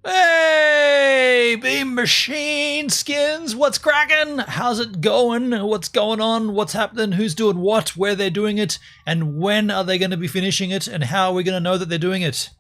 Hey, Beam Machine Skins, what's cracking? How's it going? What's going on? What's happening? Who's doing what? Where they're doing it? And when are they going to be finishing it? And how are we going to know that they're doing it?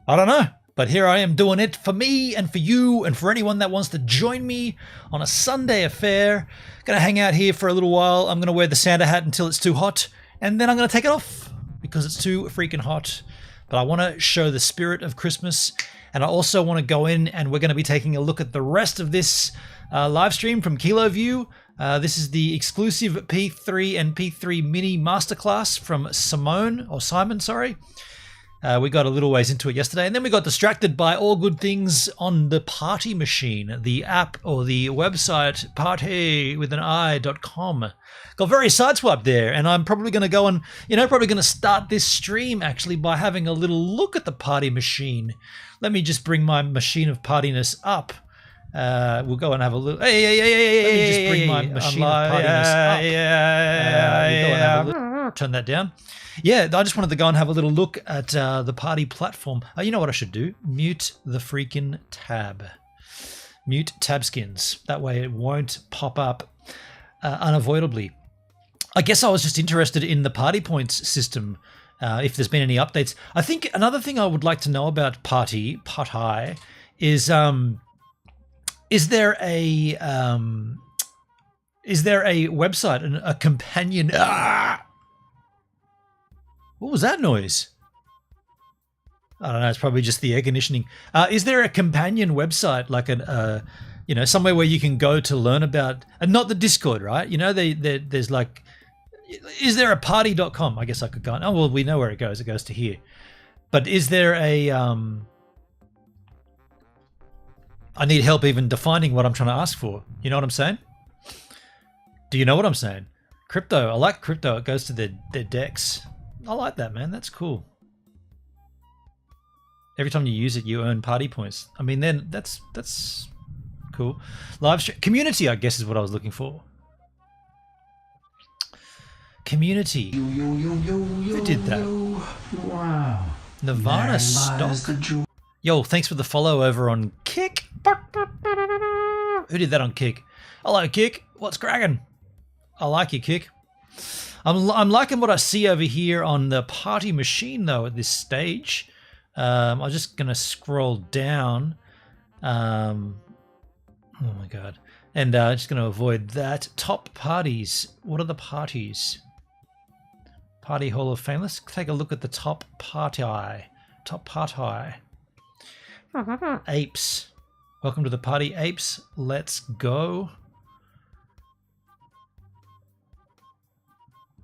I don't know. But here I am doing it for me and for you and for anyone that wants to join me on a Sunday affair. Gonna hang out here for a little while. I'm gonna wear the Santa hat until it's too hot, and then I'm gonna take it off because it's too freaking hot. But I want to show the spirit of Christmas, and I also want to go in and we're going to be taking a look at the rest of this live stream from KiloView. This is the exclusive P3 and P3 mini masterclass from Simon, sorry. We got a little ways into it yesterday, and then we got distracted by all good things on the Parti machine, the app or the website Parti with an i.com. Got very sideswiped there, and I'm probably going to go and, probably going to start this stream actually by having a little look at the Parti machine. Let me just bring my machine of partiness up. We'll go and have a look. Let me just bring my machine of partiness up. We'll go and have a look. Turn that down. Yeah, I just wanted to go and have a little look at the Parti platform. You know what I should do? Mute the freaking tab. Mute tab skins. That way it won't pop up unavoidably. I guess I was just interested in the Parti points system, if there's been any updates. I think another thing I would like to know about Parti is there a website and a companion? What was that noise? I don't know. It's probably just the air conditioning. Is there a companion website, like somewhere where you can go to learn about, and not the Discord, right? There's like, is there a party.com? I guess I could go. Oh well, we know where it goes. It goes to here. But is there a? I need help even defining what I'm trying to ask for. You know what I'm saying? Do you know what I'm saying? Crypto. I like crypto. It goes to their decks. I like that, man. That's cool. Every time you use it, you earn Parti points. I mean, then that's cool. Live stream community, I guess, is what I was looking for. Community. Who did that? Wow. Nirvana stock. Yo, thanks for the follow over on Kick. Who did that on Kick? Hello, Kick. What's cracking? I like you, Kick. I'm liking what I see over here on the Parti machine, though, at this stage. I'm just going to scroll down. Oh, my God. And just going to avoid that. Top parties. What are the parties? Parti Hall of Fame. Let's take a look at the top party. Top party. Apes. Welcome to the Parti, Apes. Let's go.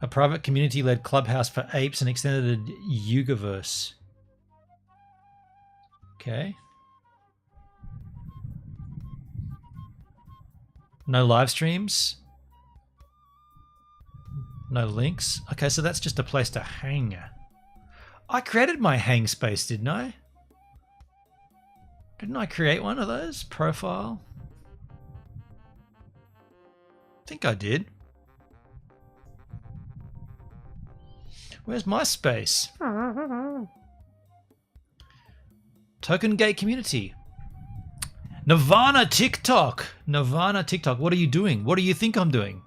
A private community-led clubhouse for apes and extended Yugaverse. Okay. No live streams. No links. Okay, so that's just a place to hang. I created my hang space, didn't I? Didn't I create one of those? Profile? I think I did. Where's my space? Token Gate Community. Nirvana TikTok. Nirvana TikTok. What are you doing? What do you think I'm doing?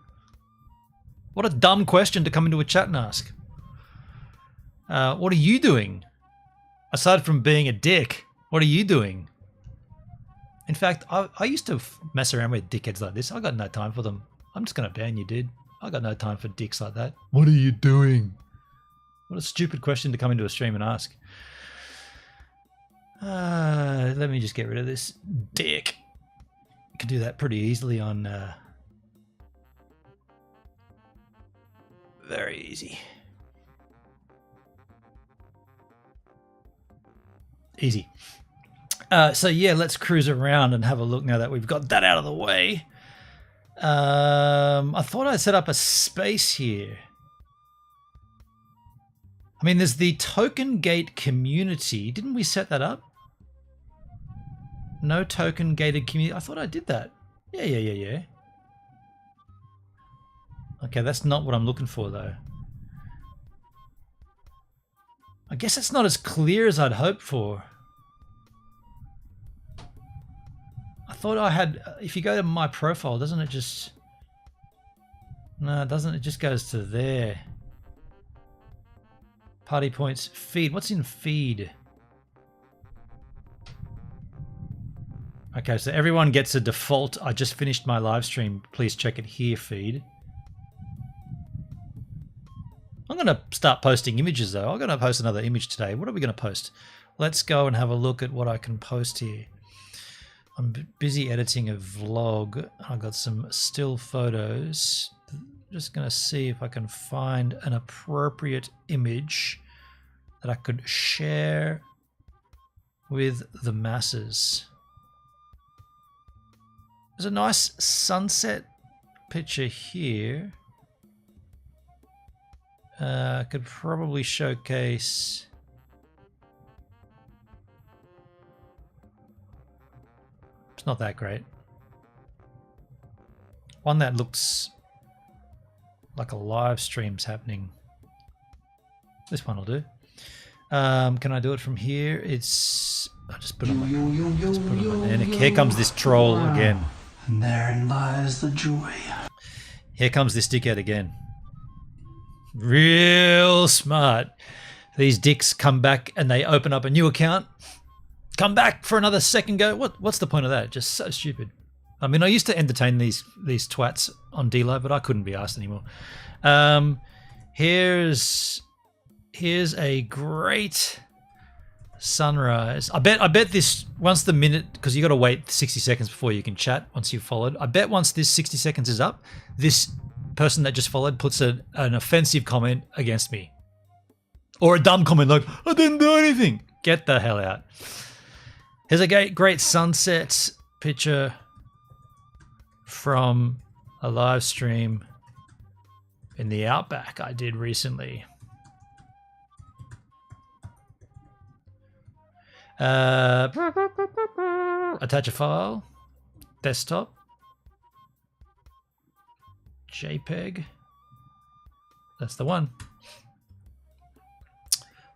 What a dumb question to come into a chat and ask. What are you doing? Aside from being a dick, what are you doing? In fact, I used to mess around with dickheads like this. I got no time for them. I'm just going to ban you, dude. I got no time for dicks like that. What are you doing? What a stupid question to come into a stream and ask. Let me just get rid of this dick. You can do that pretty easily on... very easy. Easy. So yeah, let's cruise around and have a look now that we've got that out of the way. I thought I'd set up a space here. I mean, there's the token gate community. Didn't we set that up? No token gated community. I thought I did that. Yeah. Okay, that's not what I'm looking for though. I guess it's not as clear as I'd hoped for. I thought I had, if you go to my profile, doesn't it just... No, it doesn't. It just goes to there. Party points, feed. What's in feed? Okay, so everyone gets a default. I just finished my live stream. Please check it here feed. I'm going to start posting images though. I'm going to post another image today. What are we going to post? Let's go and have a look at what I can post here. I'm busy editing a vlog. I've got some still photos. Just going to see if I can find an appropriate image that I could share with the masses. There's a nice sunset picture here. I could probably showcase... It's not that great. One that looks like a live stream's happening. This one will do. Can I do it from here? It's... I'll just put it on my... And here comes this troll again. And therein lies the joy. Here comes this dickhead again. Real smart. These dicks come back and they open up a new account. Come back for another second go. What's the point of that? Just so stupid. I mean, I used to entertain these twats on D-Live, but I couldn't be asked anymore. Here's a great sunrise. I bet this, once the minute, because you got to wait 60 seconds before you can chat once you've followed. I bet once this 60 seconds is up, this person that just followed puts an offensive comment against me. Or a dumb comment like, I didn't do anything. Get the hell out. Here's a great sunset picture from a live stream in the Outback I did recently. Attach a file, desktop, JPEG. That's the one.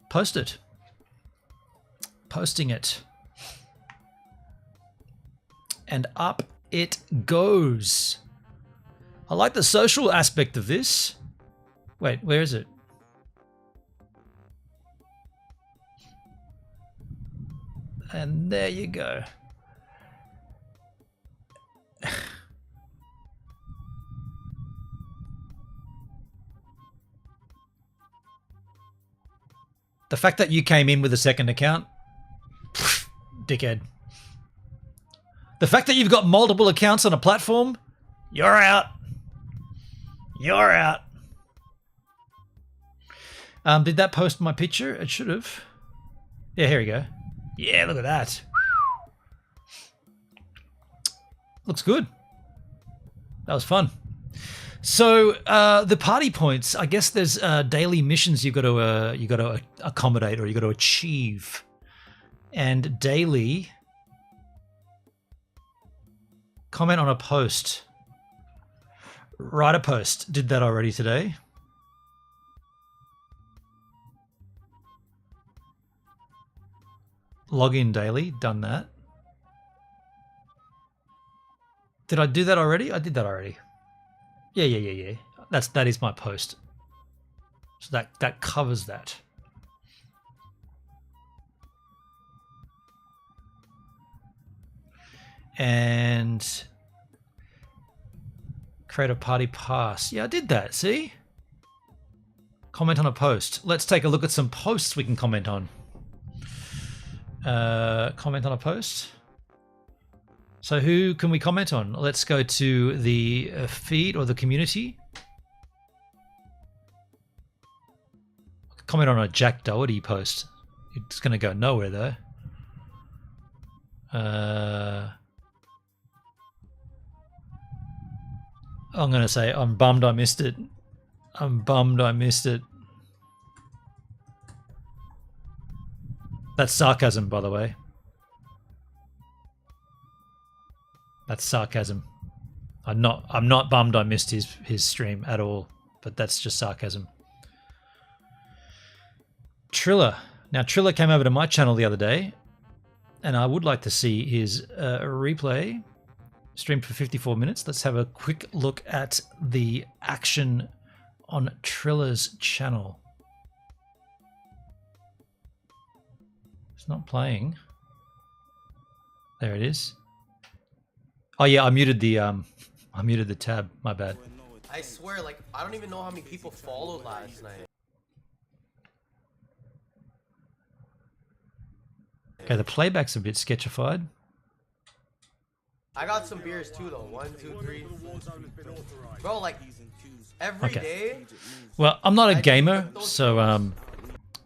Post it. Posting it. And up it goes. I like the social aspect of this. Wait, where is it? And there you go. The fact that you came in with a second account, dickhead. The fact that you've got multiple accounts on a platform, you're out. You're out. Did that post my picture? It should have. Yeah, here we go. Yeah, look at that. Looks good. That was fun. So the party points, I guess there's daily missions you got to accommodate or you got to achieve, and daily comment on a post. Write a post. Did that already today. Log in daily. Done that. Did I do that already? I did that already. Yeah. That is my post. So that covers that. And create a party pass. Yeah, I did that. See? Comment on a post. Let's take a look at some posts we can comment on. Comment on a post. So who can we comment on? Let's go to the feed or the community. Comment on a Jack Doherty post. It's going to go nowhere though. I'm going to say I'm bummed I missed it. I'm bummed I missed it. That's sarcasm, by the way. That's sarcasm. I'm not bummed I missed his stream at all, but that's just sarcasm. Triller. Now Triller came over to my channel the other day, and I would like to see his replay. Streamed for 54 minutes. Let's have a quick look at the action on Triller's channel. It's not playing. There it is. Oh yeah, I muted the tab. My bad. I swear, like, I don't even know how many people followed last night. Okay, the playback's a bit sketchified. I got some beers too, though. 1, 2, 3. Bro, like, every day. Well, I'm not a gamer, so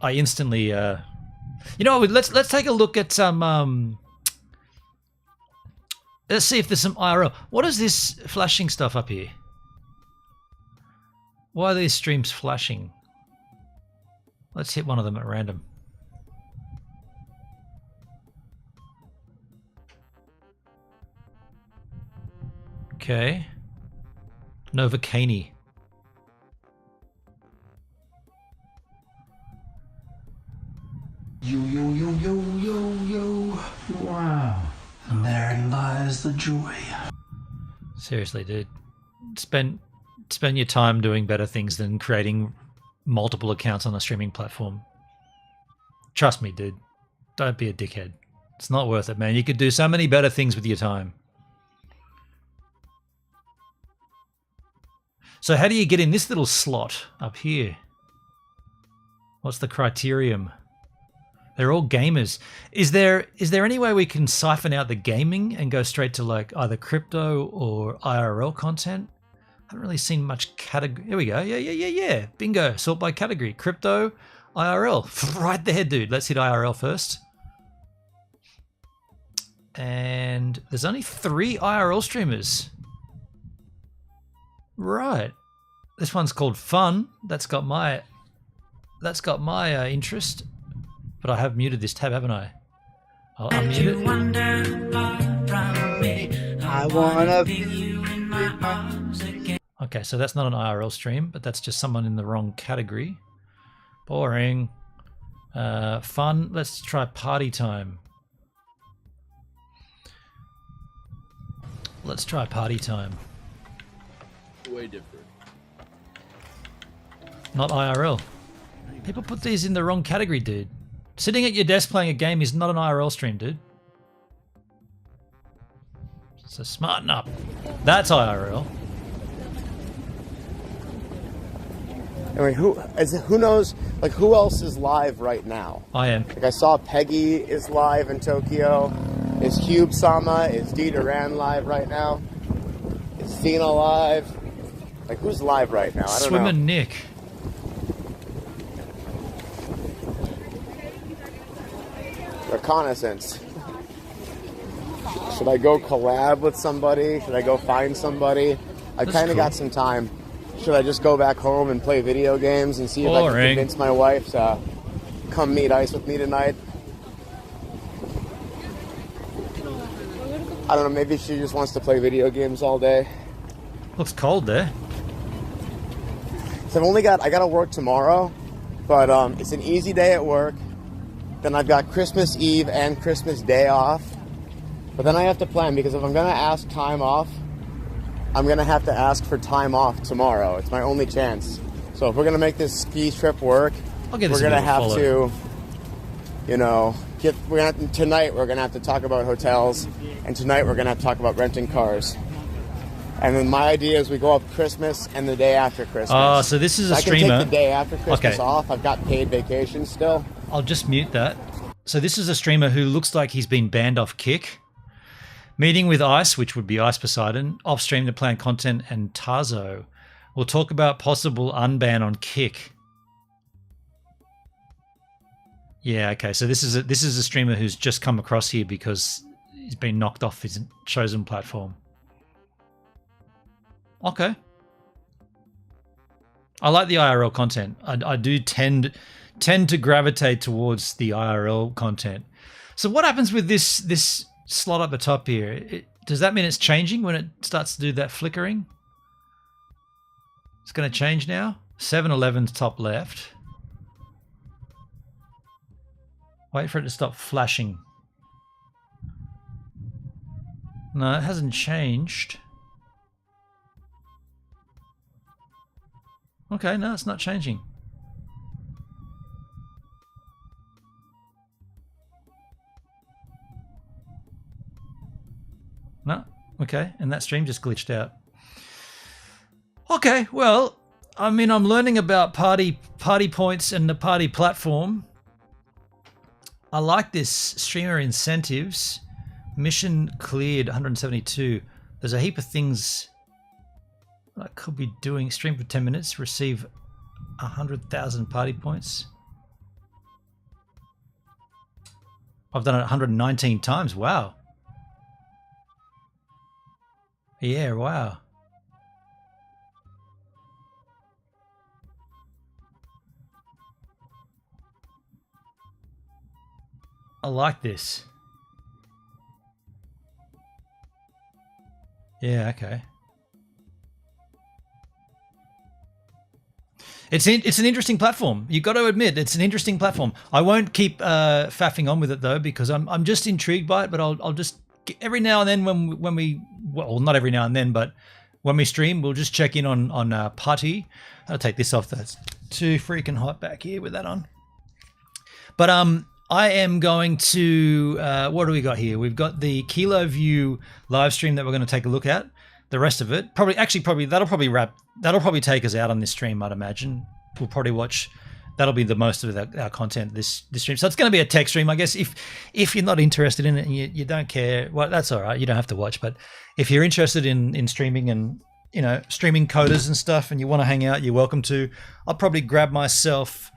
I instantly. You know, let's take a look at some. Let's see if there's some IRL. What is this flashing stuff up here? Why are these streams flashing? Let's hit one of them at random. Okay. Novocaine. Yo, yo, yo, yo, yo, yo. Wow. And therein lies the joy. Seriously, dude. Spend your time doing better things than creating multiple accounts on a streaming platform. Trust me, dude. Don't be a dickhead. It's not worth it, man. You could do so many better things with your time. So how do you get in this little slot up here? What's the criterion? They're all gamers. Is there any way we can siphon out the gaming and go straight to like either crypto or IRL content? I haven't really seen much category. Here we go. Yeah. Bingo. Sort by category. Crypto, IRL. Right there, dude. Let's hit IRL first. And there's only 3 IRL streamers. Right. This one's called Fun. That's got my interest. But I have muted this tab, haven't I? I'll unmute it. I wanna be. Okay, so that's not an IRL stream, but that's just someone in the wrong category. Boring. Fun. Let's try party time. Let's try party time. Way different. Not IRL. People put these in the wrong category, dude. Sitting at your desk playing a game is not an IRL stream, dude. So smarten up. That's IRL. I mean, who knows? Like, who else is live right now? I am. Like, I saw Peggy is live in Tokyo. Is Cube Sama? Is D Duran live right now? Is Cena live? Like, who's live right now? I don't Swimmer know. Nick. Reconnaissance. Should I go collab with somebody? Should I go find somebody? I kind of got some time. Should I just go back home and play video games and see if I can convince my wife to come meet ice with me tonight? I don't know, maybe she just wants to play video games all day. Looks cold there. So I gotta work tomorrow, but it's an easy day at work. Then I've got Christmas Eve and Christmas Day off. But then I have to plan, because if I'm gonna ask time off, I'm gonna have to ask for time off tomorrow. It's my only chance. So if we're gonna make this ski trip work, we're gonna have to, you know, tonight we're gonna have to talk about hotels, and tonight we're gonna have to talk about renting cars. And then my idea is we go up Christmas and the day after Christmas. Oh, so this is a streamer. I can take the day after Christmas off. I've got paid vacation still. I'll just mute that. So this is a streamer who looks like he's been banned off Kick. Meeting with Ice, which would be Ice Poseidon, off stream to plan content, and Tarzo. We'll talk about possible unban on Kick. Yeah, okay. So this is a streamer who's just come across here because he's been knocked off his chosen platform. Okay. I like the IRL content. I do tend tend to gravitate towards the IRL content. So what happens with this slot at the top here? Does that mean it's changing when it starts to do that flickering? It's going to change now. 7-Eleven's top left. Wait for it to stop flashing. No, it hasn't changed. Okay, no, it's not changing. No, okay, and that stream just glitched out. Okay, well, I mean, I'm learning about Parti points and the Parti platform. I like this streamer incentives. Mission cleared 172. There's a heap of things I could be doing. Stream for 10 minutes, receive 100,000 Parti points. I've done it 119 times. Wow. Yeah, wow. I like this. Yeah, okay. It's an interesting platform. You got to admit, it's an interesting platform. I won't keep faffing on with it though, because I'm just intrigued by it. But I'll just every now and then when we well, not every now and then, but when we stream, we'll just check in on Parti. I'll take this off. That's too freaking hot back here with that on. But I am going to what do we got here? We've got the KiloView live stream that we're going to take a look at. The rest of it probably that'll probably take us out on this stream. I'd imagine we'll probably watch. That'll be the most of our content this stream. So it's going to be a tech stream, I guess. If you're not interested in it and you don't care, well, that's all right. You don't have to watch. But if you're interested in streaming and streaming coders and stuff, and you want to hang out, you're welcome to. I'll probably grab myself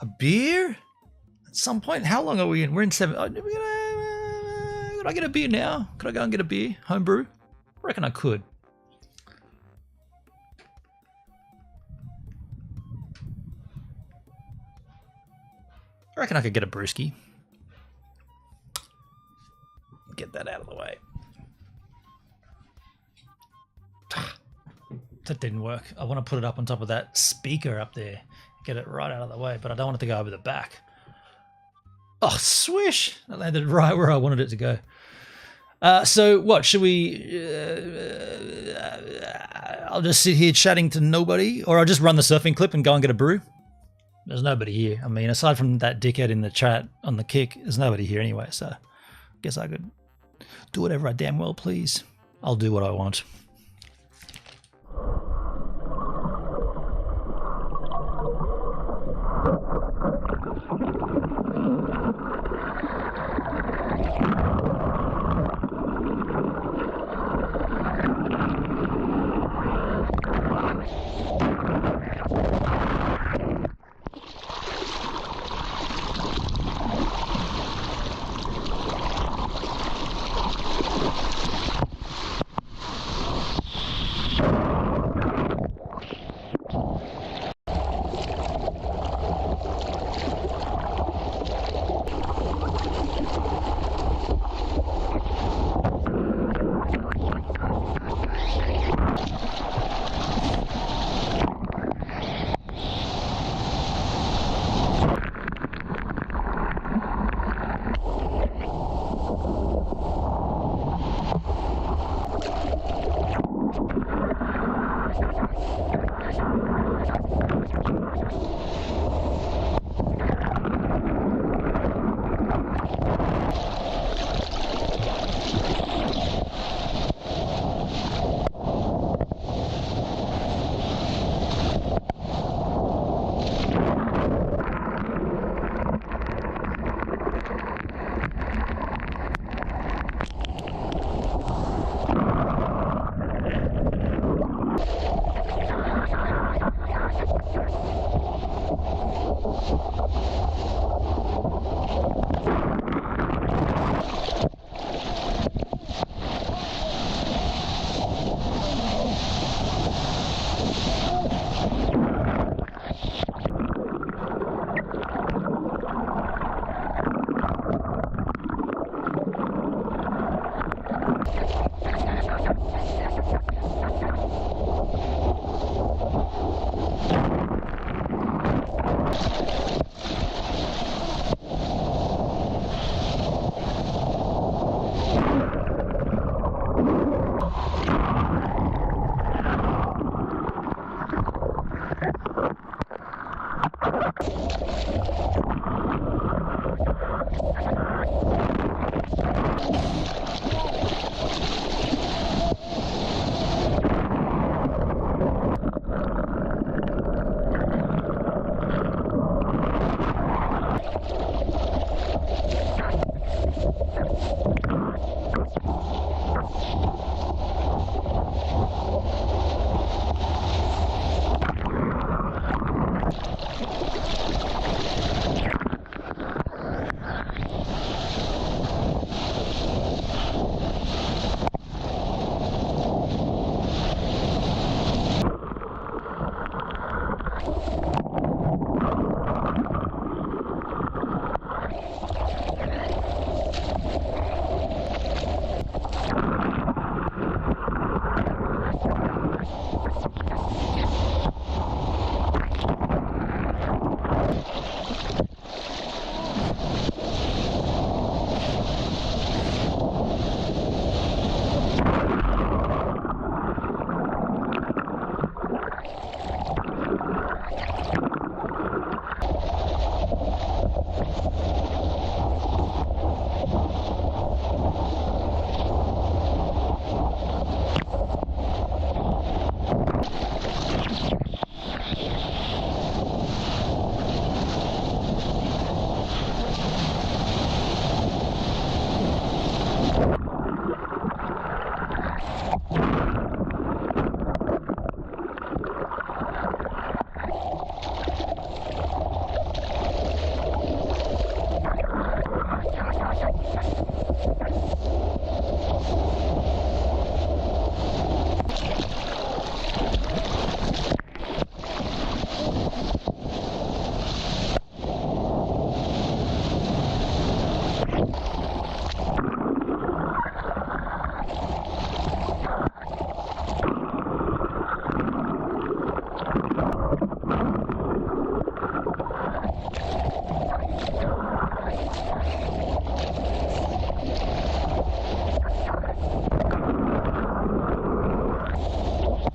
a beer at some point. How long are we in? We're in 7. Could I get a beer now? Could I go and get a beer? Homebrew? I reckon I could. I reckon I could get a brewski. Get that out of the way. That didn't work. I want to put it up on top of that speaker up there. Get it right out of the way, but I don't want it to go over the back. Oh, swish! That landed right where I wanted it to go. So what, should we... I'll just sit here chatting to nobody, or I'll just run the surfing clip and go and get a brew. There's nobody here. I mean, aside from that dickhead in the chat on the kick, there's nobody here anyway, so I guess I could do whatever I damn well please. I'll do what I want.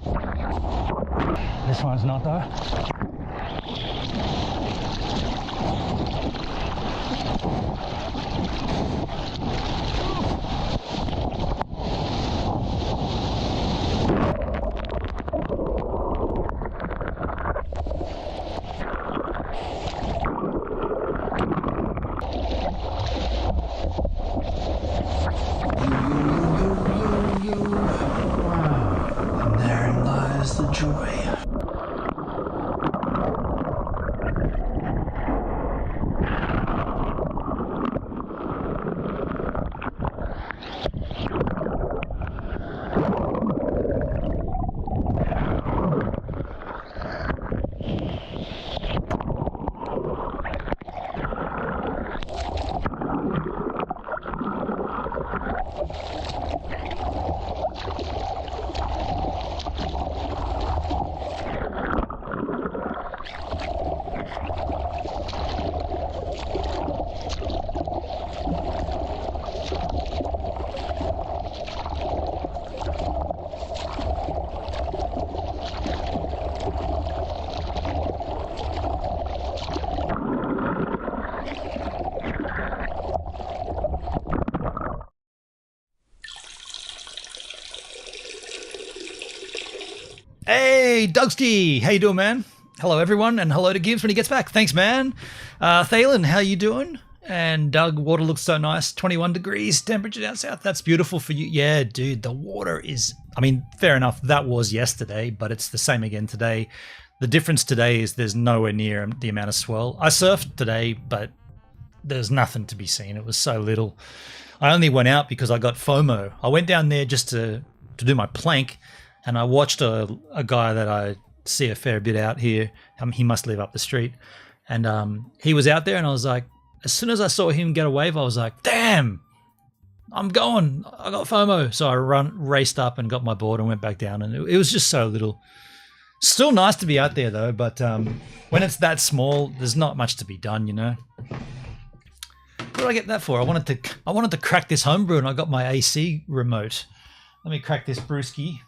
This one's not though. Wow. And therein lies the joy. Hey, Dougski, how you doing, man? Hello, everyone, and hello to Gibbs when he gets back. Thanks, man. Thalen, how you doing? And Doug, water looks so nice. 21 degrees temperature down south. That's beautiful for you. Yeah, dude, the water is... I mean, fair enough, that was yesterday, but it's the same again today. The difference today is there's nowhere near the amount of swell. I surfed today, but there's nothing to be seen. It was so little. I only went out because I got FOMO. I went down there just to do my plank, and I watched a guy that I see a fair bit out here. He must live up the street. And he was out there, and I was like, as soon as I saw him get a wave, I was like, damn, I'm going. I got FOMO. So I raced up and got my board and went back down, and it was just so little. Still nice to be out there, though, but when it's that small, there's not much to be done, you know? What did I get that for? I wanted to crack this homebrew, and I got my AC remote. Let me crack this brewski.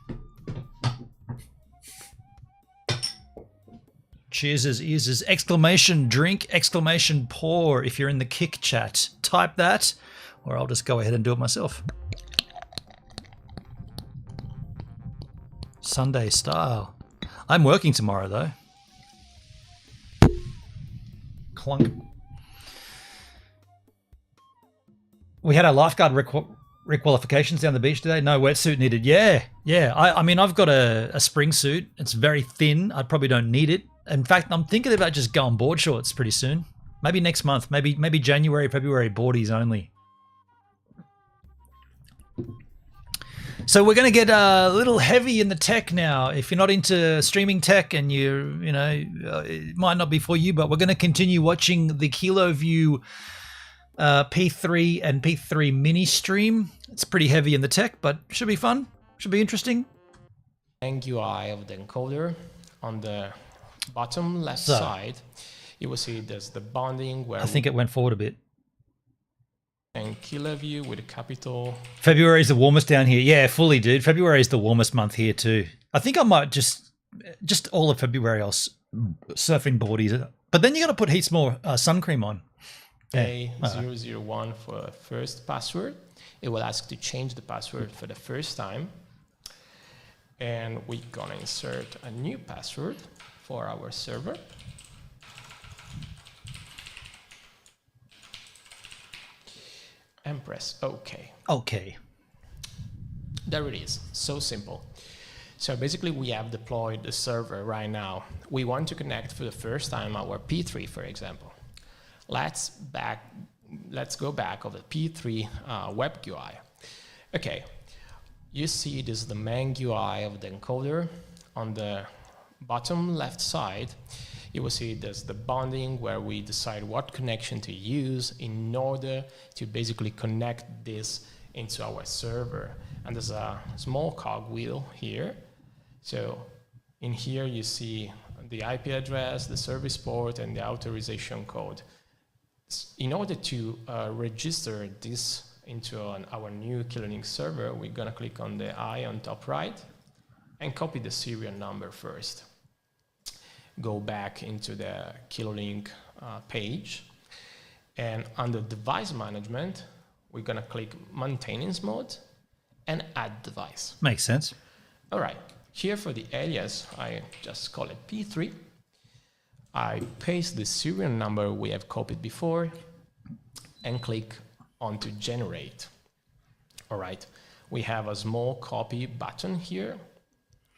Cheers is exclamation drink, exclamation pour if you're in the Kick chat. Type that, or I'll just go ahead and do it myself. Sunday style. I'm working tomorrow, though. Clunk. We had our lifeguard requalifications down the beach today. No wetsuit needed. Yeah. I mean, I've got a spring suit. It's very thin. I probably don't need it. In fact, I'm thinking about just going board shorts pretty soon. Maybe next month. Maybe January, February, boardies only. So we're going to get a little heavy in the tech now. If you're not into streaming tech and it might not be for you, but we're going to continue watching the KiloView P3 and P3 mini stream. It's pretty heavy in the tech, but should be fun. Should be interesting. UI of the encoder on the bottom left side, you will see there's the bonding where I think it went forward a bit. And KiloView with a capital. February is the warmest down here. Yeah, fully, dude. February is the warmest month here too. I think I might just all of February I'll surf in boardies. But then you got to put heaps more sun cream on. A001 for first password. It will ask to change the password for the first time. And we're gonna insert a new password for our server. And press OK. Okay. There it is. So simple. So basically we have deployed the server right now. We want to connect for the first time our P3, for example. Let's go back of the P3 web UI. Okay. You see this is the main UI of the encoder. On the bottom left side, you will see there's the bonding where we decide what connection to use in order to basically connect this into our server. And there's a small cogwheel here. So in here you see the IP address, the service port, and the authorization code. In order to register this into our new KiloLink server, we're gonna click on the I on top right. and copy the serial number first. Go back into the KiloLink page, and under device management, we're gonna click maintenance mode and add device. Makes sense. All right, here for the alias, I just call it P3. I paste the serial number we have copied before and click onto generate. All right, we have a small copy button here.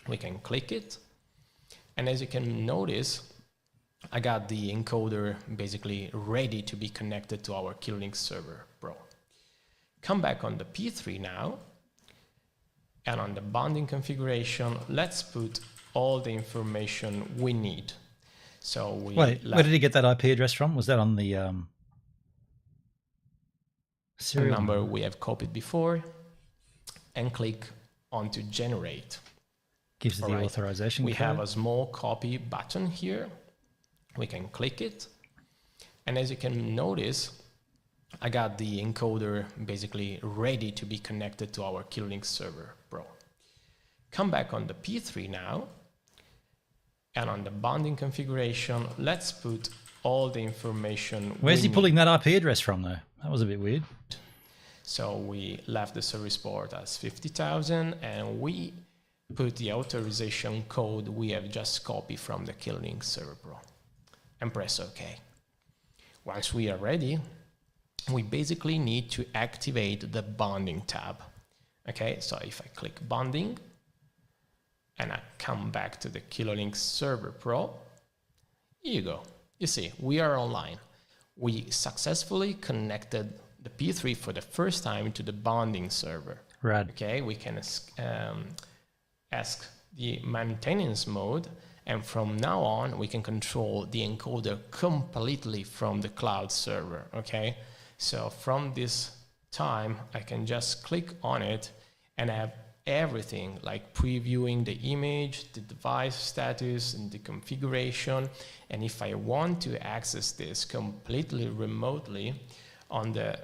We can click it. And as you can notice, I got the encoder basically ready to be connected to our KiloLink server Pro. Come back on the P3 now. And on the bonding configuration, let's put all the information we need. So we Wait, where did he get that IP address from? Was that on the serial number we have copied before, and click onto generate. Gives it the authorization We code. have a small copy button here. We can click it. And as you can notice, I got the encoder basically ready to be connected to our KiloLink server Pro. Come back on the P3 now. And on the bonding configuration, let's put all the information. Where's he pulling that IP address from, though? That was a bit weird. So we left the service port as 50,000, and we put the authorization code we have just copied from the KiloLink server Pro, and press OK. Once we are ready, we basically need to activate the bonding tab. Okay, so if I click bonding, and I come back to the KiloLink server Pro, here you go. You see, we are online. We successfully connected the P3 for the first time to the bonding server. Rad. Okay, we can ask the maintenance mode, and from now on, we can control the encoder completely from the cloud server. Okay, so from this time, I can just click on it and have everything like previewing the image, the device status, and the configuration. And if I want to access this completely remotely, on the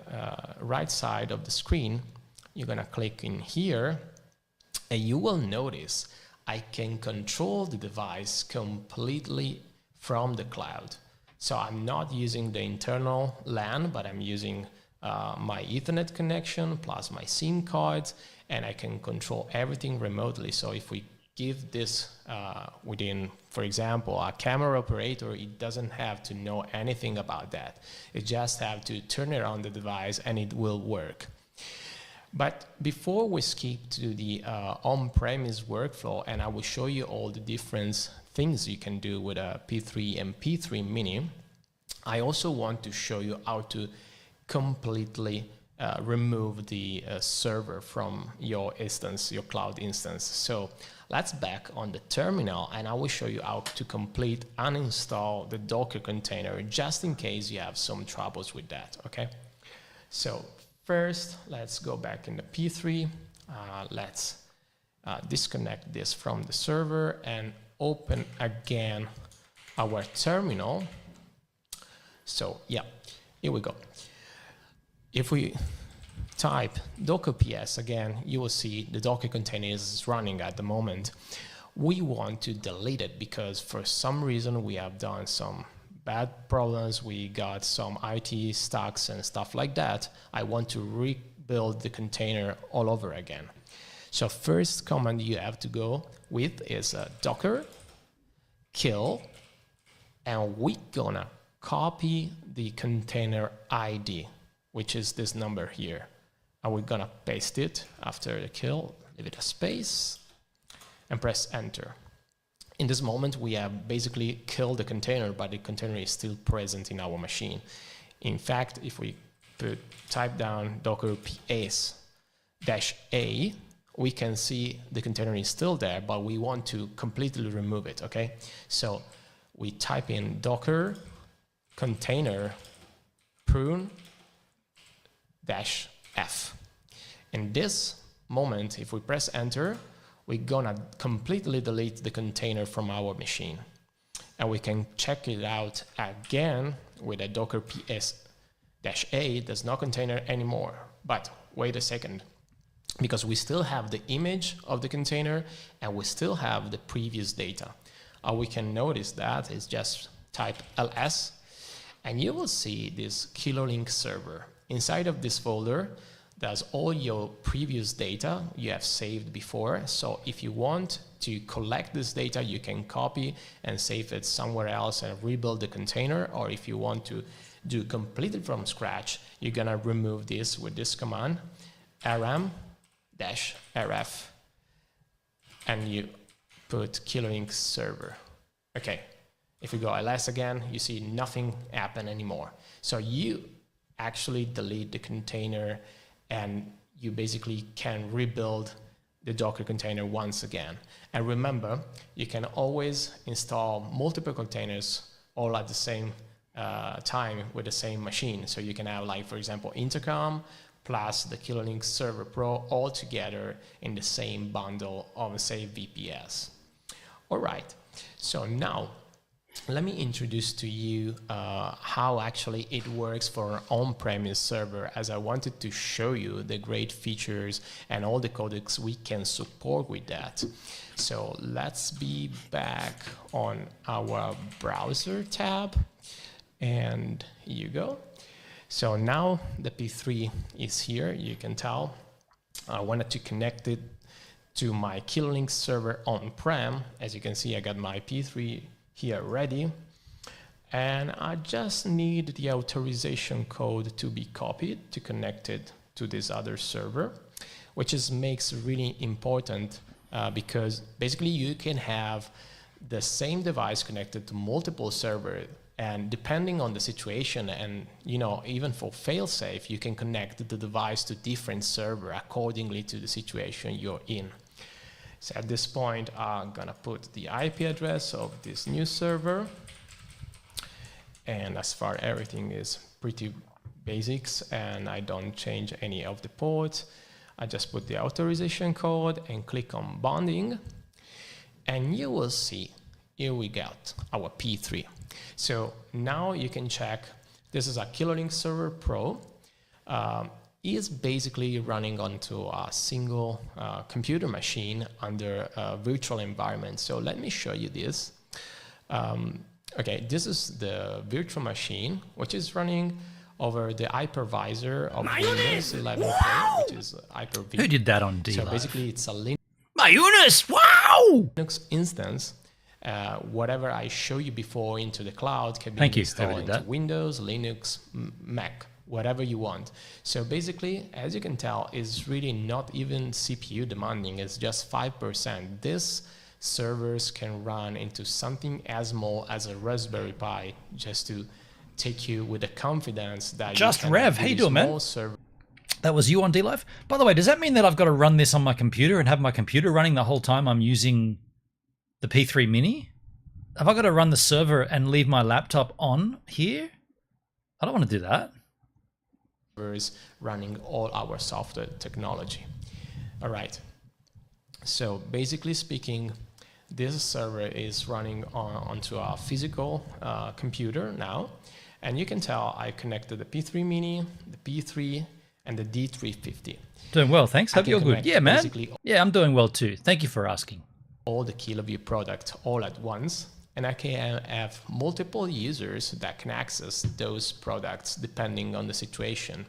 right side of the screen, you're gonna click in here, and you will notice I can control the device completely from the cloud. So I'm not using the internal LAN, but I'm using my Ethernet connection plus my SIM cards, and I can control everything remotely. So if we give this within, for example, a camera operator, it doesn't have to know anything about that. It just have to turn it on the device and it will work. But before we skip to the on-premise workflow, and I will show you all the different things you can do with a P3 and P3 Mini, I also want to show you how to completely remove the server from your instance, your cloud instance. So let's back on the terminal, and I will show you how to complete uninstall the Docker container, just in case you have some troubles with that, okay? So first, let's go back in the P3. Let's disconnect this from the server and open again our terminal. So yeah, here we go. If we type docker ps again, you will see the Docker container is running at the moment. We want to delete it because for some reason we have done some bad problems. We got some IT stacks and stuff like that. I want to rebuild the container all over again. So first command you have to go with is docker kill, and we're gonna copy the container ID, which is this number here. And we're gonna paste it after the kill, leave it a space, and press enter. In this moment, we have basically killed the container, but the container is still present in our machine. In fact, if we type down docker ps-a, we can see the container is still there, but we want to completely remove it, okay? So we type in docker container prune -f. In this moment, if we press enter, we're gonna completely delete the container from our machine. And we can check it out again with a docker ps-a. There's no container anymore. But wait a second. because we still have the image of the container and we still have the previous data. How we can notice that is just type ls and you will see this KiloLink server. Inside of this folder, there's all your previous data you have saved before. So if you want to collect this data, you can copy and save it somewhere else and rebuild the container. Or if you want to do completely from scratch, you're gonna remove this with this command, rm-rf, and you put KiloLink server. Okay, if we go ls again, you see nothing happen anymore. So you actually delete the container and you basically can rebuild the Docker container once again. And remember, you can always install multiple containers all at the same time with the same machine. So you can have, like, for example, Intercom plus the KiloLink Server Pro all together in the same bundle of, say, VPS. All right, so now let me introduce to you how actually it works for an on-premise server, as I wanted to show you the great features and all the codecs we can support with that. So let's be back on our browser tab, and here you go. So now the P3 is here, you can tell. I wanted to connect it to my KiloLink server on-prem. As you can see, I got my P3 here ready, and I just need the authorization code to be copied to connect it to this other server, which makes really important because basically you can have the same device connected to multiple servers, and depending on the situation, and even for fail-safe, you can connect the device to different server accordingly to the situation you're in. So at this point, I'm gonna put the IP address of this new server. And as far everything is pretty basics and I don't change any of the ports, I just put the authorization code and click on bonding. And you will see, here we got our P3. So now you can check, this is a KiloLink Server Pro. Is basically running onto a single computer machine under a virtual environment. So let me show you this. Okay, this is the virtual machine, which is running over the hypervisor of Windows 11, which is Hyper-V. Who did that on D-Live? So basically it's a Mayunis, wow! Linux instance. Whatever I show you before into the cloud can be installed into Windows, Linux, Mac, whatever you want. So basically, as you can tell, it's really not even CPU demanding, it's just 5%. This servers can run into something as small as a Raspberry Pi, just to take you with the confidence that Just you can Rev, how you doing, man? That was you on D-Live? By the way, does that mean that I've got to run this on my computer and have my computer running the whole time I'm using the P3 Mini? Have I got to run the server and leave my laptop on here? I don't want to do that. Running all our software technology. All right. So basically speaking, this server is running onto a physical computer now. And you can tell I connected the P3 Mini, the P3, and the D350. Doing well, thanks. Hope you're good. Yeah, man. Yeah, I'm doing well too. Thank you for asking. All the KiloView products all at once. And I can have multiple users that can access those products depending on the situation.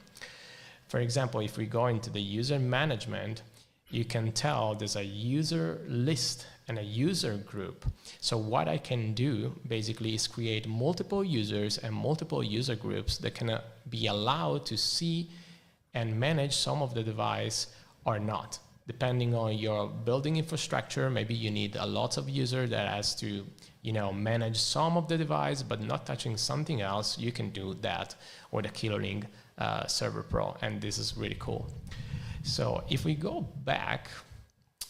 For example, if we go into the user management, you can tell there's a user list and a user group. So what I can do basically is create multiple users and multiple user groups that can be allowed to see and manage some of the device or not. Depending on your building infrastructure, maybe you need a lot of users that has to manage some of the device, but not touching something else. You can do that with a KiloLink Server Pro, and this is really cool. So if we go back,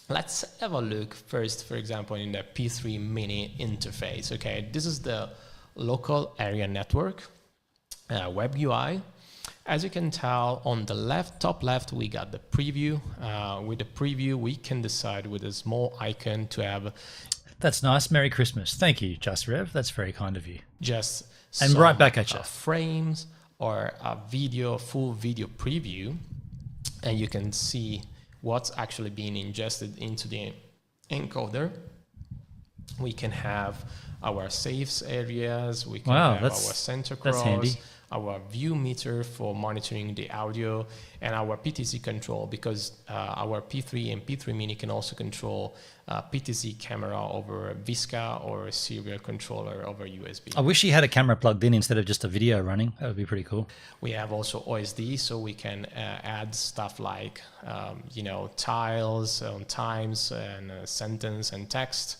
let's have a look first, for example, in the P3 Mini interface. Okay, this is the local area network web UI. As you can tell, on the left, top left, we got the preview. With the preview, we can decide with a small icon to have. That's nice. Merry Christmas. Thank you, Just Rev. That's very kind of you. Just and right back at you. Frames or a video, full video preview, and you can see what's actually being ingested into the encoder. We can have our saves areas, we can have our center cross, our view meter for monitoring the audio, and our PTZ control, because our P3 and P3 Mini can also control PTZ camera over Visca or a serial controller over USB. I wish he had a camera plugged in instead of just a video running. That would be pretty cool. We have also OSD, so we can add stuff like, tiles, times, and sentence and text.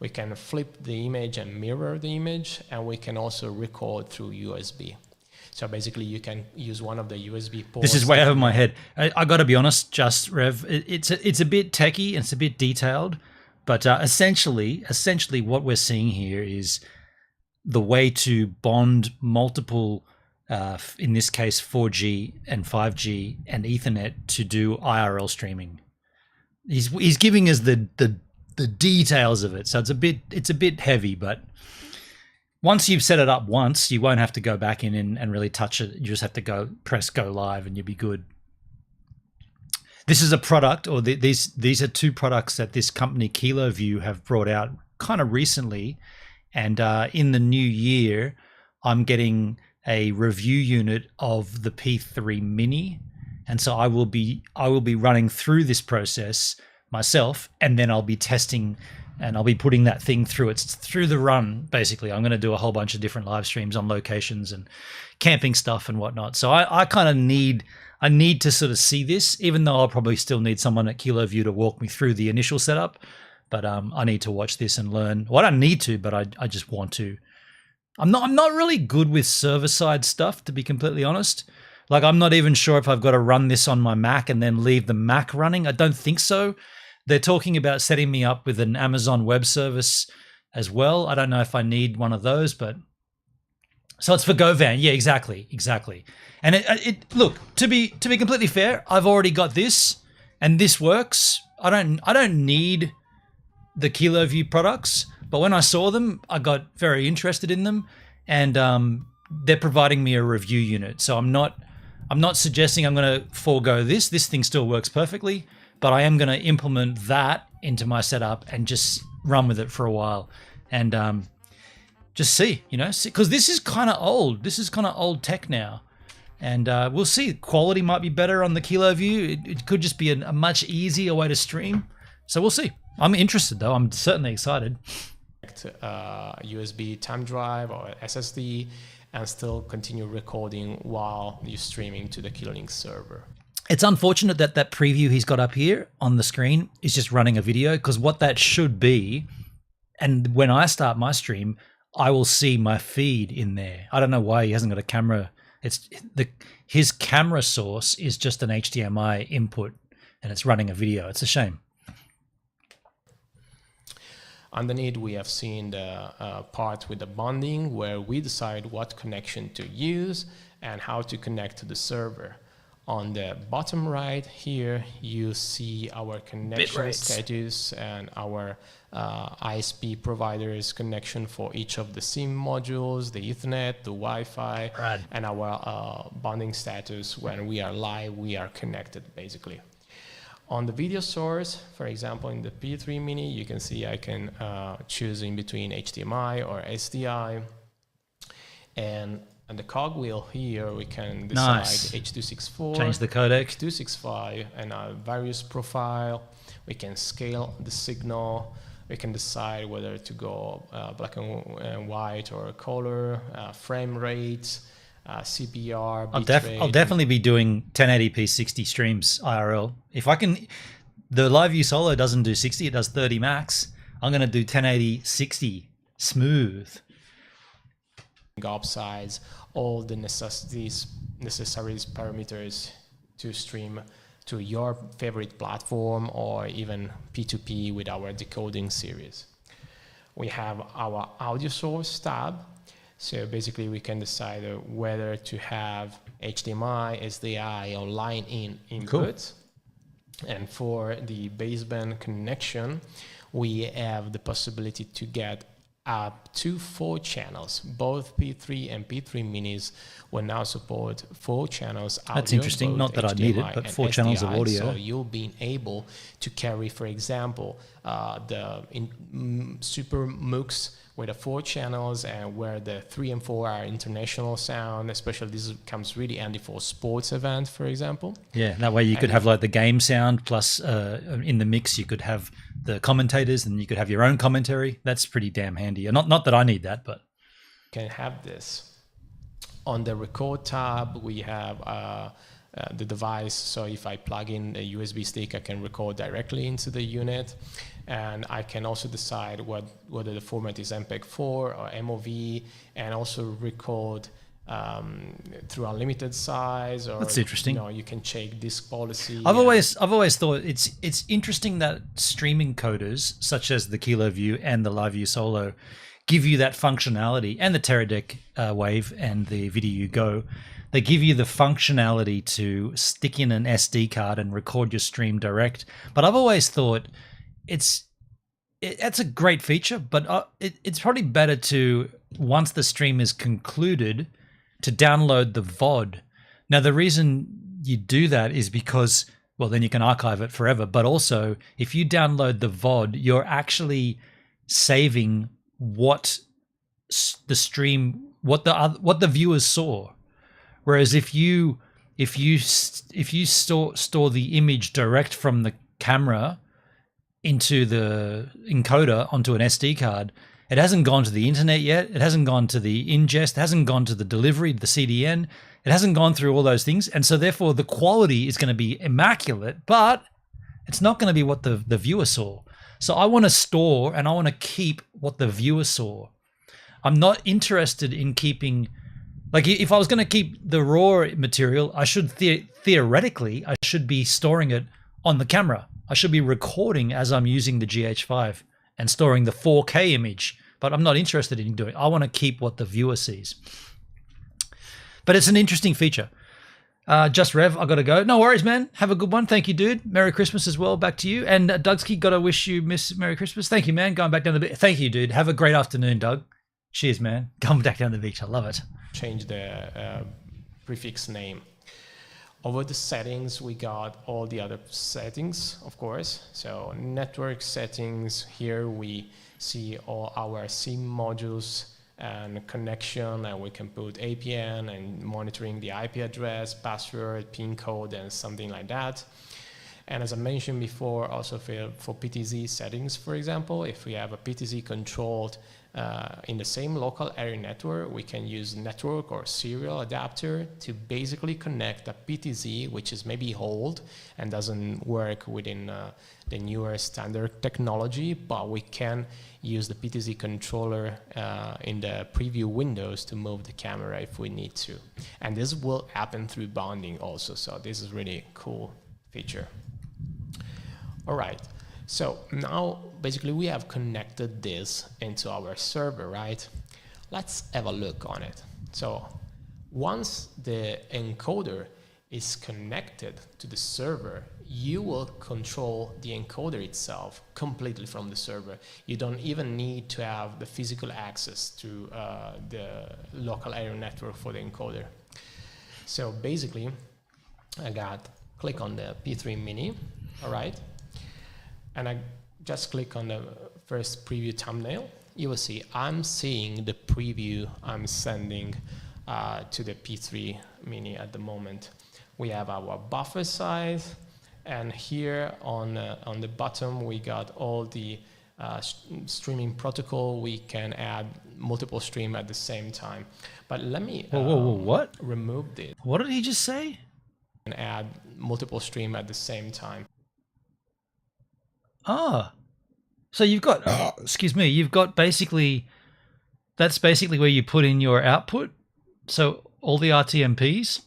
We can flip the image and mirror the image, and we can also record through USB. So basically, you can use one of the USB ports. This is way over my head. I got to be honest, just Rev, it's a bit techy and it's a bit detailed, but essentially, what we're seeing here is the way to bond multiple, in this case, 4G and 5G and Ethernet to do IRL streaming. He's giving us the details of it, so it's a bit heavy, but once you've set it up once, you won't have to go back in and really touch it. You just have to press go live and you'll be good. This is a product, or these are two products that this company KiloView have brought out kind of recently, and in the new year, I'm getting a review unit of the P3 Mini, and so I will be running through this process myself, and then I'll be testing and I'll be putting that thing through the run. Basically, I'm going to do a whole bunch of different live streams on locations and camping stuff and whatnot. So I kind of need to sort of see this, even though I'll probably still need someone at KiloView to walk me through the initial setup. But I need to watch this and learn. Well, I don't need to, but I just want to. I'm not really good with server side stuff, to be completely honest. Like, I'm not even sure if I've got to run this on my Mac and then leave the Mac running. I don't think so. They're talking about setting me up with an Amazon Web Service as well. I don't know if I need one of those, but so it's for GoVan. Yeah, exactly. And it look, to be completely fair, I've already got this, and this works. I don't need the KiloView products, but when I saw them, I got very interested in them, and they're providing me a review unit. So I'm not suggesting I'm going to forego this. This thing still works perfectly. But I am going to implement that into my setup and just run with it for a while and just see, because this is kind of old. This is kind of old tech now. And we'll see. Quality might be better on the KiloView. It could just be a much easier way to stream. So we'll see. I'm interested, though. I'm certainly excited. USB time drive or SSD and still continue recording while you're streaming to the KiloLink server. It's unfortunate that preview he's got up here on the screen is just running a video, because what that should be, and when I start my stream, I will see my feed in there. I don't know why he hasn't got a camera. His camera source is just an HDMI input, and it's running a video. It's a shame. Underneath, we have seen the part with the bonding, where we decide what connection to use and how to connect to the server. On the bottom right here, you see our connection status and our ISP providers connection for each of the SIM modules, the Ethernet, the Wi-Fi, and our bonding status. When we are live, we are connected, basically. On the video source, for example, in the P3 Mini, you can see I can choose in between HDMI or SDI. And the cogwheel here, we can decide H.264, change the codec, H.265, and a various profile. We can scale the signal. We can decide whether to go black and white or color, frame rate, CPR, bitrate. I'll definitely be doing 1080p 60 streams IRL. If I can, the LiveView Solo doesn't do 60, it does 30 max. I'm going to do 1080 60 smooth. Gop size, all the necessary parameters to stream to your favorite platform or even P2P with our decoding series. We have our audio source tab. So basically we can decide whether to have HDMI, SDI or line in inputs. Cool. And for the baseband connection, we have the possibility to get up to 4 channels. Both P3 and P3 minis will now support 4 channons audio. That's interesting. Not that I need it, but 4 channels of audio. So you'll be able to carry, for example, Super MOOCs with the 4 channels, and where the 3 and 4 are international sound. Especially this comes really handy for sports event, for example. Yeah, that way you could have like the game sound plus in the mix you could have the commentators, and you could have your own commentary. That's pretty damn handy. Not that I need that, but can have this. On the record tab, we have the device. So if I plug in a USB stick, I can record directly into the unit. And I can also decide whether the format is MPEG-4 or MOV, and also record through unlimited size, or that's interesting. You can check disk policy. I've always thought it's interesting that streaming coders such as the KiloView and the LiveView Solo give you that functionality, and the Teradek Wave and the VideoU Go. They give you the functionality to stick in an SD card and record your stream direct. But I've always thought it's a great feature, but it's probably better to, once the stream is concluded, to download the VOD. Now, the reason you do that is because, well, then you can archive it forever. But also, if you download the VOD, you're actually saving what the stream, what the viewers saw. Whereas if you store the image direct from the camera into the encoder onto an SD card, it hasn't gone to the internet yet. It hasn't gone to the ingest. It hasn't gone to the delivery, the CDN. It hasn't gone through all those things. And so therefore the quality is going to be immaculate, but it's not going to be what the viewer saw. So I want to store and I want to keep what the viewer saw. I'm not interested in keeping, like if I was going to keep the raw material, I should theoretically, I should be storing it on the camera. I should be recording as I'm using the GH5 and storing the 4K image, but I'm not interested in doing it. I want to keep what the viewer sees. But it's an interesting feature. Just Rev, I got to go. No worries, man. Have a good one. Thank you, dude. Merry Christmas as well. Back to you. And Dougski, got to wish you Merry Christmas. Thank you, man. Going back down the beach. Thank you, dude. Have a great afternoon, Doug. Cheers, man. Going back down the beach. I love it. Change the prefix name. Over the settings, we got all the other settings, of course. So network settings, here we see all our SIM modules and connection, and we can put APN and monitoring the IP address, password, PIN code, and something like that. And as I mentioned before, also for PTZ settings, for example, if we have a PTZ controlled in the same local area network, we can use network or serial adapter to basically connect a PTZ, which is maybe old and doesn't work within the newer standard technology, but we can use the PTZ controller in the preview windows to move the camera if we need to. And this will happen through bonding also, so this is really cool feature. All right. So now, basically, we have connected this into our server, right? Let's have a look on it. So once the encoder is connected to the server, you will control the encoder itself completely from the server. You don't even need to have the physical access to the local area network for the encoder. So basically, click on the P3 Mini, all right? And I just click on the first preview thumbnail. You will see I'm seeing the preview I'm sending to the P3 Mini at the moment. We have our buffer size, and here on the bottom we got all the streaming protocol. We can add multiple stream at the same time. But let me what? Remove this. What did he just say? And add multiple stream at the same time. Ah, so you've got, excuse me, you've got basically, that's basically where you put in your output. So all the RTMPs,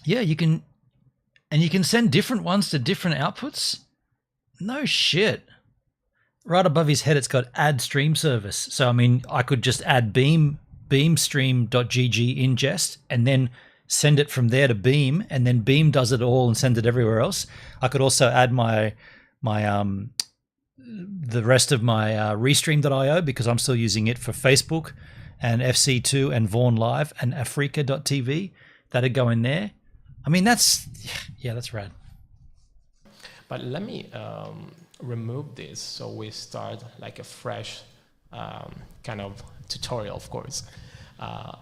yeah, you can, and you can send different ones to different outputs. No shit. Right above his head, it's got add stream service. So, I mean, I could just add beamstream.gg ingest and then send it from there to Beam, and then Beam does it all and sends it everywhere else. I could also add my the rest of my Restream.io because I'm still using it for Facebook and FC2 and Vaughan Live and Africa.tv. That'd go in there. I mean, that's rad. But let me remove this so we start like a fresh kind of tutorial, of course.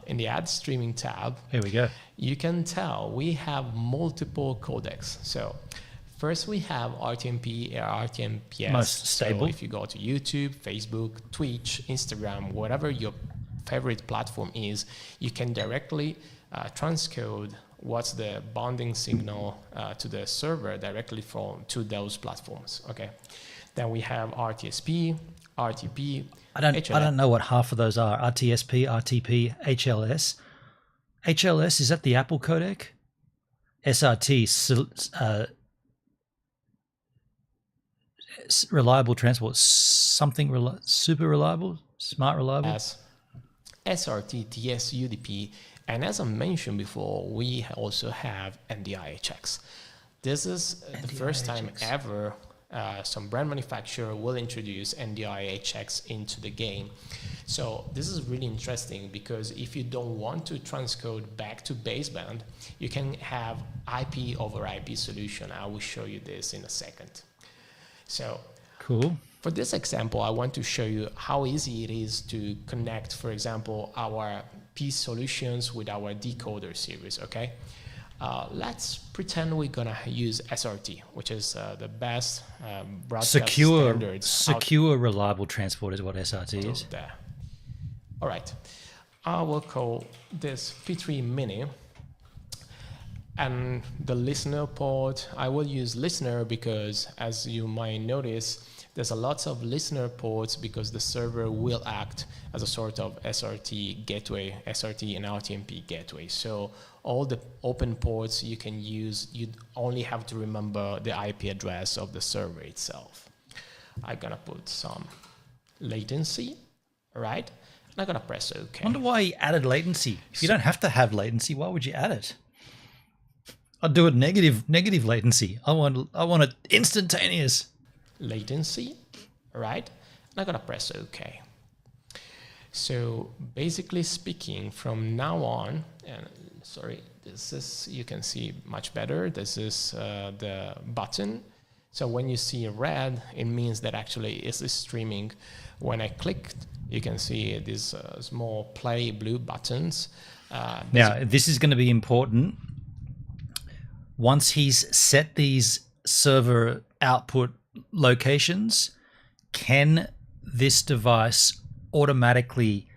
In the ad streaming tab, here we go. You can tell we have multiple codecs. So first we have RTMP or RTMPS. Most stable. So if you go to YouTube, Facebook, Twitch, Instagram, whatever your favorite platform is, you can directly transcode what's the bonding signal to the server directly to those platforms. Okay. Then we have RTSP, RTP. I don't know what half of those are. RTSP, RTP, HLS. HLS, is that the Apple codec? SRT, reliable transport, something super reliable, smart reliable. SRT, TS, UDP, and as I mentioned before, we also have NDIHX. This is the first time ever some brand manufacturer will introduce NDIHX into the game. So this is really interesting because if you don't want to transcode back to baseband, you can have IP over IP solution. I will show you this in a second. So cool. For this example, I want to show you how easy it is to connect, for example, our P solutions with our decoder series, okay? Let's pretend we're gonna use SRT, which is the best broadcast standards. Secure, reliable transport is what SRT is. There. All right, I will call this P3 Mini. And the listener port, I will use listener because as you might notice, there's a lots of listener ports because the server will act as a sort of SRT gateway, SRT and RTMP gateway. So all the open ports you can use, you only have to remember the IP address of the server itself. I'm gonna put some latency, right? And I'm gonna press OK. I wonder why he added latency. If you don't have to have latency, why would you add it? I'd do it negative latency. I want it instantaneous. Latency, right? And I'm gonna press OK. So basically speaking, from now on, and sorry, this is, you can see much better. This is the button. So when you see red, it means that actually it's streaming. When I click, you can see these small play blue buttons. Now, this is going to be important. Once he's set these server output locations, can this device automatically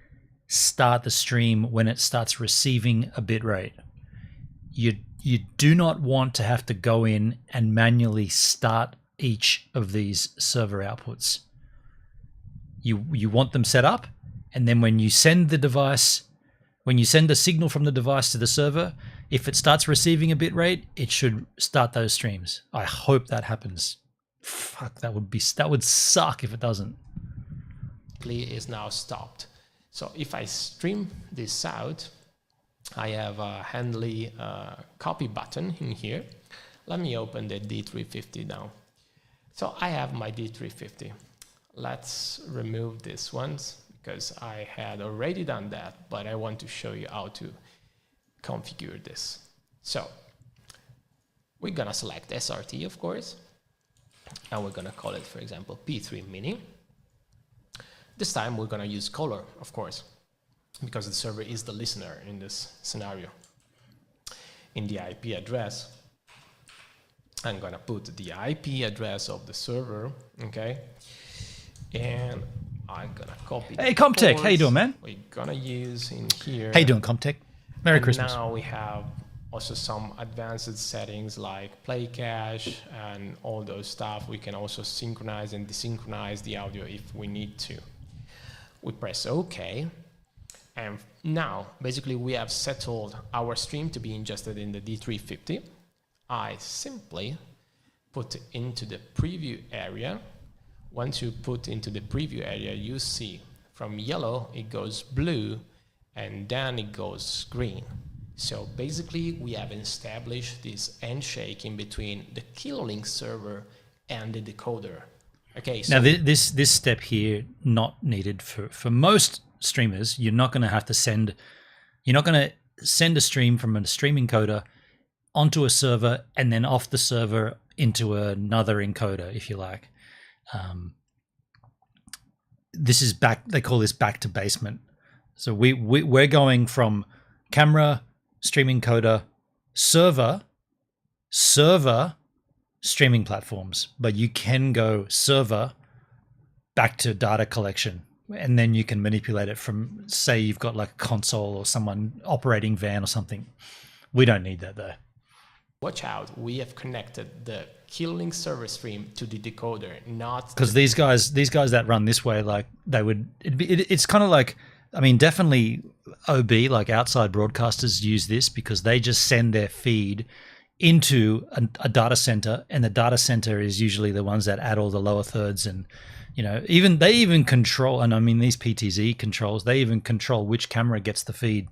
start the stream when it starts receiving a bit rate? You do not want to have to go in and manually start each of these server outputs. You want them set up, and then when you send the device, when you send a signal from the device to the server, if it starts receiving a bit rate, it should start those streams. I hope that happens. Fuck, that would suck if it doesn't. Is now stopped. So if I stream this out, I have a handy copy button in here. Let me open the D350 now. So I have my D350. Let's remove this ones because I had already done that, but I want to show you how to configure this. So we're gonna select SRT, of course, and we're gonna call it, for example, P3 Mini. This time we're gonna use color, of course, because the server is the listener in this scenario. In the IP address, I'm gonna put the IP address of the server, okay? And I'm gonna copy. Hey, Comtech, how you doing, man? We're gonna use in here. How you doing, Comtech? Merry Christmas. Now we have also some advanced settings like play cache and all those stuff. We can also synchronize and desynchronize the audio if we need to. We press OK. And now, basically, we have settled our stream to be ingested in the D350. I simply put into the preview area. Once you put into the preview area, you see from yellow, it goes blue, and then it goes green. So basically, we have established this handshake in between the KiloLink server and the decoder. Okay, so Now this step here not needed for most streamers. You're not going to have to send. You're not going to send a stream from a stream encoder onto a server and then off the server into another encoder, if you like. This is back. They call this back to basement. So we're going from camera, stream encoder, server, streaming platforms, but you can go server back to data collection, and then you can manipulate it from, say, you've got like a console or someone operating van or something. We don't need that though. watch out, we have connected the KiloLink server stream to the decoder, not because these guys that run this way, like they would, it's kind of like, I mean, definitely OB, like outside broadcasters use this because they just send their feed into a data center, and the data center is usually the ones that add all the lower thirds, and they even control, and I mean these PTZ controls, they even control which camera gets the feed.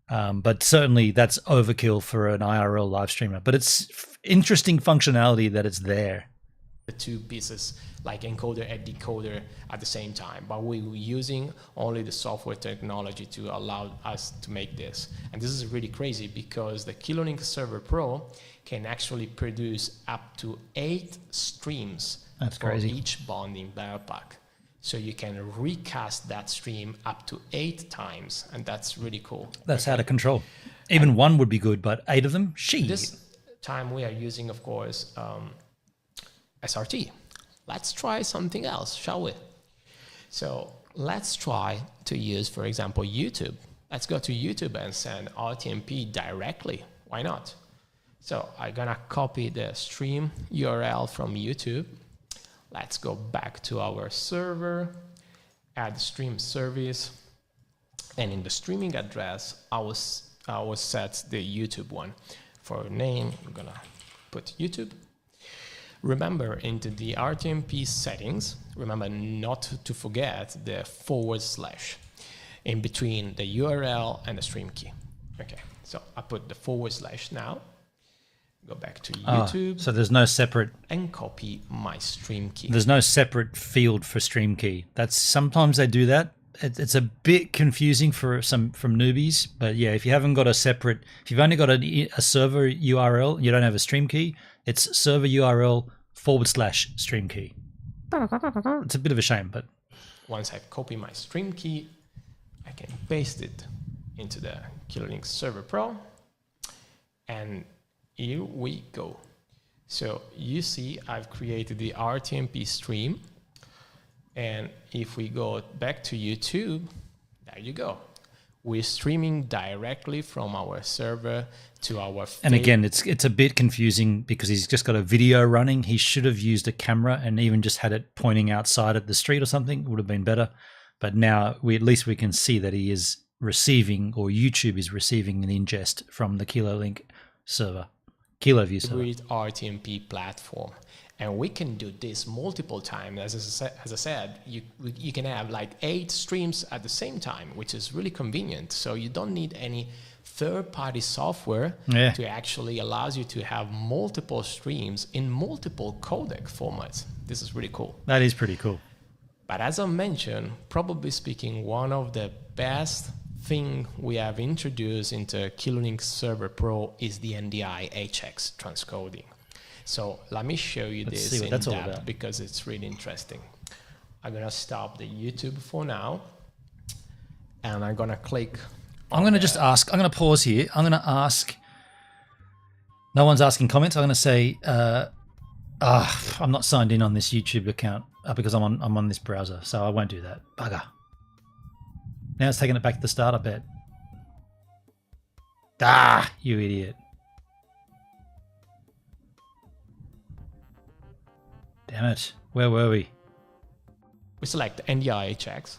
But certainly that's overkill for an IRL live streamer, but it's interesting functionality that it's there. the two pieces like encoder and decoder at the same time, but we were using only the software technology to allow us to make this. And this is really crazy because the KiloLink Server Pro can actually produce up to 8 streams for each bonding backpack. So you can recast that stream up to 8 times, and that's really cool. That's out of control. Even one would be good, but 8 of them, This time we are using, of course, SRT. Let's try something else, shall we? So let's try to use, for example, YouTube. Let's go to YouTube and send RTMP directly. Why not? So I'm gonna copy the stream URL from YouTube. Let's go back to our server, add stream service, and in the streaming address, I will set the YouTube one. For name, I'm gonna put YouTube. Remember, into the RTMP settings, remember not to forget the / in between the URL and the stream key. Okay, so I put the / now. Go back to YouTube. So there's no separate, and copy my stream key. there's no separate field for stream key. That's sometimes they do that. It's a bit confusing for from newbies, but yeah, if you haven't got a separate, if you've only got a server URL, you don't have a stream key, it's server URL / stream key. It's a bit of a shame, but Once I copy my stream key, I can paste it into the KiloLink Server Pro, and here we go. So you see I've created the RTMP stream, and if we go back to YouTube, there you go. We're streaming directly from our server to our and again, it's a bit confusing because he's just got a video running. He should have used a camera and even just had it pointing outside at the street or something. It would have been better. But now at least we can see that he is receiving, or YouTube is receiving, an ingest from the KiloLink server, KiloView server. With RTMP platform. And we can do this multiple times. As I said, you can have like 8 streams at the same time, which is really convenient. So you don't need any third-party software to actually allows you to have multiple streams in multiple codec formats. This is really cool. That is pretty cool. But as I mentioned, probably speaking, one of the best thing we have introduced into KiloLink Server Pro is the NDI HX transcoding. So let me show you this in depth because it's really interesting. I'm gonna stop the YouTube for now, and I'm gonna click. I'm gonna just ask. I'm gonna pause here. I'm gonna ask. No one's asking comments. I'm gonna say, I'm not signed in on this YouTube account because I'm on this browser, so I won't do that. Bugger. Now it's taking it back to the start, I bet. You idiot. Damn it. Where were we? We select NDI HX.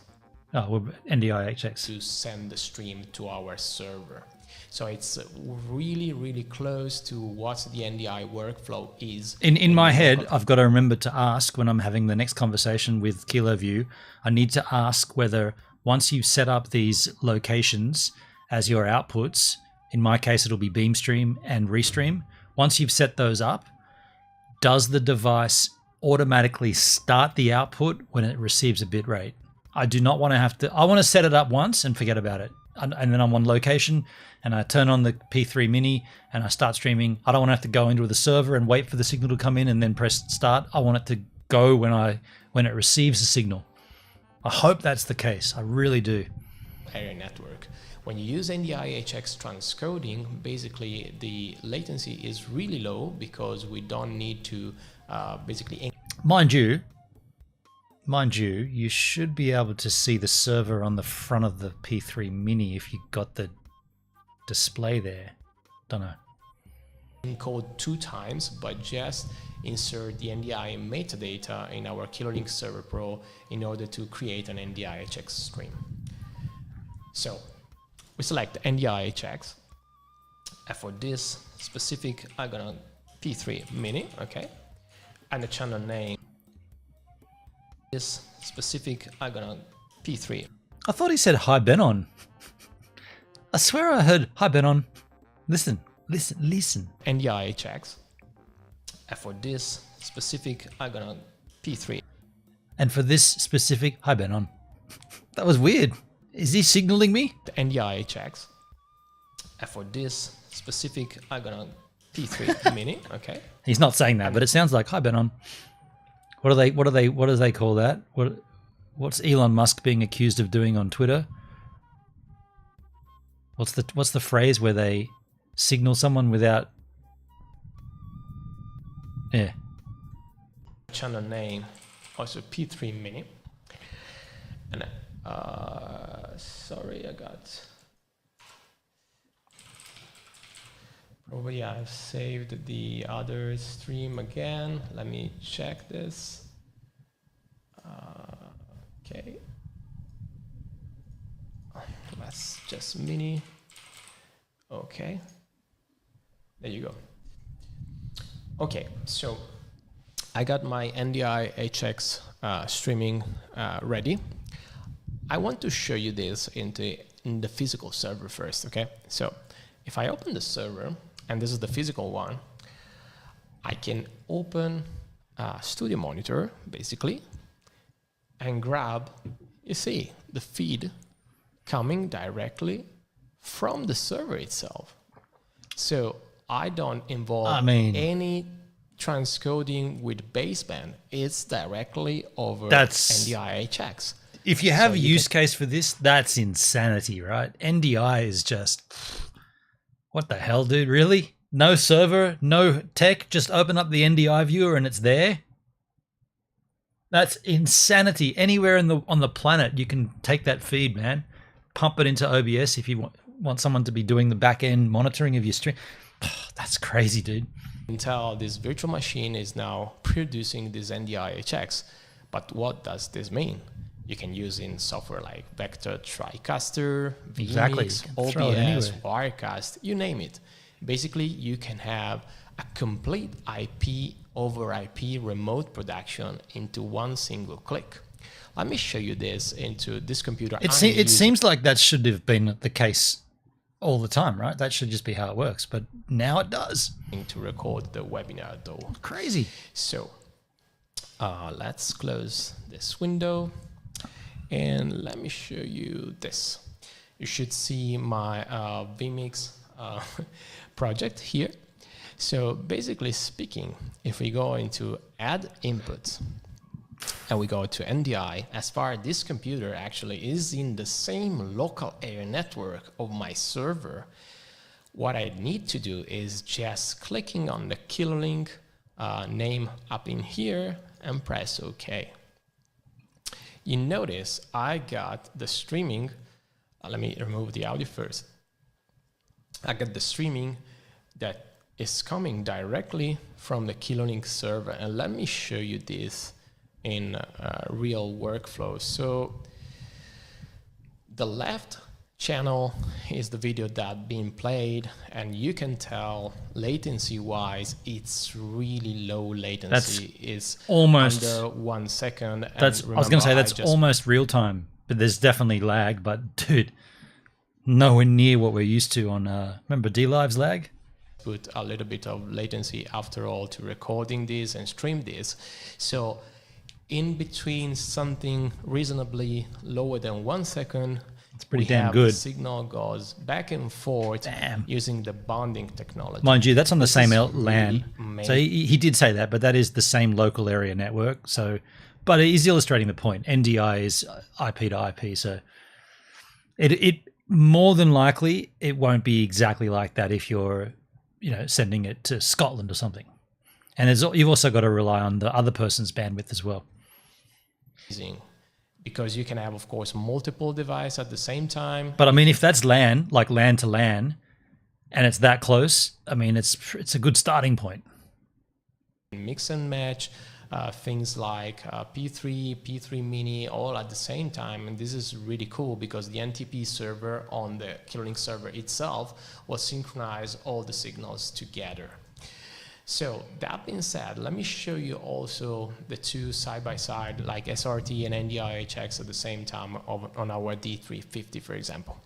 Oh, we're NDI HX. To send the stream to our server. So it's really, really close to what the NDI workflow is. In my head, I've got to remember to ask when I'm having the next conversation with KiloView, I need to ask whether once you've set up these locations as your outputs, in my case, it'll be beam stream and restream. Once you've set those up, does the device automatically start the output when it receives a bit rate. I do not want to have to, I want to set it up once and forget about it. And then I'm on location and I turn on the P3 Mini and I start streaming. I don't want to have to go into the server and wait for the signal to come in and then press start. I want it to go when it receives the signal. I hope that's the case. I really do. Area network. When you use NDI-HX transcoding, basically the latency is really low because we don't need to basically... Mind you, you should be able to see the server on the front of the P3 Mini if you got the display there. Don't know. Encode 2 times, but just insert the NDI metadata in our KiloLink Server Pro in order to create an NDI-HX stream. So we select NDI-HX, and for this specific, I'm gonna P3 Mini, okay, and the channel name. This specific, I'm gonna P3. I thought he said hi Benon. I swear I heard hi Benon. Listen. NDI-HX. And for this specific, I'm gonna P3. And for this specific, hi Benon. That was weird. Is he signaling me? The NDI-HX. And for this specific, I'm gonna P3 Mini, okay. He's not saying that, but it sounds like hi Benon. What do they call that? What's Elon Musk being accused of doing on Twitter? What's the phrase where they signal someone without? Yeah. Channel name also P3 Mini. And sorry, I got. Probably I've saved the other stream again. Let me check this. Okay. That's just Mini. Okay. There you go. Okay, so I got my NDI-HX streaming ready. I want to show you this in the physical server first, okay? So if I open the server, and this is the physical one, I can open Studio Monitor, basically, and grab, you see, the feed coming directly from the server itself. So I don't involve any transcoding with baseband. It's directly over NDI-HX. If you have a use case for this, that's insanity, right? NDI is just... What the hell, dude? Really? No server, no tech, just open up the NDI viewer and it's there? That's insanity. Anywhere on the planet, you can take that feed, man. Pump it into OBS if you want someone to be doing the back-end monitoring of your stream. That's crazy, dude. You can tell this virtual machine is now producing this NDI-HX. But what does this mean? You can use in software like Vector TriCaster, vMix, OBS, Wirecast, you name it. Basically, you can have a complete IP over IP remote production into one single click. Let me show you this into this computer. It seems like that should have been the case all the time, right? That should just be how it works, but now it does. To record the webinar though. Crazy. So let's close this window. And let me show you this. You should see my vMix project here. So basically speaking, if we go into add inputs and we go to NDI, as far as this computer actually is in the same local area network of my server, what I need to do is just clicking on the KiloLink name up in here and press OK. You notice I got the streaming. Let me remove the audio first. I got the streaming that is coming directly from the KiloLink server. And let me show you this in real workflow. So the left channel is the video that being played, and you can tell latency wise it's really low latency. It's almost under 1 second. That's I was gonna say that's almost real time, but there's definitely lag, but dude, nowhere near what we're used to on remember DLive's lag? put a little bit of latency after all to recording this and stream this. So in between something reasonably lower than 1 second, it's pretty damn good. The signal goes back and forth using the bonding technology. Mind you, that's on the same LAN. So he did say that, but that is the same local area network. So, but it is illustrating the point. NDI is IP to IP. So it more than likely, it won't be exactly like that if you're, sending it to Scotland or something. And you've also got to rely on the other person's bandwidth as well. Because you can have, of course, multiple devices at the same time. But I mean, if that's LAN, like LAN to LAN, and it's that close, I mean, it's a good starting point. Mix and match things like P3, P3 Mini, all at the same time. And this is really cool because the NTP server on the KiloLink server itself will synchronize all the signals together. So that being said, let me show you also the two side-by-side, like SRT and NDI-HX at the same time on our D350, for example.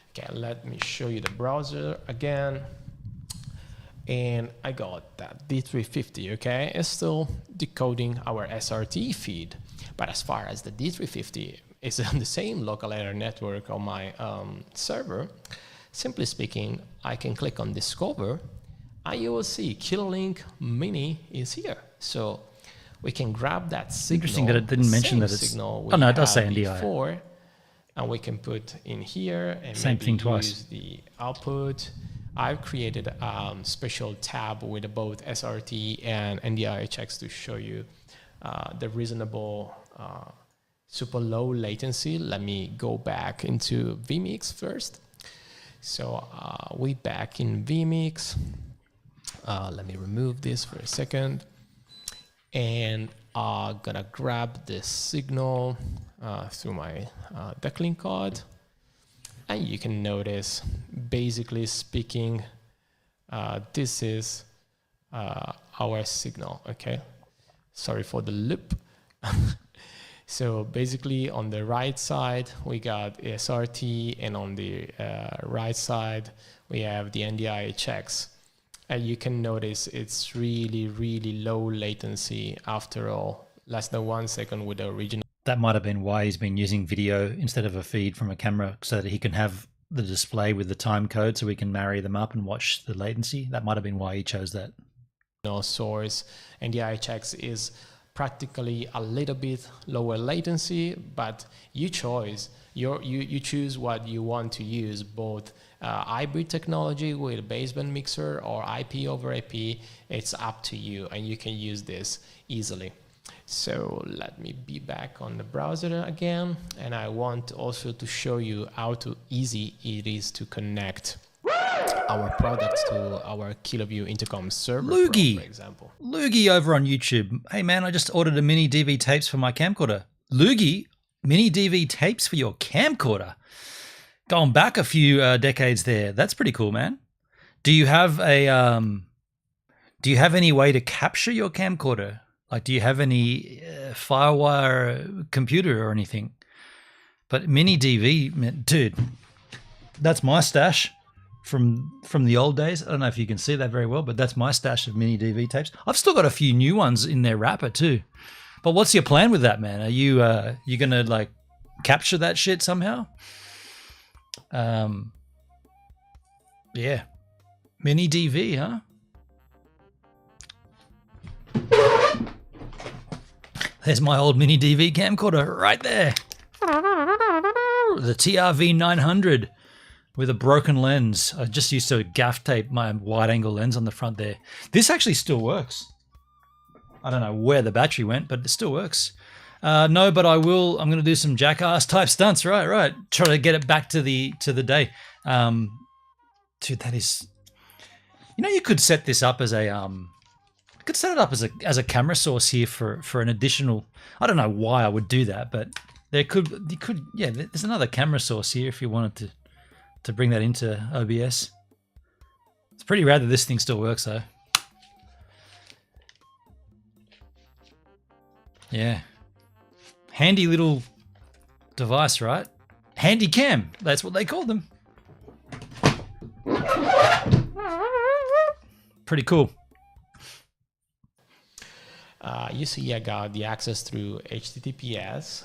Okay, let me show you the browser again. And I got that D350, okay? It's still decoding our SRT feed. But as far as the D350 is on the same local area network on my server, simply speaking, I can click on Discover, and you will see KiloLink Mini is here. So we can grab that signal. Interesting that it didn't mention that it's... Oh no, it does say NDI. Before, and we can put in here and same thing twice. Use the output. I've created a special tab with both SRT and NDI-HX to show you the reasonable super low latency. Let me go back into vMix first. So we back in vMix. Let me remove this for a second. And I'm gonna grab this signal through my decklink card. And you can notice, basically speaking, this is our signal, okay? Sorry for the loop. So basically on the right side, we got SRT, and on the right side, we have the NDI-HX. And you can notice it's really, really low latency after all, less than 1 second with the original. That might have been why he's been using video instead of a feed from a camera, so that he can have the display with the time code so we can marry them up and watch the latency. That might have been why he chose that. No source. NDI-HX is practically a little bit lower latency, but you choose what you want to use, both hybrid technology with baseband mixer or IP over IP. It's up to you, and you can use this easily. So let me be back on the browser again, and I want also to show you how easy it is to connect our products to our KiloView Intercom server, Loogie, for example. Loogie over on YouTube. Hey man, I just ordered a mini DV tapes for my camcorder. Loogie, mini DV tapes for your camcorder. Going back a few decades there. That's pretty cool, man. Do you have any way to capture your camcorder? Like, do you have any Firewire computer or anything? But mini DV, dude, that's my stash from the old days. I don't know if you can see that very well, but that's my stash of mini DV tapes. I've still got a few new ones in their wrapper too. But what's your plan with that, man? Are you gonna like capture that shit somehow? Yeah, mini DV, huh? There's my old mini DV camcorder right there. The TRV 900 with a broken lens. I just used to gaff tape my wide angle lens on the front there. This actually still works. I don't know where the battery went, but it still works. No, but I will. I'm going to do some jackass type stunts. Right. Try to get it back to the day. Dude, that is. You know, you could set this up as a I could set it up as a camera source here for an additional. I don't know why I would do that, but you could. Yeah, there's another camera source here if you wanted to bring that into OBS. It's pretty rad that this thing still works though. Yeah. Handy little device, right? Handy cam. That's what they call them. pretty cool. You see I got the access through HTTPS.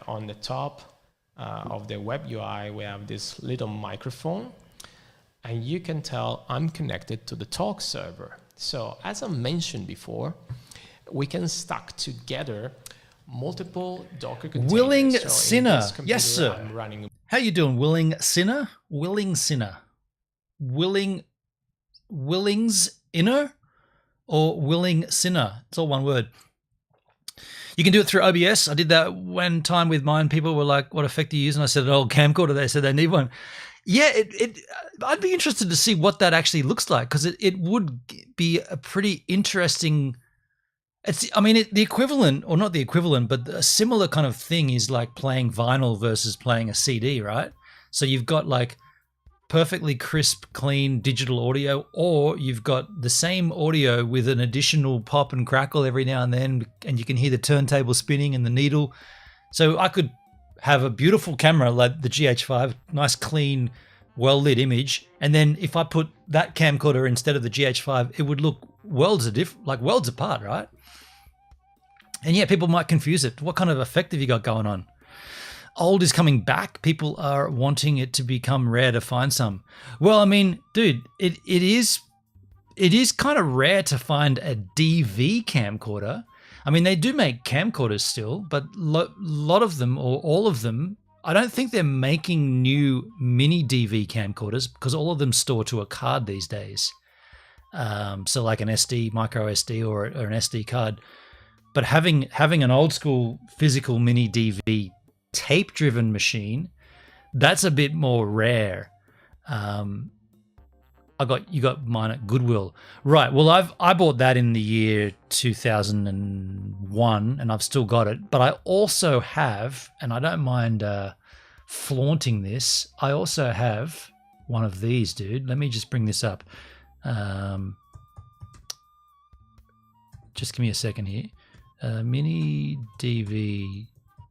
On the top of the web UI, we have this little microphone. And you can tell I'm connected to the talk server. So as I mentioned before, we can stack together multiple Docker containers. Willing So in Sinner. this computer, Yes, sir. I'm running. How you doing, Willing Sinner? Willing Sinner. Willings Inner or Willing Sinner? It's all one word. You can do it through OBS. I did that one time with mine. People were like, what effect do you use? And I said, an old camcorder. They said they need one. Yeah, I'd be interested to see what that actually looks like, because it would be a pretty interesting. The equivalent, or not the equivalent, but a similar kind of thing is like playing vinyl versus playing a CD, right? So you've got like perfectly crisp, clean digital audio, or you've got the same audio with an additional pop and crackle every now and then, and you can hear the turntable spinning and the needle. So I could have a beautiful camera like the GH5, nice, clean, well-lit image, and then if I put that camcorder instead of the GH5, it would look worlds apart, right? And yeah, people might confuse it. What kind of effect have you got going on? Old is coming back. People are wanting it to become rare to find some. Well, I mean, dude, it is kind of rare to find a DV camcorder. I mean, they do make camcorders still, but a lot of them, or all of them, I don't think they're making new mini DV camcorders, because all of them store to a card these days. So like an SD, micro SD, or an SD card. But having an old school physical mini DV tape-driven machine, that's a bit more rare. You got mine at Goodwill, right? Well, I bought that in the year 2001, and I've still got it. But I also have, and I don't mind flaunting this, I also have one of these, dude. Let me just bring this up. Just give me a second here. Mini DV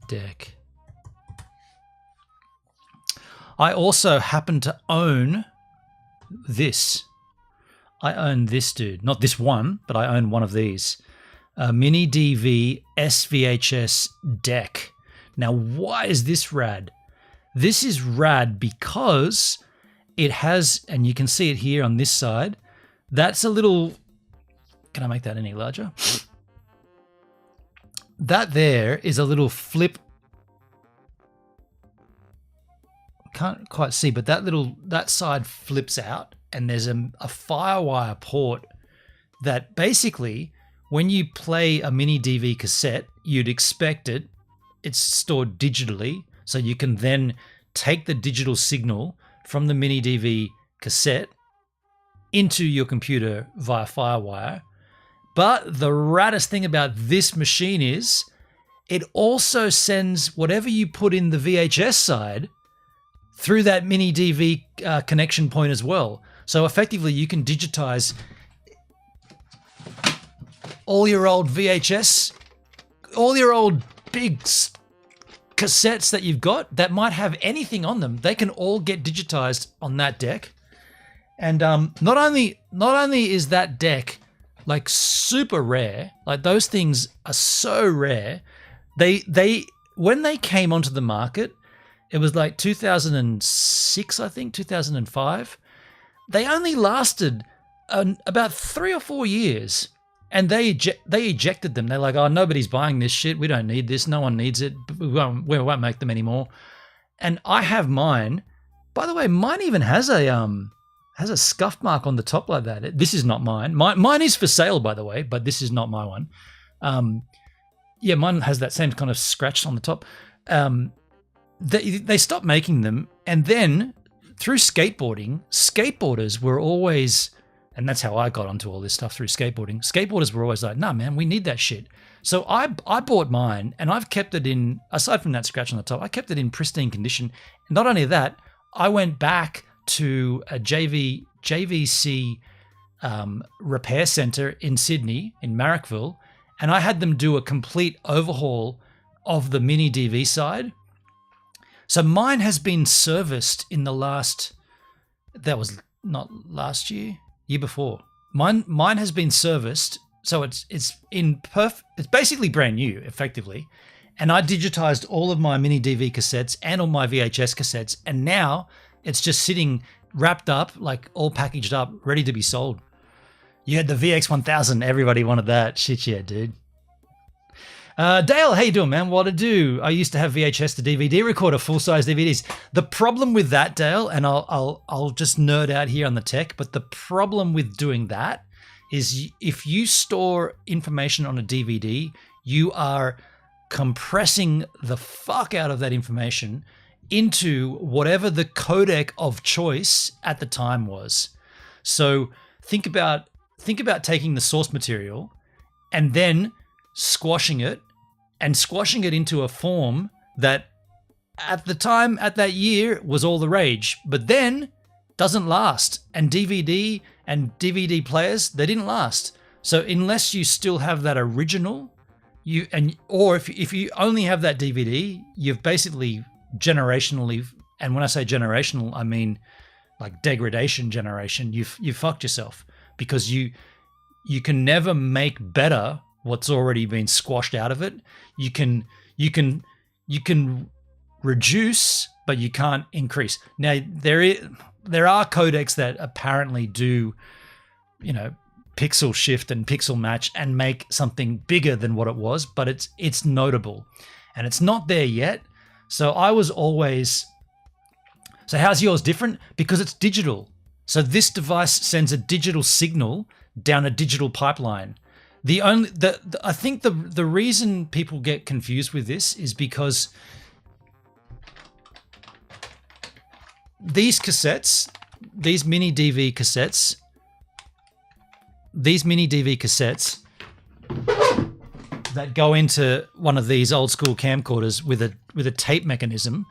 deck. I also happen to own this. I own this, dude. Not this one, but I own one of these. Mini DV SVHS deck. Now, why is this rad? This is rad because it has, and you can see it here on this side, that's a little, can I make that any larger? That there is a little flip. Can't quite see, but that side flips out, and there's a Firewire port that basically, when you play a mini DV cassette, you'd expect it's stored digitally, so you can then take the digital signal from the mini DV cassette into your computer via Firewire. But the raddest thing about this machine is it also sends whatever you put in the VHS side through that mini DV connection point as well. So effectively you can digitize all your old VHS, all your old big cassettes that you've got that might have anything on them. They can all get digitized on that deck. And not only is that deck like super rare, like those things are so rare. They when they came onto the market, it was like 2006, I think, 2005. They only lasted about 3 or 4 years, and they ejected them. They're like, oh, nobody's buying this shit. We don't need this. No one needs it. We won't make them anymore. And I have mine. By the way, mine even has a scuff mark on the top like that. This is not mine. Mine is for sale, by the way, but this is not my one. Yeah, mine has that same kind of scratch on the top. They stopped making them, and then through skateboarders were always, and that's how I got onto all this stuff, through skateboarding. Skateboarders were always like, nah, man, we need that shit. So I bought mine, and I've kept it in, aside from that scratch on the top, I kept it in pristine condition. Not only that, I went back to a JVC repair center in Sydney, in Marrickville, and I had them do a complete overhaul of the mini DV side. So mine has been serviced in the last, that was not last year, year before, Mine has been serviced, so it's basically brand new, effectively. And I digitized all of my mini DV cassettes and all my VHS cassettes, and now it's just sitting wrapped up, like all packaged up, ready to be sold. You had the VX1000, everybody wanted that. Shit, yeah, dude. Dale, how you doing, man? What to do? I used to have VHS to DVD recorder, full-size DVDs. The problem with that, Dale, and I'll just nerd out here on the tech, but the problem with doing that is if you store information on a DVD, you are compressing the fuck out of that information into whatever the codec of choice at the time was. So think about taking the source material and then squashing it into a form that at the time, at that year, was all the rage, but then doesn't last. And DVD and DVD players, they didn't last. So unless you still have that original, or if you only have that DVD, you've basically generationally, and when I say generational, I mean like degradation generation, you fucked yourself, because you can never make better what's already been squashed out of it. You can reduce, but you can't increase. Now there are codecs that apparently do, pixel shift and pixel match and make something bigger than what it was, but it's notable, and it's not there yet. So I was always. So how's yours different? Because it's digital. So this device sends a digital signal down a digital pipeline. I think the reason people get confused with this is because these cassettes, these mini DV cassettes that go into one of these old school camcorders with a tape mechanism,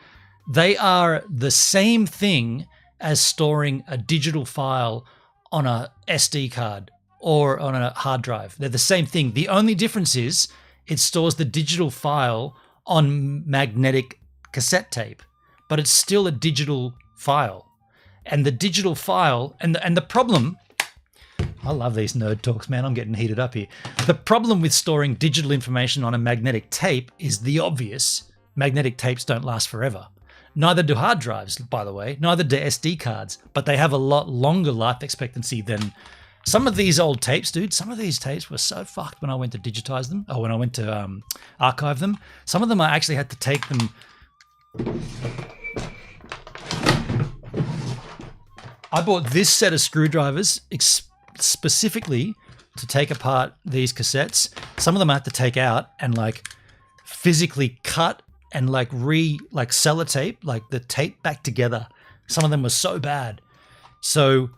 they are the same thing as storing a digital file on a SD card or on a hard drive. They're the same thing. The only difference is it stores the digital file on magnetic cassette tape, but it's still a digital file. And the digital file, and the problem, I love these nerd talks, man. I'm getting heated up here. The problem with storing digital information on a magnetic tape is the obvious. Magnetic tapes don't last forever. Neither do hard drives, by the way. Neither do SD cards, but they have a lot longer life expectancy than some of these old tapes, dude. Some of these tapes were so fucked when I went to digitize them, or when I went to archive them. Some of them I actually had to take them. I bought this set of screwdrivers specifically to take apart these cassettes. Some of them I had to take out and like physically cut and like sellotape, like the tape back together. Some of them were so bad. So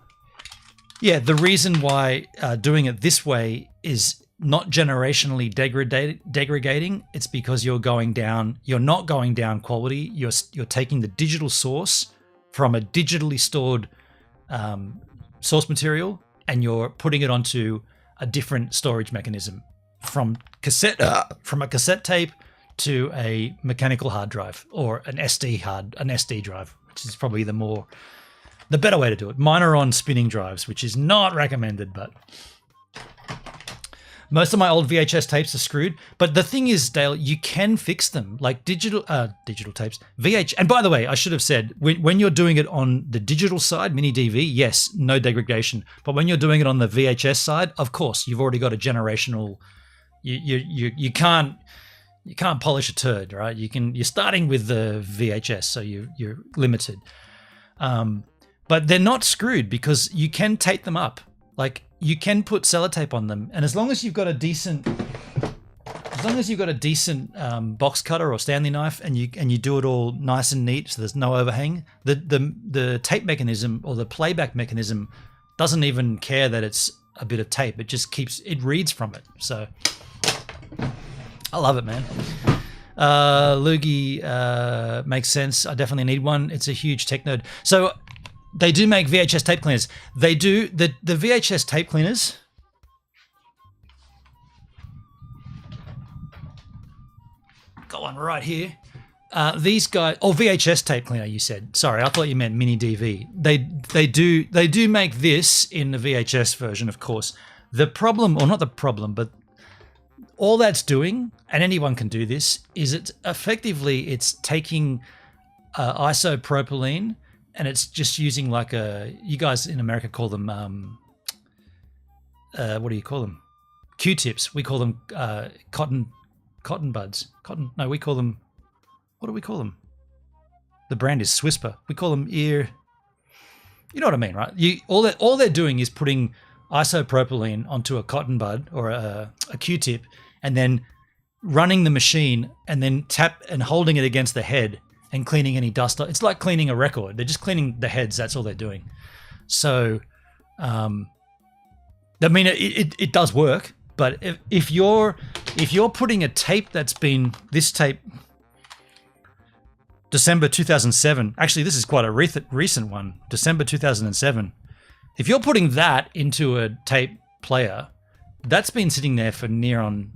yeah, the reason why doing it this way is not generationally degrading. It's because you're not going down quality. You're taking the digital source from a digitally stored source material, and you're putting it onto a different storage mechanism from a cassette tape to a mechanical hard drive, or an SD drive, which is probably the better way to do it. Mine are on spinning drives, which is not recommended, but most of my old VHS tapes are screwed. But the thing is, Dale, you can fix them, like digital tapes, And by the way, I should have said, when you're doing it on the digital side, mini DV, yes, no degradation. But when you're doing it on the VHS side, of course, you've already got a generational. You can't polish a turd, right? You're starting with the VHS, so you're limited. But they're not screwed because you can tape them up. Like, you can put sellotape on them, and as long as you've got a decent box cutter or Stanley knife, and you do it all nice and neat, so there's no overhang, the tape mechanism or the playback mechanism doesn't even care that it's a bit of tape. It just reads from it. So I love it, man. Loogie makes sense. I definitely need one. It's a huge tech nerd. So they do make VHS tape cleaners. They do. The VHS tape cleaners. Got one right here. these guys, or VHS tape cleaner, you said. Sorry, I thought you meant mini DV. They do make this in the VHS version, of course. The problem, or not the problem, but all that's doing, and anyone can do this, is it's taking isopropylene, and it's just using like you guys in America call them, what do you call them? Q-tips. We call them cotton buds. We call them, what do we call them? The brand is Swisper. We call them you know what I mean, right? All they're doing is putting isopropylene onto a cotton bud or a Q-tip, and then running the machine and then tap and holding it against the head and cleaning any dust. It's like cleaning a record. They're just cleaning the heads. That's all they're doing. So, I mean, it does work. But if you're putting a tape that's been this tape, December 2007. Actually, this is quite a recent one, December 2007. If you're putting that into a tape player, that's been sitting there for nearly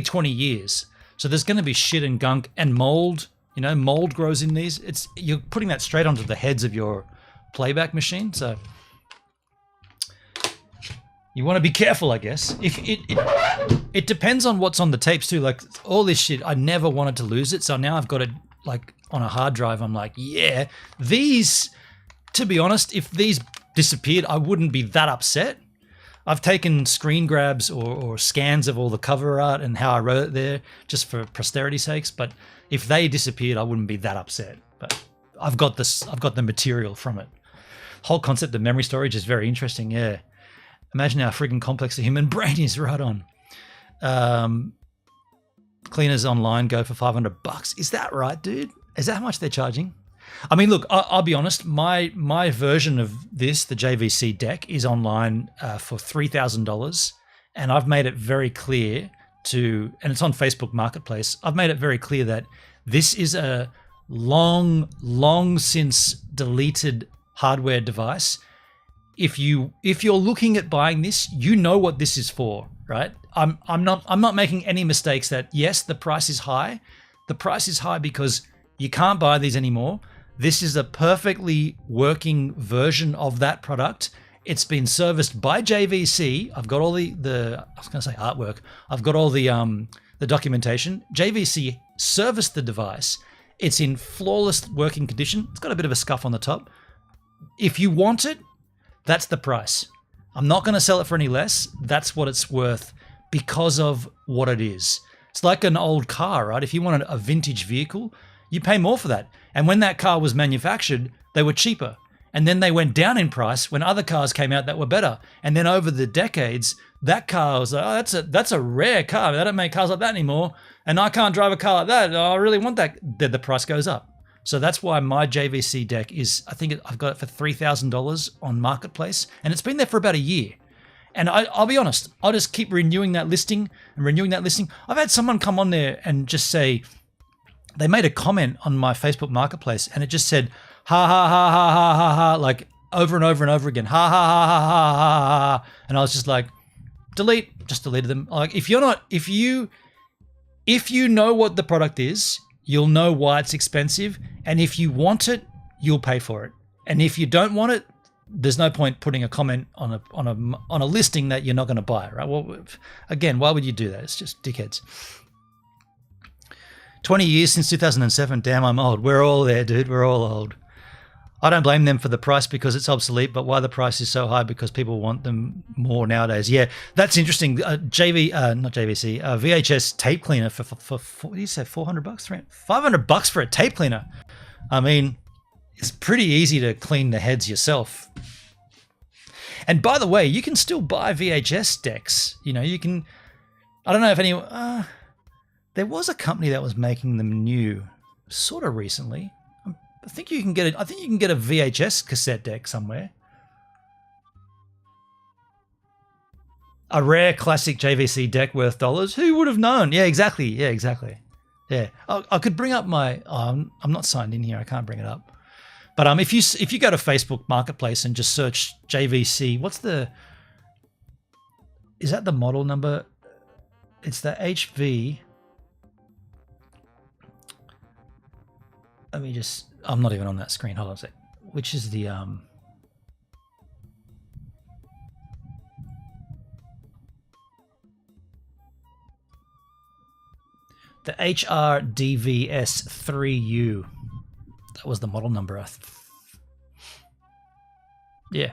20 years. So there's going to be shit and gunk and mold. You know, mold grows in these. You're putting that straight onto the heads of your playback machine. So you want to be careful, I guess. If it depends on what's on the tapes too. Like all this shit, I never wanted to lose it. So now I've got it like on a hard drive. I'm like, yeah, these. To be honest, if these disappeared, I wouldn't be that upset. I've taken screen grabs or scans of all the cover art and how I wrote it there just for posterity's sakes. But if they disappeared, I wouldn't be that upset. But I've got the material from it. Whole concept of memory storage is very interesting. Yeah. Imagine how freaking complex the human brain is. Right on. Cleaners online go for $500. Is that right, dude? Is that how much they're charging? I mean, look, I'll be honest. My version of this, the JVC deck, is online for $3,000, and I've made it very clear and it's on Facebook Marketplace. I've made it very clear that this is a long since deleted hardware device. If you're looking at buying this, you know what this is for, right? I'm not making any mistakes that yes, the price is high. The price is high because you can't buy these anymore. This is a perfectly working version of that product. It's been serviced by JVC. I've got all the I was going to say artwork. I've got all the documentation. JVC serviced the device. It's in flawless working condition. It's got a bit of a scuff on the top. If you want it, that's the price. I'm not going to sell it for any less. That's what it's worth because of what it is. It's like an old car, right? If you wanted a vintage vehicle, you pay more for that. And when that car was manufactured, they were cheaper. And then they went down in price when other cars came out that were better. And then over the decades, that car was like, oh, that's a rare car. They don't make cars like that anymore. And I can't drive a car like that. Oh, I really want that. Then the price goes up. So that's why my JVC deck is, I think I've got it for $3,000 on Marketplace. And it's been there for about a year. And I'll be honest, I'll just keep renewing that listing and renewing that listing. I've had someone come on there and just say, they made a comment on my Facebook Marketplace and it just said, ha, ha, ha, ha, ha, ha, ha, like over and over and over again, ha, ha, ha, ha, ha, ha, ha. And I was just like, delete, just deleted them. Like if you know what the product is, you'll know why it's expensive. And if you want it, you'll pay for it. And if you don't want it, there's no point putting a comment on a listing that you're not going to buy, right? Well, again, why would you do that? It's just dickheads. 20 years since 2007. Damn, I'm old. We're all there, dude. We're all old. I don't blame them for the price because it's obsolete, but why the price is so high because people want them more nowadays. Yeah, that's interesting. VHS tape cleaner for what do you say, $400? $500 for a tape cleaner. I mean, it's pretty easy to clean the heads yourself. And by the way, you can still buy VHS decks. You know, you can. I don't know if anyone. There was a company that was making them new, sort of recently. I think you can get a VHS cassette deck somewhere. A rare classic JVC deck worth dollars. Who would have known? Yeah, exactly. Yeah, exactly. Yeah, I could bring up my. I'm not signed in here. I can't bring it up. But if you go to Facebook Marketplace and just search JVC, is that the model number? It's the HV. Let me just, I'm not even on that screen. Hold on a sec. Which is the HRDVS3U. That was the model number. Yeah.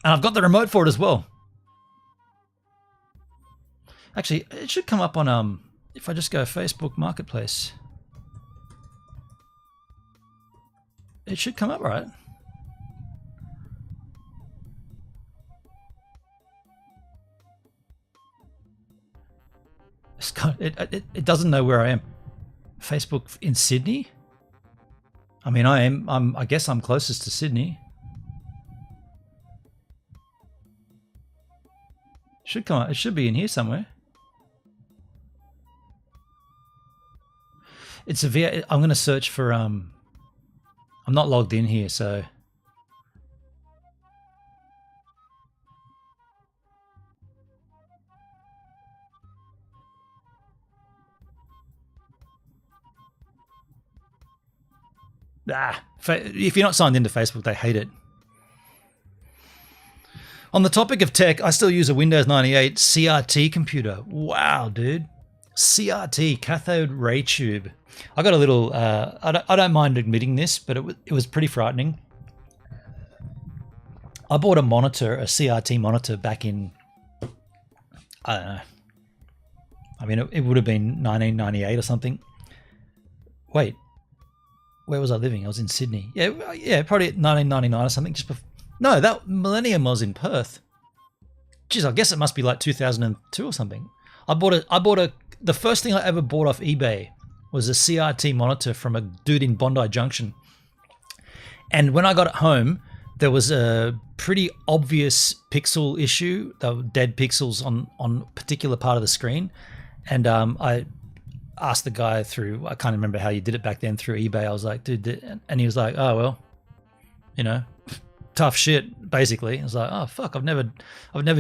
And I've got the remote for it as well. Actually, it should come up on if I just go Facebook Marketplace. It should come up, right? It doesn't know where I am. Facebook in Sydney? I mean, I guess I'm closest to Sydney. Should come up. It should be in here somewhere. It's a I'm going to search for I'm not logged in here, so if you're not signed into Facebook, they hate it. On the topic of tech, I still use a Windows 98 CRT computer. Wow, dude. CRT, cathode ray tube. I got a little, I don't mind admitting this, but it was pretty frightening. I bought a monitor, a CRT monitor back in, I don't know. I mean, it would have been 1998 or something. Wait, where was I living? I was in Sydney. Yeah, probably 1999 or something. Just before. No, that Millennium was in Perth. Jeez, I guess it must be like 2002 or something. The first thing I ever bought off eBay was a CRT monitor from a dude in Bondi Junction. And when I got it home, there was a pretty obvious pixel issue. There were dead pixels on a particular part of the screen. And I asked the guy through, I can't remember how you did it back then, through eBay. I was like, dude, and he was like, oh, well, you know, tough shit, basically. I was like, oh, fuck, I've never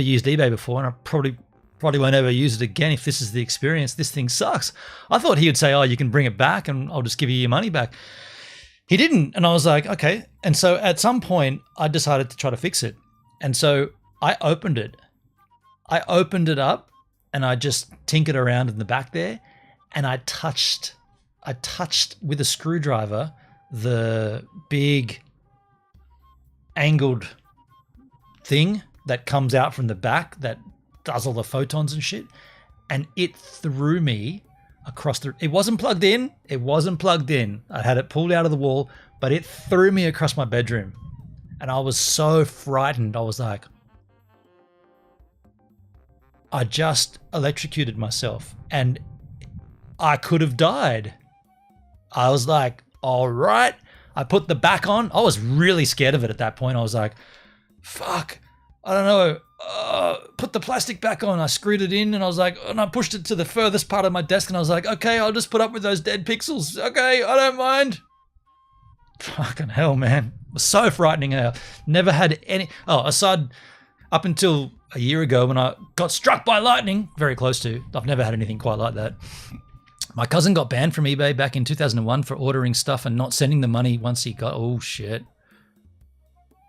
used eBay before, and I probably won't ever use it again if this is the experience. This thing sucks. I thought he would say, oh, you can bring it back and I'll just give you your money back. He didn't. And I was like, okay. And so at some point I decided to try to fix it. And so I opened it. I opened it up and I just tinkered around in the back there, and I touched with a screwdriver the big angled thing that comes out from the back that does all the photons and shit, and it threw me across it wasn't plugged in. I had it pulled out of the wall, but it threw me across my bedroom, and I was so frightened. I was like, I just electrocuted myself and I could have died. I was like, all right. I put the back on. I was really scared of it at that point. I was like, fuck, I don't know. Put the plastic back on. I screwed it in, and I was like, and I pushed it to the furthest part of my desk, and I was like, okay, I'll just put up with those dead pixels. Okay, I don't mind. Fucking hell, man. It was so frightening. I never had any, aside up until a year ago when I got struck by lightning, very close to. I've never had anything quite like that. My cousin got banned from eBay back in 2001 for ordering stuff and not sending the money once he got, oh shit.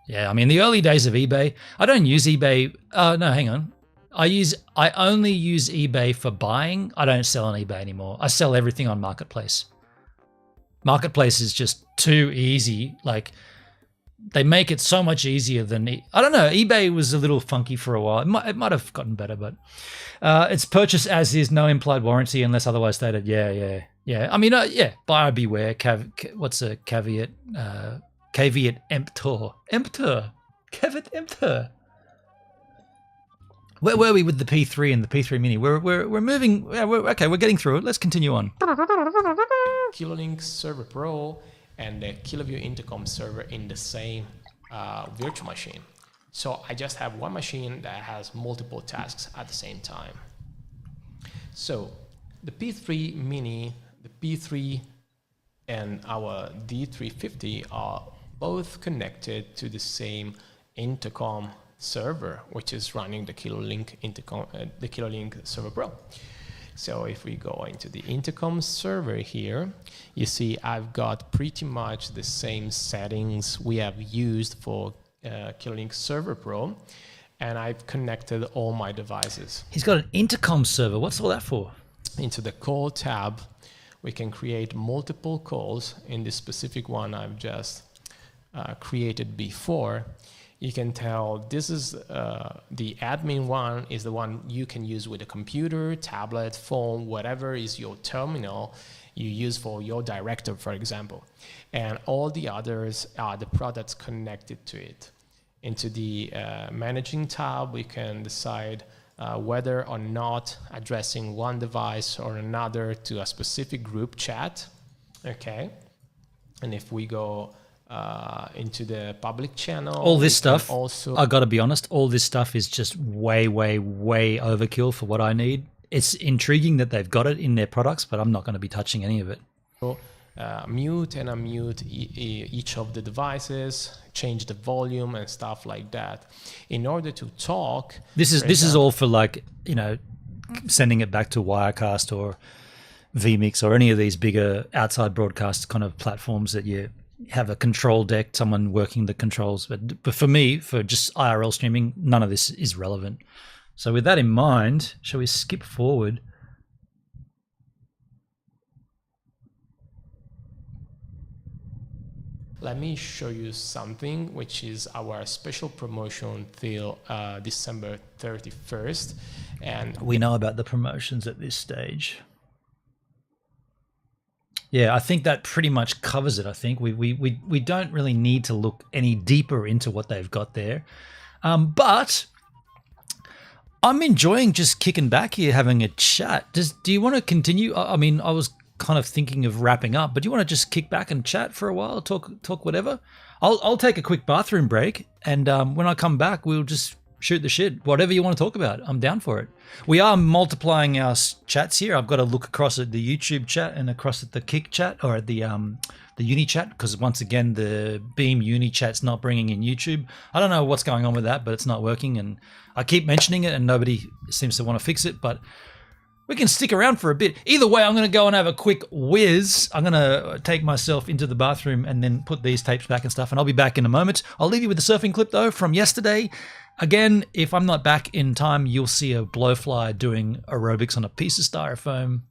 Yeah, I mean, the early days of eBay, I don't use eBay. No, hang on. I only use eBay for buying. I don't sell on eBay anymore. I sell everything on Marketplace. Marketplace is just too easy. Like, they make it so much easier than, I don't know, eBay was a little funky for a while. It might have gotten better, but it's purchase as is, no implied warranty unless otherwise stated. Yeah. I mean, buyer beware. What's a caveat? Caveat emptor. Caveat emptor. Where were we with the P3 and the P3 Mini? We're moving. Okay, we're getting through it. Let's continue on. KiloLink Server Pro and the KiloView Intercom server in the same virtual machine. So I just have one machine that has multiple tasks at the same time. So the P3 Mini, the P3 and our D350 are both connected to the same Intercom server, which is running the KiloLink Intercom, the KiloLink Server Pro. So if we go into the Intercom server here, you see I've got pretty much the same settings we have used for KiloLink Server Pro, and I've connected all my devices. He's got an Intercom server. What's all that for? Into the call tab, we can create multiple calls. In this specific one I've just created before, you can tell this is the admin one is the one you can use with a computer, tablet, phone, whatever is your terminal you use for your director, for example. And all the others are the products connected to it. Into the managing tab, we can decide whether or not addressing one device or another to a specific group chat. Okay. And if we go into the public channel, all this stuff, also, I gotta be honest, all this stuff is just way overkill for what I need. It's intriguing that they've got it in their products, but I'm not going to be touching any of it. Mute and unmute each of the devices, change the volume and stuff like that. In order to talk, this is all for, like, you know, sending it back to Wirecast or vMix or any of these bigger outside broadcast kind of platforms that you have a control deck, someone working the controls. But for me, for just IRL streaming, none of this is relevant. So with that in mind, shall we skip forward? Let me show you something, which is our special promotion till December 31st. And we know about the promotions at this stage. Yeah, I think that pretty much covers it. I think we don't really need to look any deeper into what they've got there. But I'm enjoying just kicking back here, having a chat. Do you want to continue? I mean, I was kind of thinking of wrapping up, but do you want to just kick back and chat for a while, talk whatever? I'll take a quick bathroom break, and when I come back, we'll just shoot the shit. Whatever you want to talk about, I'm down for it. We are multiplying our chats here. I've got to look across at the YouTube chat and across at the Kick chat, or at the Uni chat, because once again the Beam Uni chat's not bringing in YouTube. I don't know what's going on with that, but it's not working, and I keep mentioning it and nobody seems to want to fix it, but we can stick around for a bit. Either way, I'm going to go and have a quick whiz. I'm going to take myself into the bathroom and then put these tapes back and stuff, and I'll be back in a moment. I'll leave you with the surfing clip, though, from yesterday. Again, if I'm not back in time, you'll see a blowfly doing aerobics on a piece of styrofoam.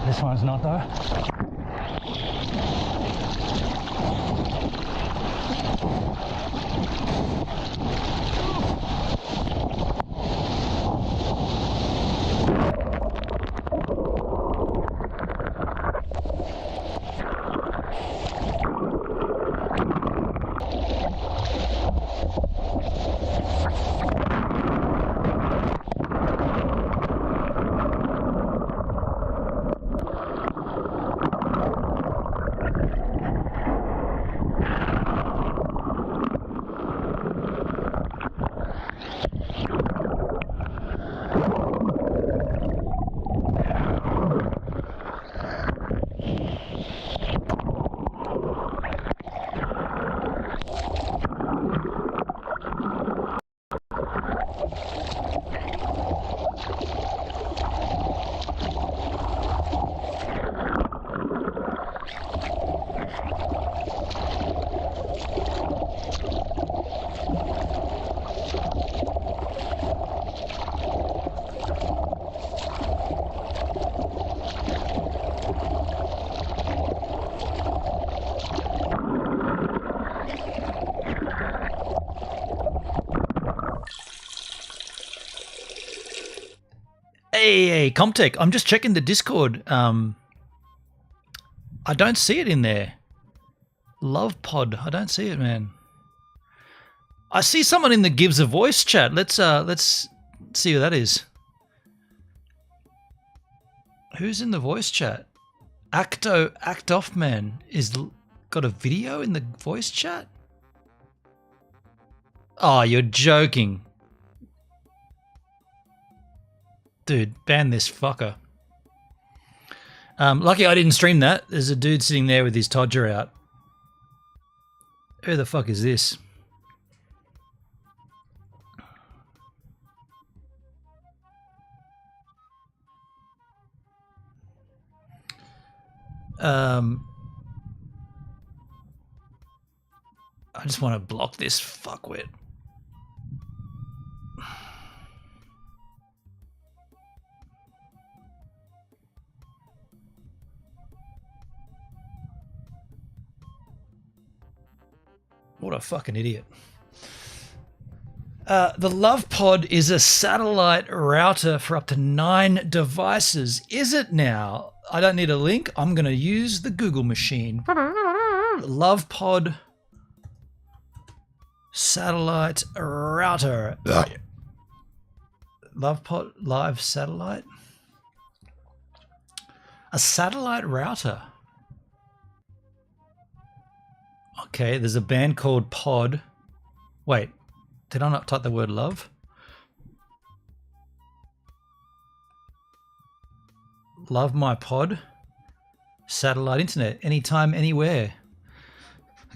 This one's not though. Hey, Comtech, I'm just checking the Discord. I don't see it in there. Love Pod, I don't see it, man. I see someone in the Gives a Voice chat. Let's see who that is. Who's in the voice chat? Act Off Man is got a video in the voice chat? Oh, you're joking. Dude, ban this fucker. Lucky I didn't stream that. There's a dude sitting there with his todger out. Who the fuck is this? I just want to block this fuckwit. What a fucking idiot. The L.O.V.E Pod is a satellite router for up to 9 devices. Is it now? I don't need a link. I'm going to use the Google machine. L.O.V.E Pod satellite router. L.O.V.E Pod live satellite? A satellite router. Okay, there's a band called Pod. Wait, did I not type the word love? Love my pod. Satellite internet. Anytime, anywhere.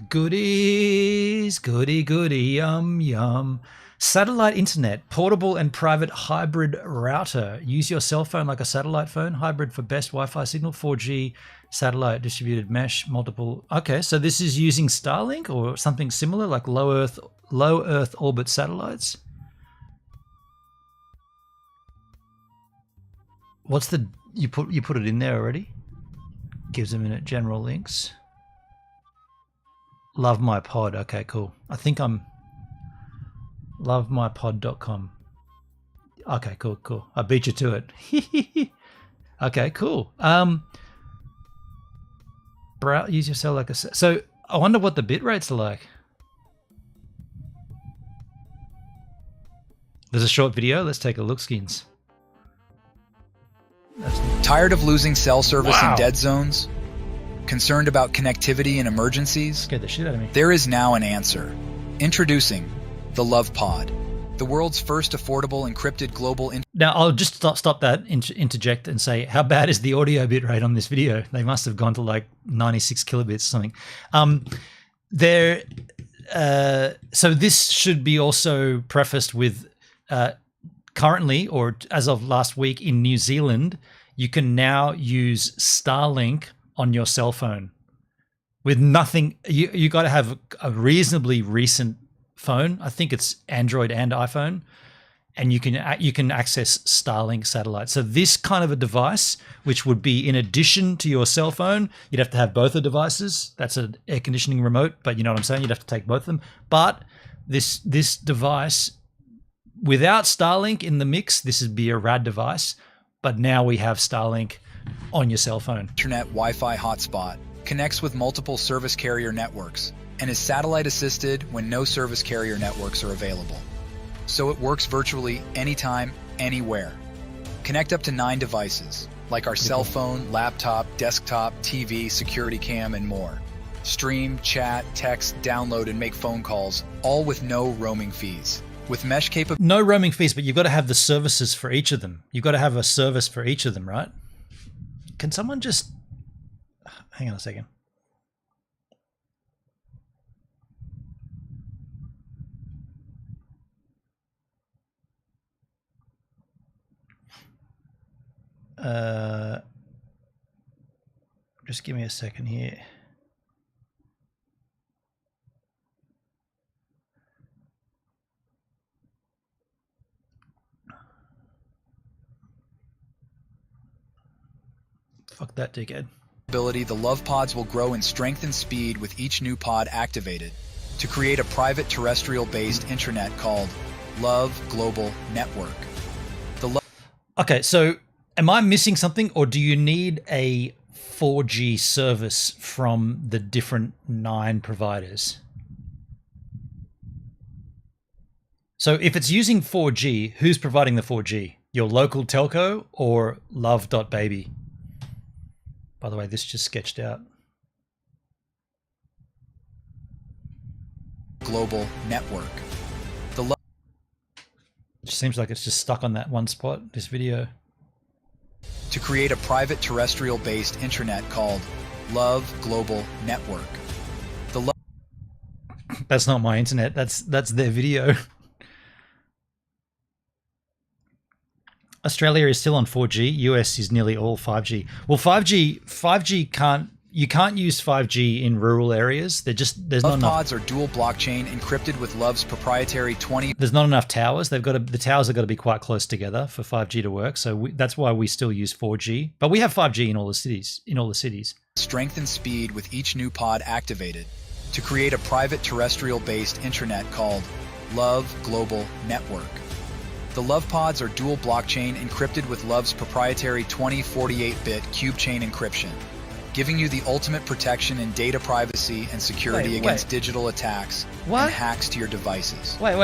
Goodies, goody, goody, yum, yum. Satellite internet, portable and private hybrid router. Use your cell phone like a satellite phone. Hybrid for best Wi-Fi signal. 4G, satellite, distributed mesh, multiple. Okay, so this is using Starlink or something similar, like low Earth orbit satellites. What's the you put it in there already? Gives a minute. General links. Love my pod. Okay, cool. I think I'm lovemypod.com. Okay, cool. I beat you to it. Okay, cool. Use your cell like a... So I wonder what the bit rates are like. There's a short video. Let's take a look, skins. Tired of losing cell service in dead zones? Concerned about connectivity in emergencies? Scared the shit out of me. There is now an answer. Introducing the L.O.V.E Pod, the world's first affordable encrypted global... Now, I'll just stop that, interject and say, how bad is the audio bit rate on this video? They must have gone to like 96 kilobits or something. So this should be also prefaced with currently, or as of last week in New Zealand, you can now use Starlink on your cell phone with nothing. You got to have a reasonably recent phone. I think it's Android and iPhone, and you can access Starlink satellite. So this kind of a device, which would be in addition to your cell phone, you'd have to have both the devices. That's an air conditioning remote, but you know what I'm saying? You'd have to take both of them. But this device, without Starlink in the mix, this would be a rad device. But now we have Starlink on your cell phone. Internet Wi-Fi hotspot connects with multiple service carrier networks and is satellite assisted when no service carrier networks are available. So it works virtually anytime, anywhere. Connect up to 9 devices, like our cell phone, laptop, desktop, TV, security cam, and more. Stream, chat, text, download, and make phone calls, all with no roaming fees. With mesh capability... No roaming fees, but you've got to have the services for each of them. You've got to have a service for each of them, right? Can someone just... Hang on a second. Just give me a second here. Fuck that dickhead. The L.O.V.E pods will grow in strength and speed with each new pod activated to create a private terrestrial-based intranet called L.O.V.E Global Network. Okay, so am I missing something, or do you need a 4G service from the different 9 providers? So if it's using 4G, who's providing the 4G? Your local telco or love.baby? By the way, this just sketched out. Global Network. It seems like it's just stuck on that one spot, this video. To create a private terrestrial-based intranet called L.O.V.E Global Network. That's not my internet. That's their video. Australia is still on 4G. US is nearly all 5G. Well, 5G can't. You can't use 5G in rural areas. There's not enough. Pods are dual blockchain encrypted with L.O.V.E's proprietary 20. There's not enough towers. The towers have got to be quite close together for 5G to work. So that's why we still use 4G. But we have 5G in all the cities. Strength and speed with each new pod activated to create a private terrestrial-based intranet called L.O.V.E Global Network. The L.O.V.E pods are dual blockchain encrypted with L.O.V.E's proprietary 2048-bit cube chain encryption, giving you the ultimate protection in data privacy and security against digital attacks and hacks to your devices. Wait.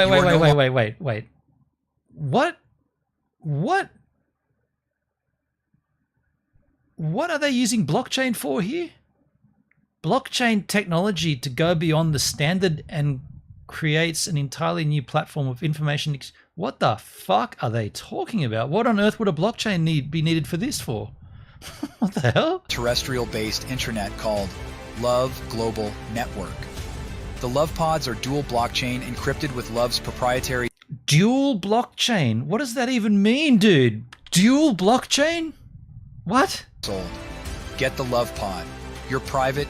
What are they using blockchain for here? Blockchain technology to go beyond the standard and creates an entirely new platform of information. What the fuck are they talking about? What on earth would a blockchain be needed for this for? What the hell? Terrestrial-based intranet called L.O.V.E Global Network. The L.O.V.E pods are dual blockchain encrypted with L.O.V.E's proprietary... Dual blockchain? What does that even mean, dude? Dual blockchain? What? Sold. Get the L.O.V.E pod. Your private...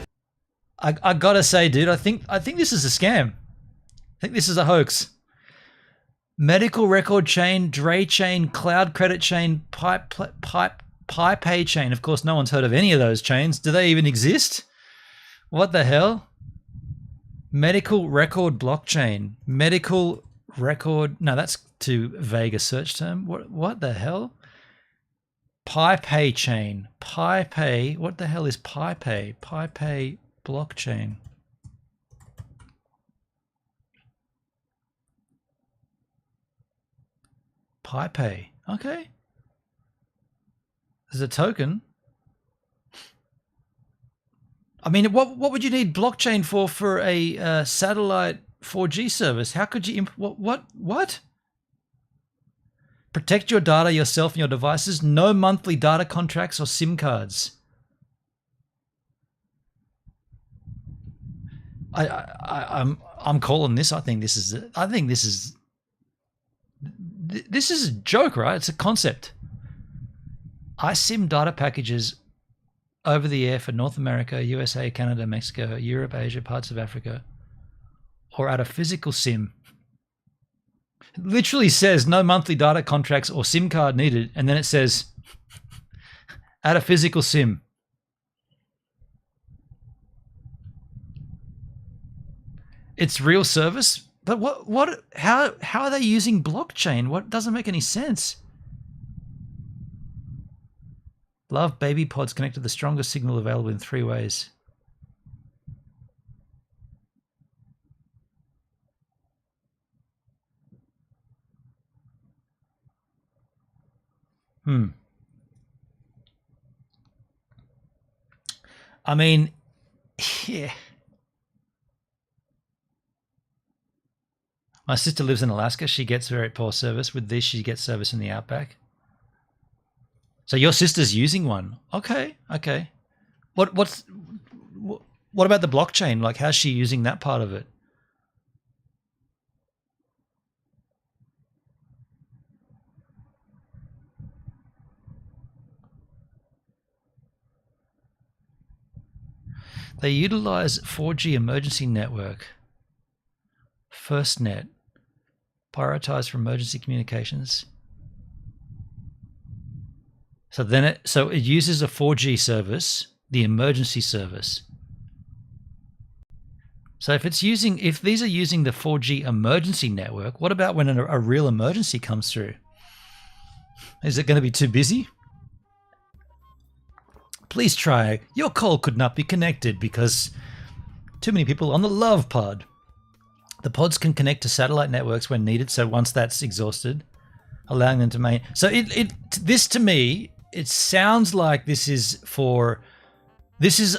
I gotta say, dude, I think this is a scam. I think this is a hoax. Medical record chain, Dre chain, cloud credit chain, pay chain. Of course, no one's heard of any of those chains. Do they even exist? What the hell? Medical record blockchain. Medical record. No, that's too vague a search term. What the hell? Pay chain. Pay. What the hell is pay? Pay blockchain. Pay. Okay. There's a token. I mean, what would you need blockchain for a satellite 4G service? How could you what? Protect your data yourself and your devices. No monthly data contracts or SIM cards. I'm calling this. I think this is a joke, right? It's a concept. iSIM data packages over the air for North America, USA, Canada, Mexico, Europe, Asia, parts of Africa, or at a physical SIM. It literally says no monthly data contracts or SIM card needed, and then it says at a physical SIM. It's real service, but how are they using blockchain? What doesn't make any sense? L.O.V.E baby pods connect to the strongest signal available in 3 ways. I mean, yeah. My sister lives in Alaska. She gets very poor service. With this, she gets service in the outback. So your sister's using one. Okay. What about the blockchain? Like, how's she using that part of it? They utilize 4G emergency network. FirstNet. Prioritized for emergency communications. So it uses a 4G service, the emergency service. So if these are using the 4G emergency network, what about when a real emergency comes through? Is it going to be too busy? Please try. Your call could not be connected because too many people on the L.O.V.E pod. The pods can connect to satellite networks when needed. So once that's exhausted, allowing them to maintain. So this to me, it sounds like this is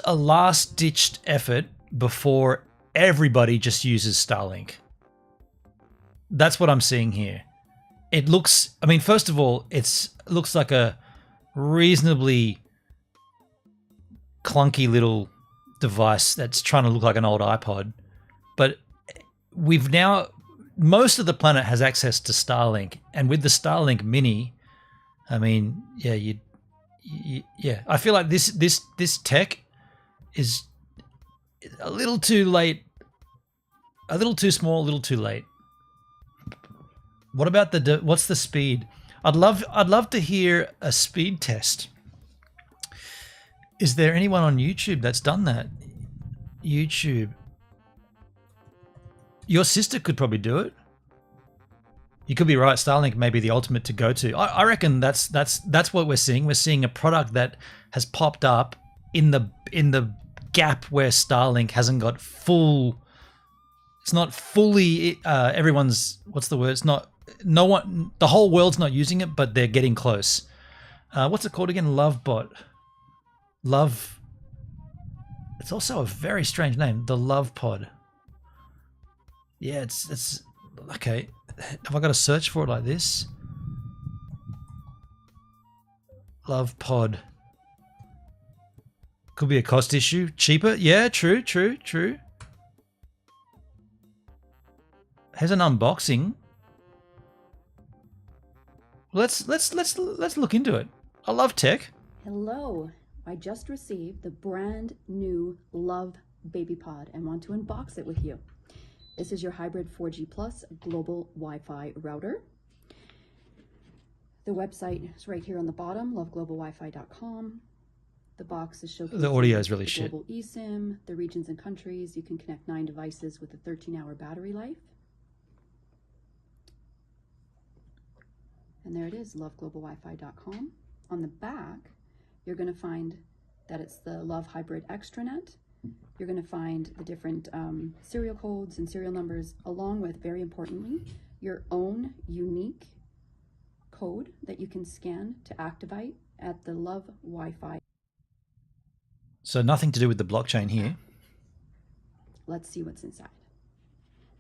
a last-ditched effort before everybody just uses Starlink. That's what I'm seeing here. It looks, I mean, first of all, it looks like a reasonably clunky little device that's trying to look like an old iPod. But most of the planet has access to Starlink, and with the Starlink Mini, I mean, yeah, I feel like this tech is a little too late, a little too small, a little too late. What about what's the speed? I'd love to hear a speed test. Is there anyone on YouTube that's done that? YouTube. Your sister could probably do it. You could be right. Starlink may be the ultimate to go to. I reckon that's what we're seeing. We're seeing a product that has popped up in the gap where Starlink hasn't got full. It's not fully everyone's. What's the word? It's not. No one. The whole world's not using it, but they're getting close. What's it called again? L.O.V.E. Love. It's also a very strange name. The Love Pod. Yeah, it's okay. Have I got to search for it like this? Love Pod. Could be a cost issue. Cheaper? Yeah, true. Here's an unboxing. Let's look into it. I love tech. Hello. I just received the brand new L.O.V.E baby pod and want to unbox it with you. This is your hybrid 4G plus global Wi-Fi router. The website is right here on the bottom, loveglobalwifi.com. The box is showcasing the audio is really the shit. global eSIM, the regions and countries. You can connect 9 devices with a 13-hour battery life. And there it is, loveglobalwifi.com. On the back, you're going to find that it's the L.O.V.E Hybrid Extranet. You're going to find the different serial codes and serial numbers, along with, very importantly, your own unique code that you can scan to activate at the L.O.V.E Wi-Fi. So nothing to do with the blockchain here. Let's see what's inside.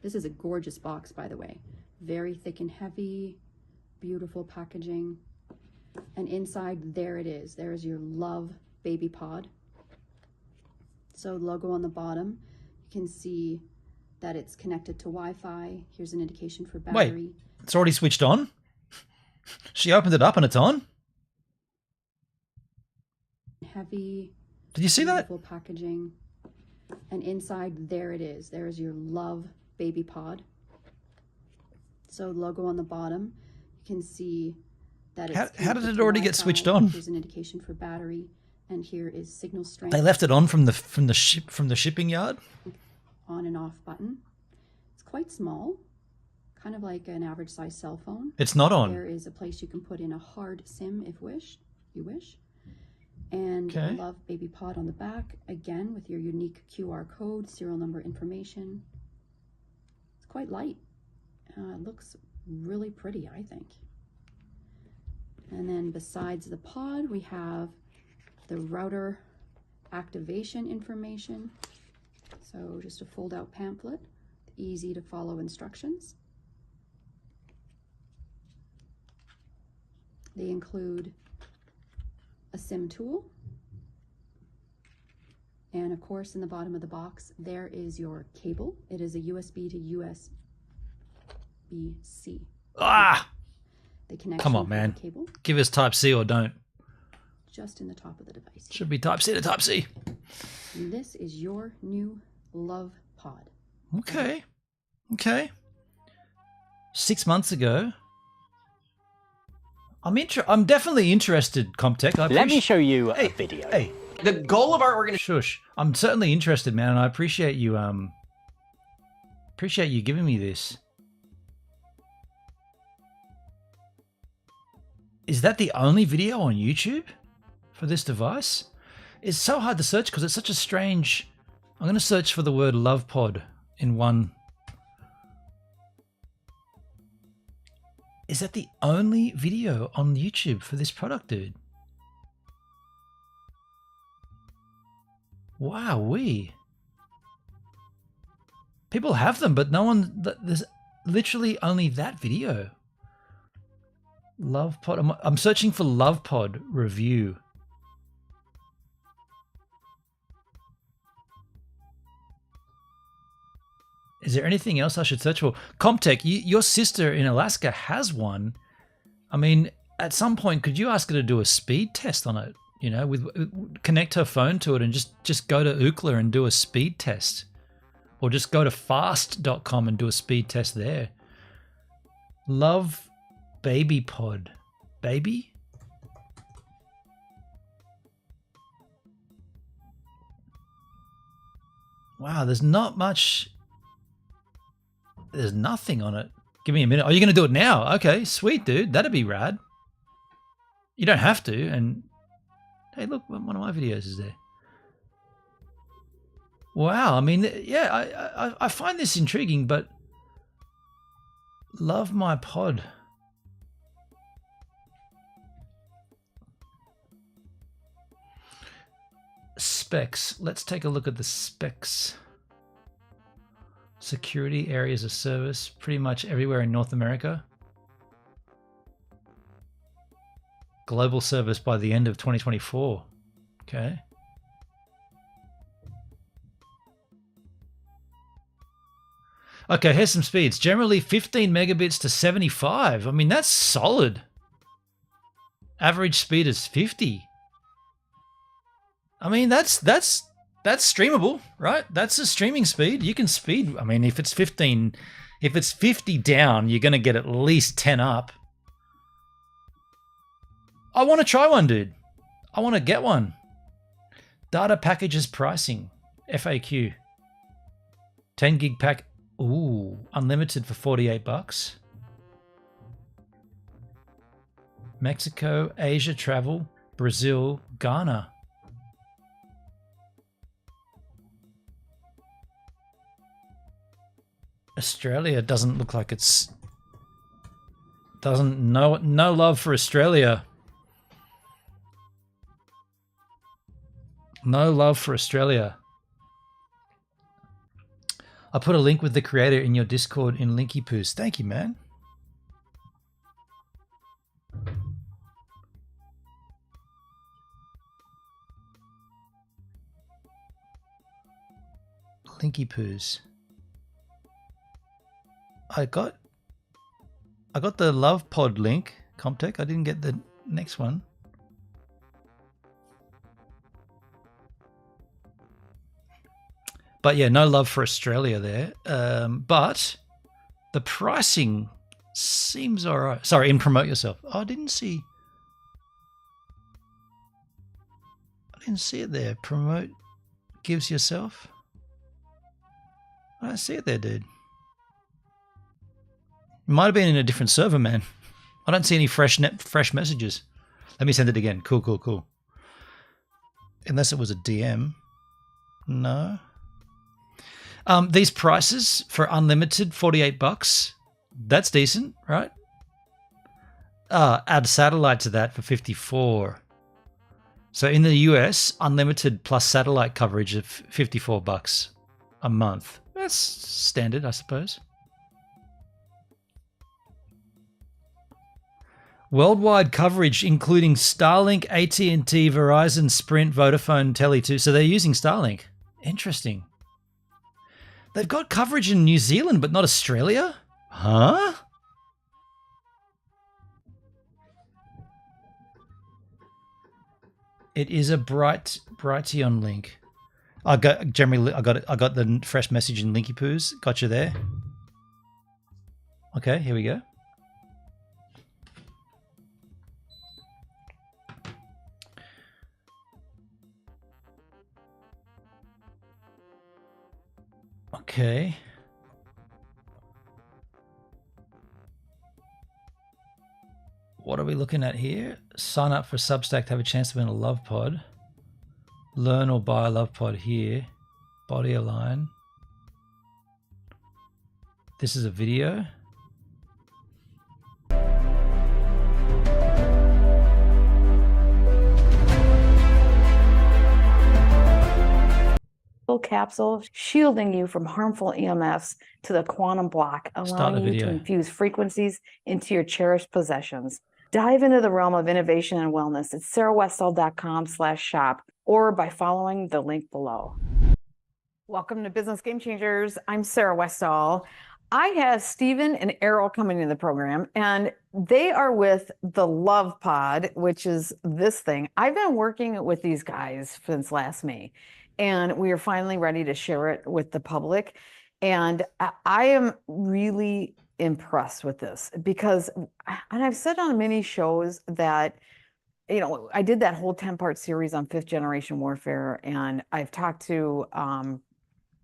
This is a gorgeous box, by the way. Very thick and heavy, beautiful packaging. And inside, there it is. There is your L.O.V.E baby pod. So logo on the bottom, you can see that it's connected to Wi-Fi. Here's an indication for battery. Wait, it's already switched on? She opened it up and it's on? Heavy. Did you see that? Beautiful packaging. And inside, there it is. There is your L.O.V.E baby pod. So logo on the bottom, you can see that it's how did it already get switched on? Here's an indication for battery. And here is signal strength. They left it on from the shipping yard. On and off button. It's quite small, kind of like an average size cell phone. It's not on. There is a place you can put in a hard SIM if you wish. And Okay. L.O.V.E baby pod on the back, again with your unique QR code, serial number information. It's quite light. It looks really pretty, I think. And then besides the pod, we have the router activation information. So just a fold out pamphlet, easy to follow instructions. They include a SIM tool. And of course, in the bottom of the box, there is your cable. It is a USB to USB-C. Ah! The connection Come on, for man. the cable, Give us Type C or don't. just in the top of the device. Should be Type C to Type C. And this is your new L.O.V.E pod. Okay. Okay. 6 months ago. I'm definitely interested, Comtech. Let me show you a video. Hey, The goal of our organization. shush. I'm certainly interested, man, and I appreciate you giving me this. Is that the only video on YouTube for this device? It's so hard to search because it's such a strange... I'm going to search for the word L.O.V.E pod in one. Is that the only video on YouTube for this product, dude? Wowee. People have them, but no one... There's literally only that video. L.O.V.E pod. I'm searching for L.O.V.E pod review. Is there anything else I should search for? Comtech, your sister in Alaska has one. I mean, at some point, could you ask her to do a speed test on it? You know, connect her phone to it and just go to Ookla and do a speed test. Or just go to fast.com and do a speed test there. L.O.V.E baby pod. Baby? Wow, there's not much There's nothing on it. Give me a minute. Oh, you're going to do it now? Okay, sweet, dude. That'd be rad. You don't have to. And hey, look, one of my videos is there. Wow. I mean, yeah, I find this intriguing, but love my pod. Specs. Let's take a look at the specs. Security areas of service, pretty much everywhere in North America. Global service by the end of 2024. Okay. Okay, here's some speeds. Generally 15 megabits to 75. I mean, that's solid. Average speed is 50. I mean, that's streamable, right? That's a streaming speed. You can speed. I mean, if it's 15, if it's 50 down, you're going to get at least 10 up. I want to try one, dude. I want to get one. Data packages pricing. FAQ. 10 gig pack. Ooh, unlimited for 48 bucks. Mexico, Asia travel, Brazil, Ghana. Australia doesn't look like it's no love for Australia. No love for Australia. I put a link with the creator in your Discord in Linky Poos. Thank you, man. Linky Poos. I got the Love Pod link, Comtech. I didn't get the next one. But yeah, no love for Australia there. But the pricing seems all right. Sorry, in Promote Yourself. Oh, I didn't see it there. Promote gives yourself. I don't see it there, dude. It might have been in a different server, man. I don't see any fresh messages. Let me send it again. Cool. Unless it was a DM. No. These prices for unlimited, 48 bucks. That's decent, right? Add satellite to that for 54. So in the US, unlimited plus satellite coverage of 54 bucks a month. That's standard, I suppose. Worldwide coverage, including Starlink, AT&T, Verizon, Sprint, Vodafone, Tele2. So they're using Starlink. Interesting. They've got coverage in New Zealand, but not Australia? Huh? It is a Brighteon link. I got the fresh message in Linky Poos. Got you there. Okay, here we go. Okay. What are we looking at here? Sign up for Substack to have a chance to win a Love Pod. Learn or buy a Love Pod here. Body align. This is a video. Capsule shielding you from harmful EMFs to the quantum block, allowing you to infuse frequencies into your cherished possessions. Dive into the realm of innovation and wellness at sarahwestall.com/shop or by following the link below. Welcome to Business Game Changers. I'm Sarah Westall. I have Stephen and Errol coming into the program, and they are with the L.O.V.E Pod, which is this thing. I've been working with these guys since last May, and we are finally ready to share it with the public. And I am really impressed with this because, and I've said on many shows that, you know, I did that whole 10-part series on 5th generation warfare, and I've talked to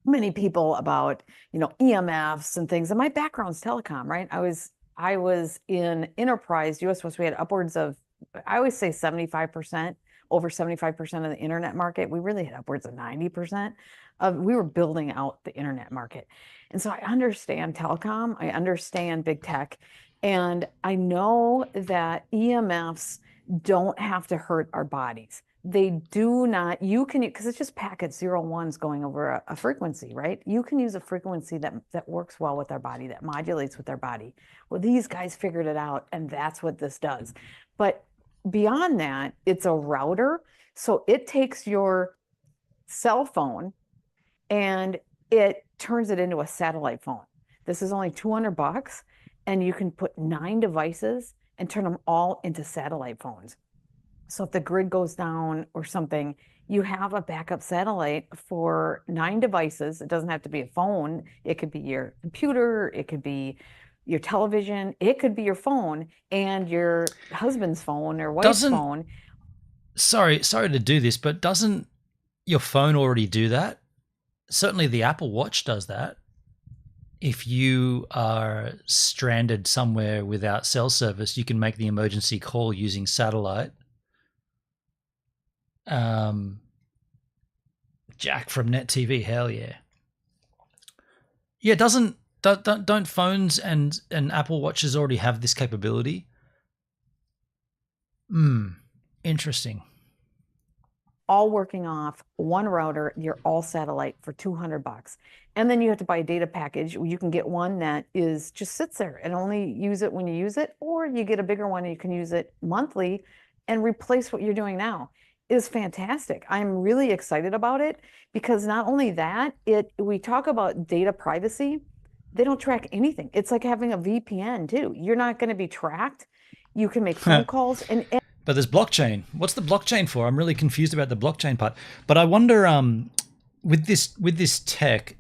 many people about, EMFs and things. And my background's telecom, right? I was in enterprise US West. We had upwards of, I always say 75%, over 75% of the internet market. We really had upwards of 90% of, we were building out the internet market. And so I understand telecom, I understand big tech, and I know that EMFs don't have to hurt our bodies. They do not, you can, because it's just packet 01s going over a frequency, right? You can use a frequency that works well with our body, that modulates with our body. Well, these guys figured it out, and that's what this does. But beyond that, it's a router. So it takes your cell phone and it turns it into a satellite phone. This is only $200, and you can put 9 devices and turn them all into satellite phones. So if the grid goes down or something, you have a backup satellite for 9 devices. It doesn't have to be a phone. It could be your computer. It could be your television. It could be your phone and your husband's phone or wife's phone. Sorry to do this, but doesn't your phone already do that? Certainly the Apple Watch does that. If you are stranded somewhere without cell service, you can make the emergency call using satellite. Jack from Net TV, hell yeah. Yeah, don't phones and Apple Watches already have this capability? Interesting. All working off one router, you're all satellite for $200. And then you have to buy a data package. You can get one that is just sits there and only use it when you use it, or you get a bigger one and you can use it monthly and replace what you're doing now. Is fantastic. I'm really excited about it because not only that, we talk about data privacy. They don't track anything. It's like having a VPN too. You're not going to be tracked. You can make phone calls but there's blockchain. What's the blockchain for? I'm really confused about the blockchain part. But I wonder, with this tech,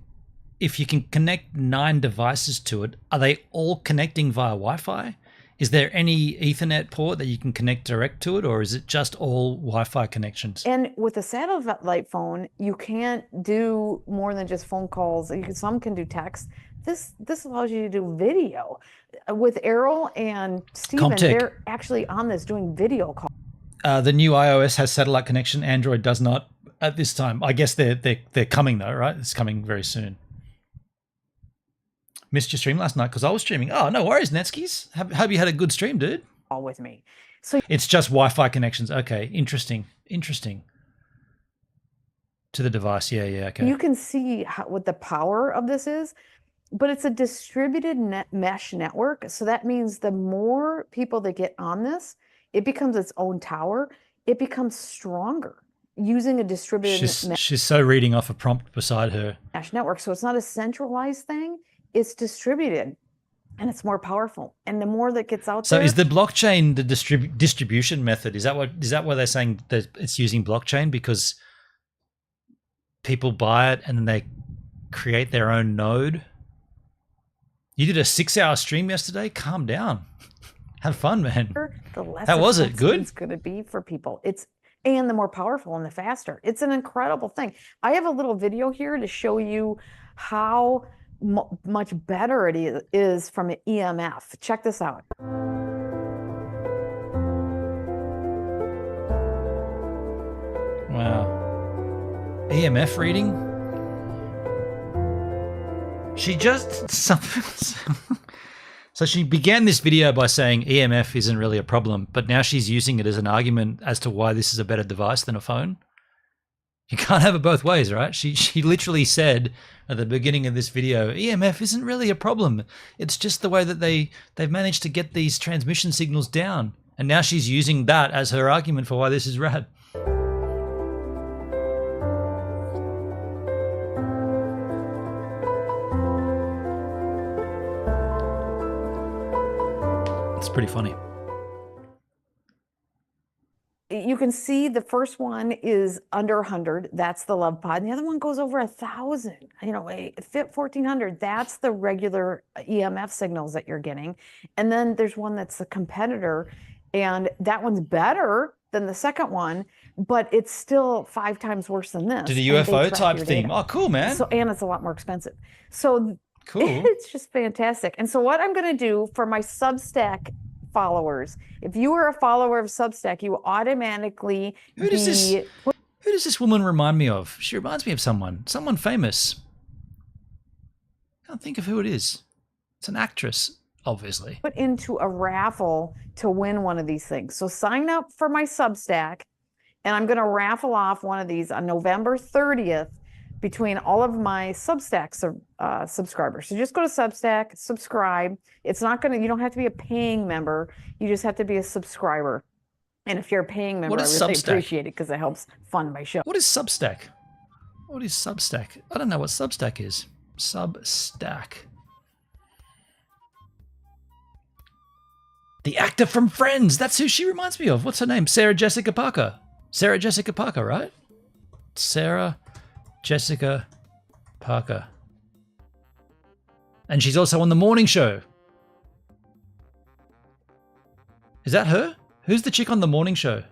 if you can connect 9 devices to it, are they all connecting via Wi-Fi? Is there any Ethernet port that you can connect direct to it, or is it just all Wi-Fi connections? And with a satellite phone, you can't do more than just phone calls. Some can do text. This allows you to do video. With Errol and Steven, they're actually on this doing video calls. The new iOS has satellite connection. Android does not at this time. I guess they're coming though, right? It's coming very soon. Missed your stream last night because I was streaming. Oh, no worries, Netskis. Hope you had a good stream, dude. All with me. So it's just Wi-Fi connections. Okay, interesting. To the device, yeah, okay. You can see what the power of this is, but it's a distributed mesh network. So that means the more people that get on this, it becomes its own tower. It becomes stronger using a distributed She's so reading off a prompt beside her. Mesh network. So it's not a centralized thing. It's distributed and it's more powerful. And the more that gets out there. So is the blockchain the distribution method? Is that why they're saying that it's using blockchain? Because people buy it and then they create their own node? You did a 6-hour stream yesterday? Calm down. Have fun, man. How was it? Good? It's going to be for people. And the more powerful and the faster. It's an incredible thing. I have a little video here to show you how much better it is from an EMF. Check this out. Wow. EMF reading? She just So she began this video by saying EMF isn't really a problem, but now she's using it as an argument as to why this is a better device than a phone. You can't have it both ways, right? She literally said at the beginning of this video, EMF isn't really a problem. It's just the way that they've managed to get these transmission signals down. And now she's using that as her argument for why this is rad. It's pretty funny. You can see the first one is under 100. That's the L.O.V.E pod. And the other one goes over 1,000. Fit 1,400. That's the regular EMF signals that you're getting. And then there's one that's the competitor, and that one's better, than the second one, but it's still 5 times worse than this. Did a and they UFO track type your theme. data. Oh, cool, man. So, and it's a lot more expensive. So Cool. it's just fantastic. And so what I'm going to do for my Substack followers, if you are a follower of Substack, you automatically Who does this woman remind me of? She reminds me of someone famous. Can't think of who it is. It's an actress, obviously. put into a raffle to win one of these things. So sign up for my Substack, and I'm going to raffle off one of these on November 30th between all of my Substack subscribers. So just go to Substack, subscribe. It's not going to, you don't have to be a paying member. You just have to be a subscriber. And if you're a paying member, I really appreciate it because it helps fund my show. What is Substack? What is Substack? I don't know what Substack is. Substack. The actor from Friends. That's who she reminds me of. What's her name? Sarah Jessica Parker. Sarah Jessica Parker, right? Sarah Jessica Parker. And she's also on The Morning Show. Is that her? Who's the chick on The Morning Show?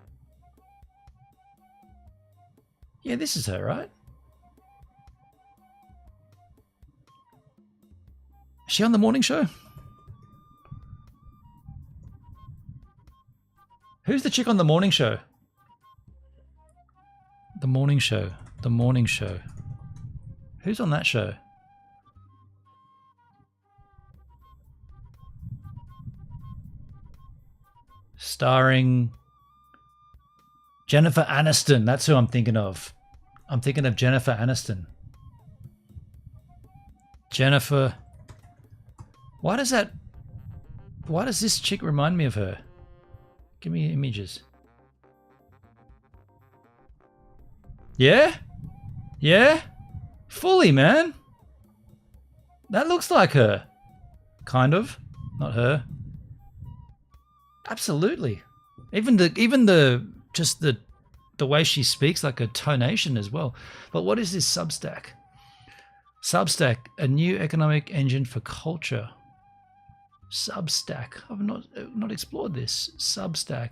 Yeah, this is her, right? Is she on The Morning Show? Who's the chick on The Morning Show? The Morning Show. The Morning Show. Who's on that show? Starring Jennifer Aniston. That's who I'm thinking of. I'm thinking of Jennifer Aniston. Jennifer. Why does this chick remind me of her? Give me images. Yeah? Yeah? Fully, man. That looks like her. Kind of. Not her. Absolutely. Even the way she speaks, like her tonation as well. But what is this Substack? Substack, a new economic engine for culture. Substack. I've not explored this. Substack.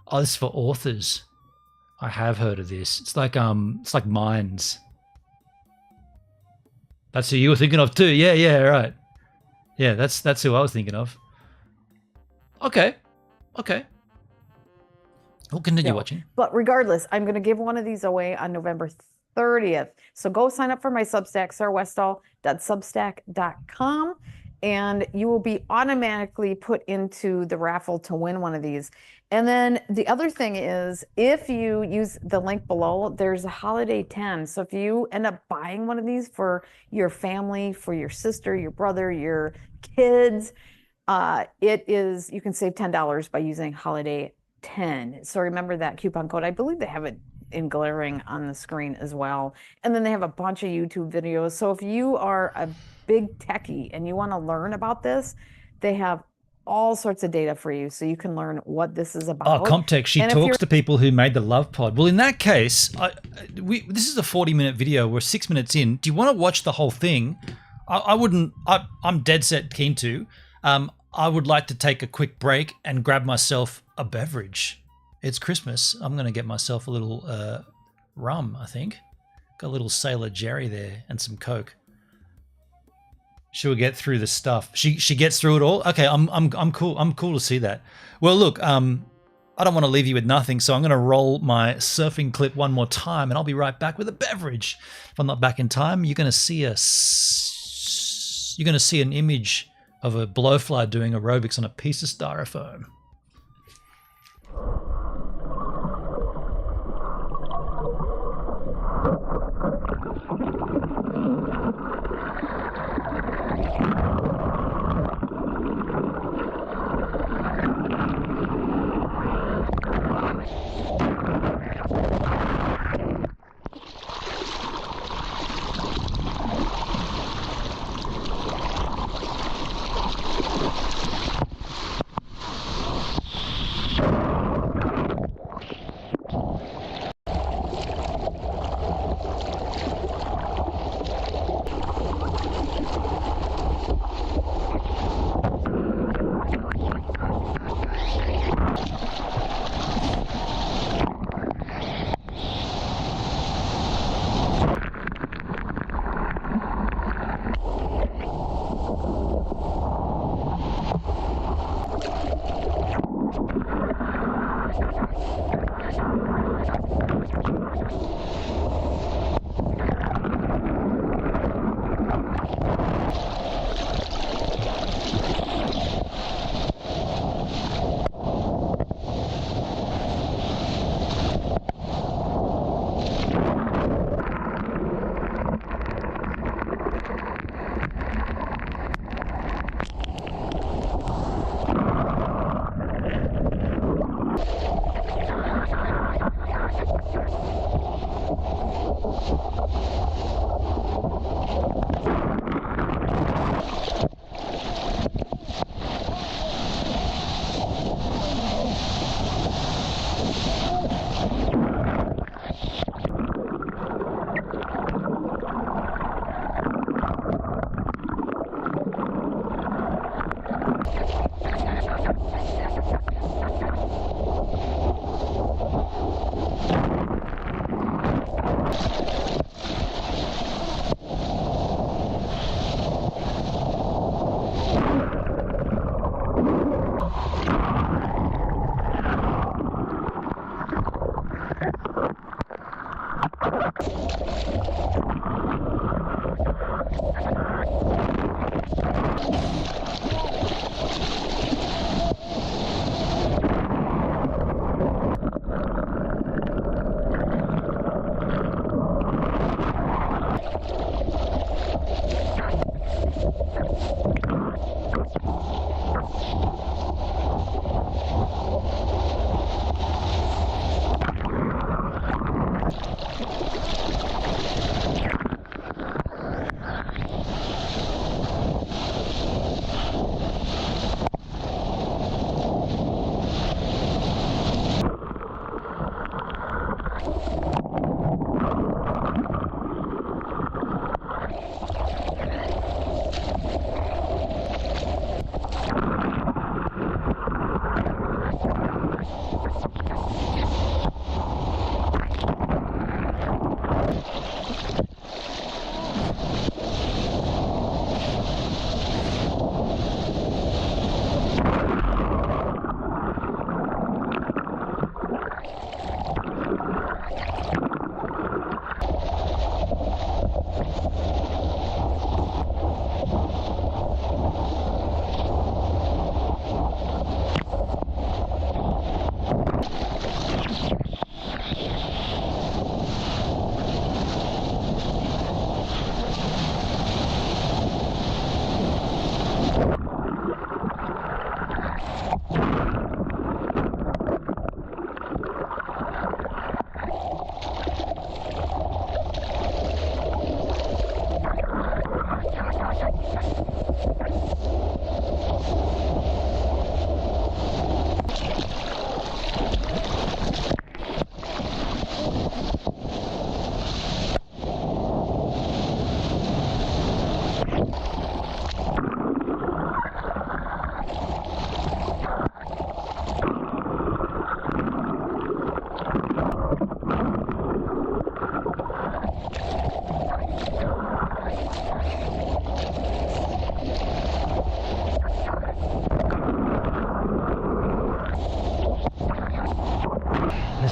Oh, this is for authors. I have heard of this. It's like Minds. That's who you were thinking of too. Yeah, right. Yeah, that's who I was thinking of. Okay. We'll continue watching. But regardless, I'm going to give one of these away on November 30th. So go sign up for my Substack, sarahwestall.substack.com, and you will be automatically put into the raffle to win one of these. And then the other thing is, if you use the link below, there's a holiday 10. So if you end up buying one of these for your family, for your sister, your brother, your kids, you can save $10 by using holiday 10. So remember that coupon code. I believe they have it in glaring on the screen as well. And then they have a bunch of YouTube videos. So if you are a big techie and you want to learn about this, they have all sorts of data for you so you can learn what this is about. Oh, Comtech, she talks to people who made the Love Pod. Well, in that case, this is a 40-minute video. We're 6 minutes in. Do you want to watch the whole thing? I wouldn't. I'm dead set keen to. I would like to take a quick break and grab myself a beverage. It's Christmas. I'm going to get myself a little rum, I think. Got a little Sailor Jerry there and some Coke. She'll get through the stuff. She gets through it all. Okay, I'm cool. I'm cool to see that. Well, look, I don't want to leave you with nothing, so I'm going to roll my surfing clip one more time, and I'll be right back with a beverage. If I'm not back in time, you're going to see an image of a blowfly doing aerobics on a piece of styrofoam.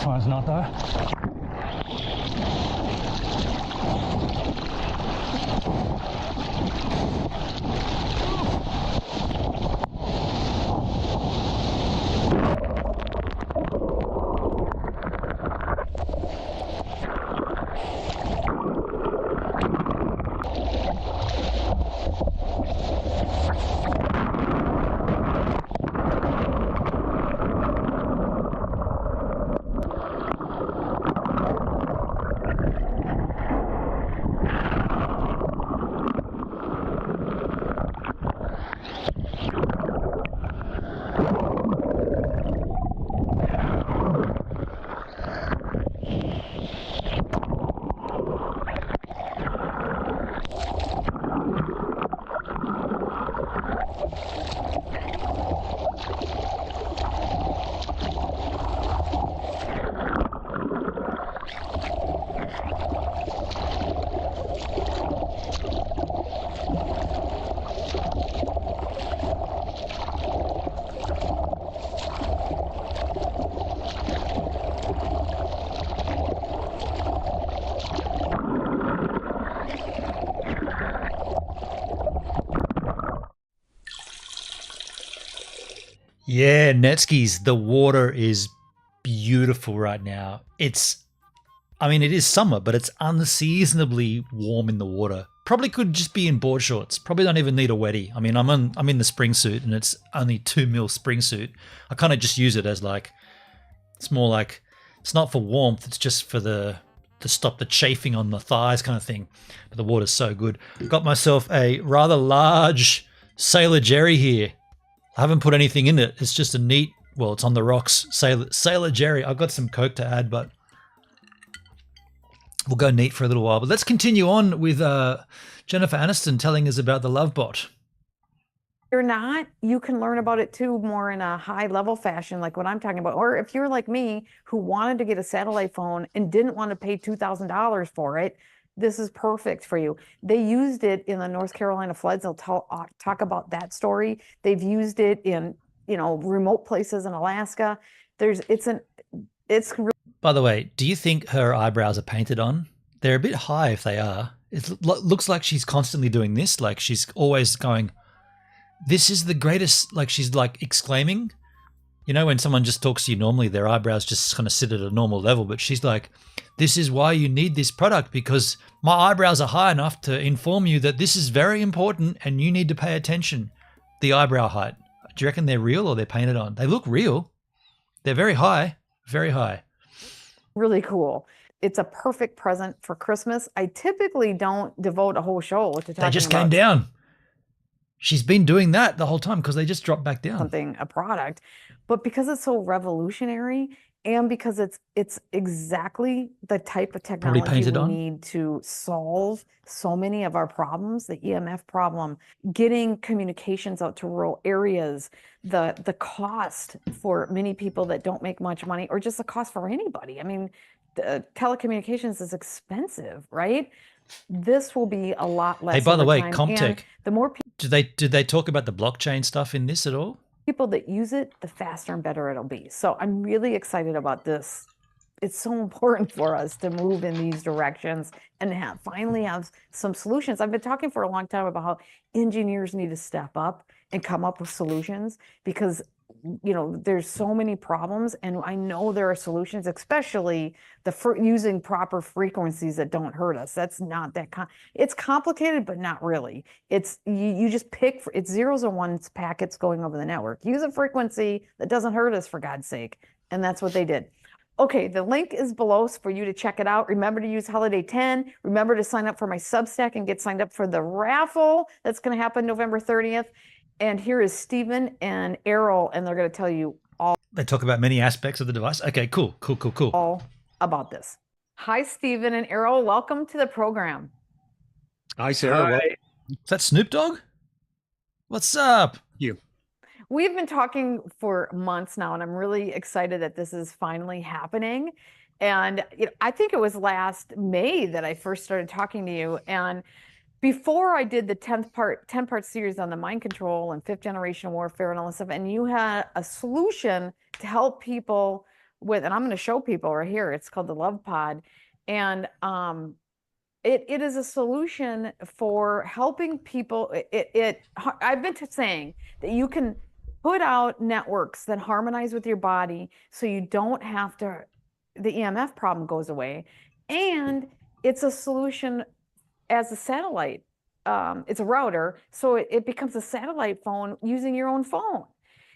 This one's not though. Yeah, Netskis, the water is beautiful right now. I mean, it is summer, but it's unseasonably warm in the water. Probably could just be in board shorts. Probably don't even need a wetty. I mean, I'm in the spring suit, and it's only 2 mil spring suit. I kind of just use it as like, it's more like, it's not for warmth. It's just for to stop the chafing on the thighs kind of thing. But the water's so good. Got myself a rather large Sailor Jerry here. I haven't put anything in it. It's just a neat, well, it's on the rocks. Sailor Jerry. I've got some Coke to add, but we'll go neat for a little while. But let's continue on with Jennifer Aniston telling us about the L.O.V.E bot. You're not, you can learn about it too more in a high level fashion, like what I'm talking about. Or if you're like me, who wanted to get a satellite phone and didn't want to pay $2,000 for it, this is perfect for you. They used it in the North Carolina floods. I'll talk about that story. They've used it in, remote places in Alaska. It's really. By the way, do you think her eyebrows are painted on? They're a bit high if they are. It looks like she's constantly doing this. Like she's always going, this is the greatest, like she's like exclaiming. You know, when someone just talks to you normally, their eyebrows just kind of sit at a normal level, but she's like, this is why you need this product, because my eyebrows are high enough to inform you that this is very important and you need to pay attention. The eyebrow height. Do you reckon they're real or they're painted on? They look real. They're very high, very high. Really cool. It's a perfect present for Christmas. I typically don't devote a whole show to talking about. They just came down. She's been doing that the whole time because they just dropped back down. A product, but because it's so revolutionary and because it's exactly the type of technology we need to solve so many of our problems, the EMF problem, getting communications out to rural areas, the cost for many people that don't make much money, or just the cost for anybody. I mean, the telecommunications is expensive, right? This will be a lot less. Hey, by the way, time. Comtech. The more people, did they talk about the blockchain stuff in this at all? People that use it, the faster and better it'll be. So I'm really excited about this. It's so important for us to move in these directions and finally have some solutions. I've been talking for a long time about how engineers need to step up and come up with solutions, because there's so many problems, and I know there are solutions, especially using proper frequencies that don't hurt us. That's not that it's complicated, but not really. It's you just pick, it's zeros and ones packets going over the network. Use a frequency that doesn't hurt us, for God's sake. And that's what they did. Okay, the link is below for you to check it out. Remember to use Holiday 10. Remember to sign up for my Substack and get signed up for the raffle that's going to happen November 30th. And here is Stephen and Errol, and they're going to tell you all. They talk about many aspects of the device. Okay, cool. All about this. Hi, Stephen and Errol. Welcome to the program. Hi, Sarah. Hi. Is that Snoop Dogg? What's up? We've been talking for months now, and I'm really excited that this is finally happening. And I think it was last May that I first started talking to you. And before I did the 10-part series on the mind control and 5th generation warfare and all this stuff, and you had a solution to help people with, and I'm going to show people right here, it's called the L.O.V.E Pod. And it is a solution for helping people. I've been saying that you can put out networks that harmonize with your body so you don't have to, the EMF problem goes away. And it's a solution as a satellite. It's a router, so it becomes a satellite phone using your own phone.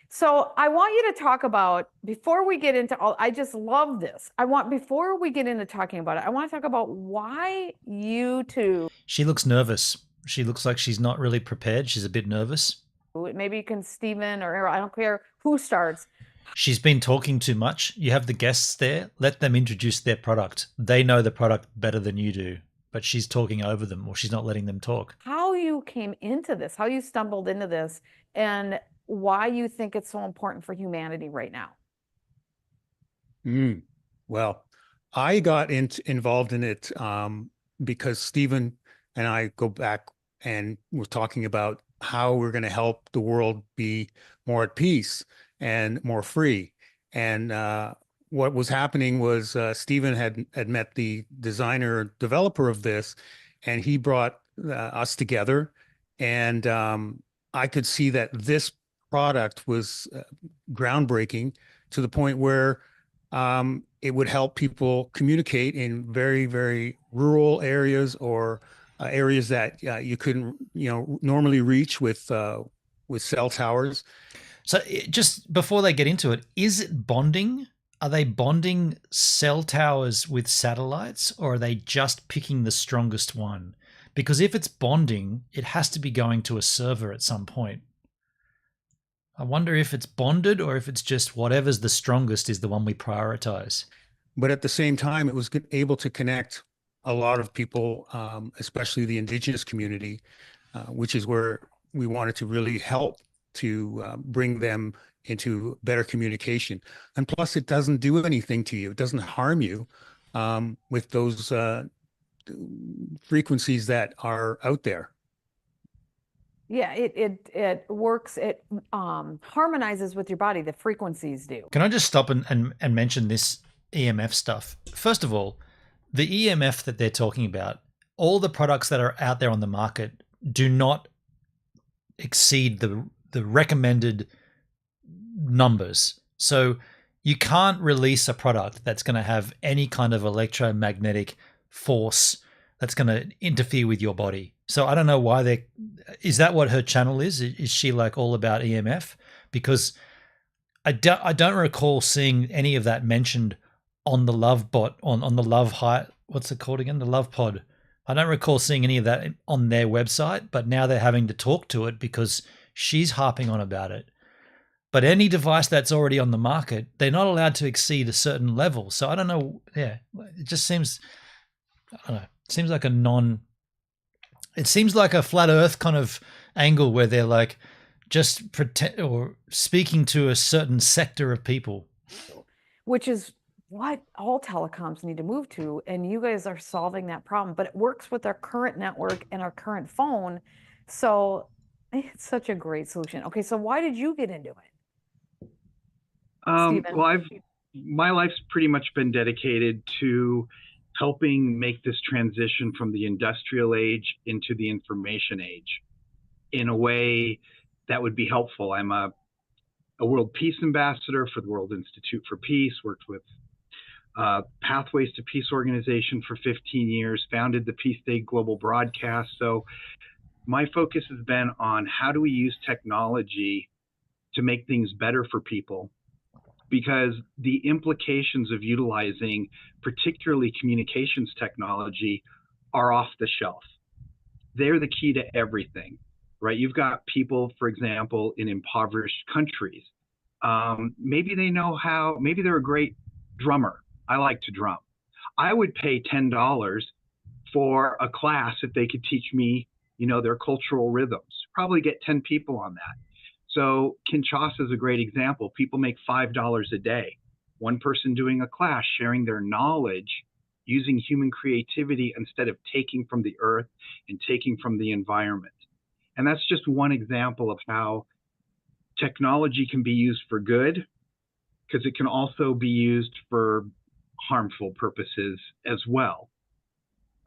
So I want you to talk about, before we get into all, I just love this. Before we get into talking about it, I want to talk about why you two. She looks nervous. She looks like she's not really prepared. She's a bit nervous. Maybe you can, Stephen or Errol, I don't care who starts. She's been talking too much. You have the guests there. Let them introduce their product. They know the product better than you do, but she's talking over them, or she's not letting them talk. How you came into this, how you stumbled into this, and why you think it's so important for humanity right now. Well, I got involved in it because Stephen and I go back and we're talking about how we're going to help the world be more at peace and more free. And what was happening was Stephen had met the designer developer of this, and he brought us together. And I could see that this product was groundbreaking to the point where it would help people communicate in very, very rural areas or areas that you couldn't, normally reach with cell towers. So just before they get into it, is it bonding? Are they bonding cell towers with satellites, or are they just picking the strongest one? Because if it's bonding, it has to be going to a server at some point. I wonder if it's bonded or if it's just whatever's the strongest is the one we prioritize. But at the same time, it was able to connect a lot of people, especially the indigenous community, which is where we wanted to really help to bring them into better communication. And plus, it doesn't do anything to you. It doesn't harm you with those frequencies that are out there. Yeah, it works. It harmonizes with your body. The frequencies do. Can I just stop and mention this EMF stuff? First of all, the EMF that they're talking about, all the products that are out there on the market do not exceed the recommended numbers. So you can't release a product that's going to have any kind of electromagnetic force that's going to interfere with your body. So I don't know why is that what her channel is? Is she like all about EMF? Because I don't recall seeing any of that mentioned on the L.O.V.E bot, on the L.O.V.E what's it called again? The L.O.V.E pod. I don't recall seeing any of that on their website, but now they're having to talk to it because she's harping on about it. But any device that's already on the market, they're not allowed to exceed a certain level. So I don't know. Yeah, it just seems, I don't know. It seems like it seems like a flat earth kind of angle where they're like just pretend or speaking to a certain sector of people. Which is what all telecoms need to move to. And you guys are solving that problem, but it works with our current network and our current phone. So it's such a great solution. Okay, so why did you get into it? Well, my life's pretty much been dedicated to helping make this transition from the industrial age into the information age in a way that would be helpful. I'm a World Peace Ambassador for the World Institute for Peace, worked with Pathways to Peace organization for 15 years, founded the Peace Day Global Broadcast. So my focus has been on how do we use technology to make things better for people, because the implications of utilizing particularly communications technology are off the shelf. They're the key to everything, right? You've got people, for example, in impoverished countries. Maybe they're a great drummer. I like to drum. I would pay $10 for a class if they could teach me, their cultural rhythms. Probably get 10 people on that. So Kinshasa is a great example. People make $5 a day. One person doing a class, sharing their knowledge, using human creativity instead of taking from the earth and taking from the environment. And that's just one example of how technology can be used for good, because it can also be used for harmful purposes as well.